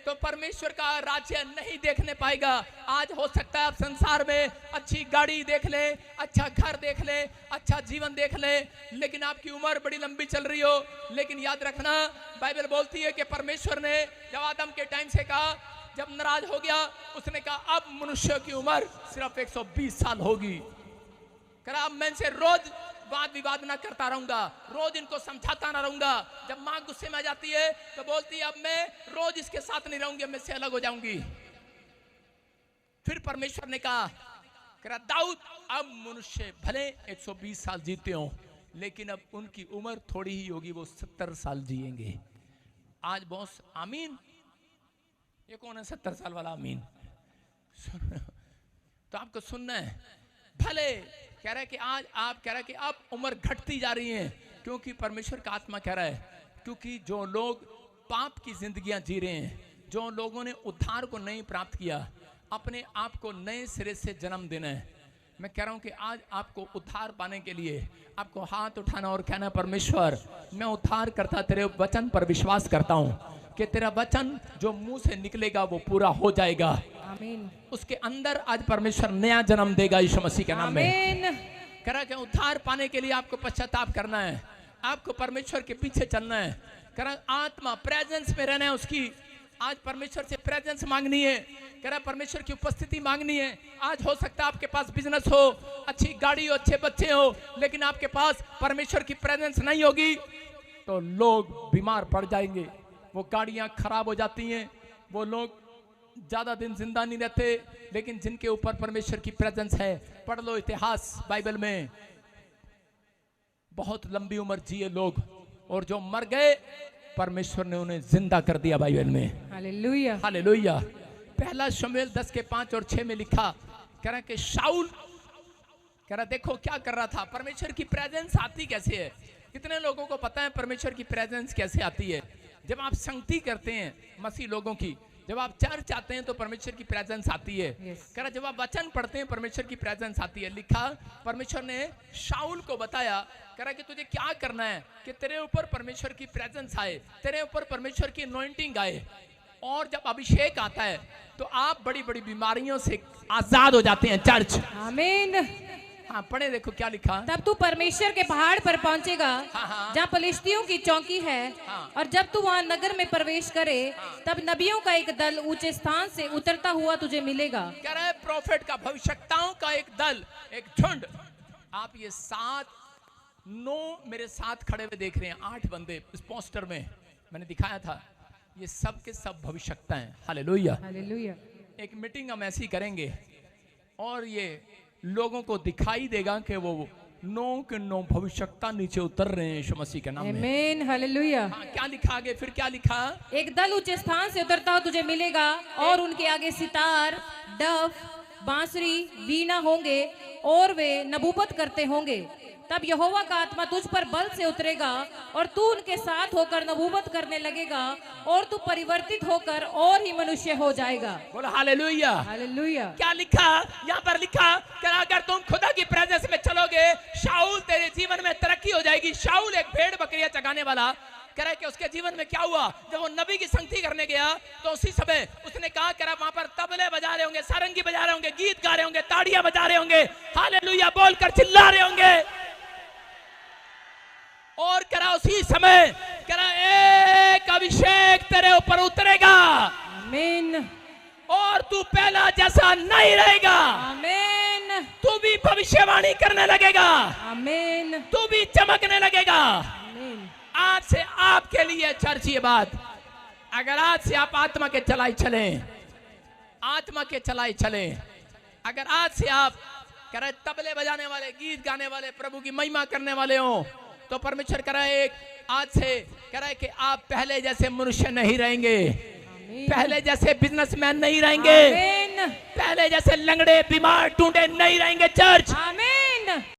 तो परमेश्वर का राज्य नहीं देखने पाएगा। आज हो सकता है आप संसार में अच्छी गाड़ी देख ले, अच्छा घर देख ले, अच्छा जीवन देख ले, लेकिन आपकी उम्र बड़ी लंबी चल रही हो, लेकिन याद रखना बाइबल बोलती है कि परमेश्वर ने जब आदम के टाइम से कहा, जब नाराज हो गया, उसने कहा अब मनुष्य की उम्र सिर्फ 120 साल होगी। कहा अब मैं इनसे रोज वाद विवाद ना करता रहूंगा, रोज इनको समझाता ना रहूंगा। जब माँ गुस्से में आ जाती है तो बोलती है अब मैं रोज इसके साथ नहीं रहूंगी, मैं इससे अलग हो जाऊंगी। फिर परमेश्वर ने कहा दाऊद अब मनुष्य भले 120 साल जीते हो, लेकिन अब उनकी उम्र थोड़ी ही होगी, वो 70 साल जिएंगे। आज बॉस आमीन, ये कौन है 70 साल वाला आमीन? तो आपको सुनना है। भले कह रहा है कि आज आप कह रहा है कि अब उम्र घटती जा रही है, क्योंकि परमेश्वर का आत्मा कह रहा है, क्योंकि जो लोग पाप की जिंदगियां जी रहे हैं, जो लोगों ने उद्धार को नहीं प्राप्त किया, अपने आप को नए सिरे से जन्म देना है। मैं कह रहा हूं कि आज आपको उद्धार पाने के लिए आपको हाथ उठाना और कहना, परमेश्वर मैं उद्धार करता तेरे वचन पर विश्वास करता हूं कि तेरा वचन जो मुंह से निकलेगा वो पूरा हो जाएगा। आमीन। उसके अंदर आज परमेश्वर नया जन्म देगा यीशु मसीह के नाम में। कह रहा है कि उद्धार पाने के लिए आपको पश्चाताप करना है, आपको परमेश्वर के पीछे चलना है। कह रहा आत्मा प्रेजेंस में रहना है उसकी। आज परमेश्वर से प्रेजेंस मांगनी है, कह रहा परमेश्वर की उपस्थिति मांगनी है। आज हो सकता है आपके पास बिजनेस हो, अच्छी गाड़ी हो, अच्छे बच्चे हो, लेकिन आपके पास परमेश्वर की प्रेजेंस नहीं होगी तो लोग बीमार पड़ जाएंगे, वो गाड़ियां खराब हो जाती हैं, वो लोग ज्यादा दिन जिंदा नहीं रहते। लेकिन जिनके ऊपर परमेश्वर की प्रेजेंस है, पढ़ लो इतिहास बाइबल में, बहुत लंबी उम्र जिए लोग, और जो मर गए परमेश्वर ने उन्हें जिंदा कर दिया बाइबल में। Hallelujah, hallelujah. पहला शमूएल 10:5 और 6 में लिखा, कह रहा कि शाऊल कह रहा देखो क्या कर रहा था। परमेश्वर की प्रेजेंस आती कैसे है? कितने लोगों को पता है परमेश्वर की प्रेजेंस कैसे आती है? जब आप संगति करते हैं मसीह लोगों की, जब आप चर्च आते हैं तो परमेश्वर की प्रेजेंस आती है। कह रहा जब आप वचन पढ़ते हैं परमेश्वर की प्रेजेंस आती है। लिखा परमेश्वर ने शाऊल को बताया, कह रहा कि तुझे क्या करना है कि तेरे ऊपर परमेश्वर की प्रेजेंस आए, तेरे ऊपर परमेश्वर की अनॉइंटिंग आए, और जब अभिषेक आता है तो आप बड़ी बड़ी बीमारियों से आजाद हो जाते हैं। चर्च आमीन। हाँ पढ़े, देखो क्या लिखा। तब तू परमेश्वर के पहाड़ पर पहुंचेगा जहाँ फलिश्तियों की चौकी है, और जब तू वहाँ नगर में प्रवेश करे तब नबियों का एक दल ऊंचे स्थान से उतरता हुआ तुझे मिलेगा। कह रहा है प्रोफेट का, भविष्यवक्ताओं का एक दल, एक झुंड। आप ये 9 मेरे साथ खड़े हुए देख रहे हैं, 8 बंदे इस पोस्टर में मैंने दिखाया था, ये सब के सब भविष्यवक्ता हैं। Hallelujah, hallelujah. एक मीटिंग हम ऐसी करेंगे और ये लोगों को दिखाई देगा कि वो 9 के 9 भविष्यवक्ता नीचे उतर रहे हैं यीशु मसीह के नाम में। आमीन, हालेलुया। क्या लिखा आगे? फिर क्या लिखा? एक दल ऊंचे स्थान से उतरता हुआ तुझे मिलेगा और उनके आगे सितार, डफ, बांसुरी वीणा होंगे और वे नबूवत करते होंगे, तब यहोवा का आत्मा तुझ पर बल से उतरेगा और तू उनके साथ होकर नबूवत करने लगेगा और तू परिवर्तित होकर और ही मनुष्य हो जाएगा। बोलो हालेलुया। हालेलुया। क्या लिखा यहाँ पर? लिखा कि अगर तुम खुदा की प्रेजेंस में चलोगे, शाऊल तेरे जीवन में तरक्की हो जाएगी। शाऊल एक भेड़ बकरियां चगाने वाला, कह रहा है कि उसके जीवन में क्या हुआ, जब वो नबी की संगति करने गया तो उसी समय उसने कहा कह रहा वहां पर तबले बजा रहे होंगे, सारंगी बजा रहे होंगे, गीत गा रहे होंगे, ताड़ियां बजा रहे होंगे, हालेलुया बोलकर चिल्ला रहे होंगे। और कह रहा उसी समय कह रहा एक अभिषेक तेरे ऊपर उतरेगा, आमीन, और तू पहला जैसा नहीं रहेगा, आमीन, तू भी भविष्यवाणी करने लगेगा, आमीन, तू भी चमकने लगेगा। आमीन। आज से आपके लिए चर्च ये बात, अगर आज से आप आत्मा के चलाई चले, आत्मा के चलाई चले, अगर आज से आप कह रहे तबले बजाने वाले, गीत गाने वाले, प्रभु की महिमा करने वाले हो, तो परमेश्वर कह रहा है एक आज से कह रहा है कि आप पहले जैसे मनुष्य नहीं रहेंगे, पहले जैसे बिजनेसमैन नहीं रहेंगे, पहले जैसे लंगड़े बीमार टूटे नहीं रहेंगे चर्च। आमीन।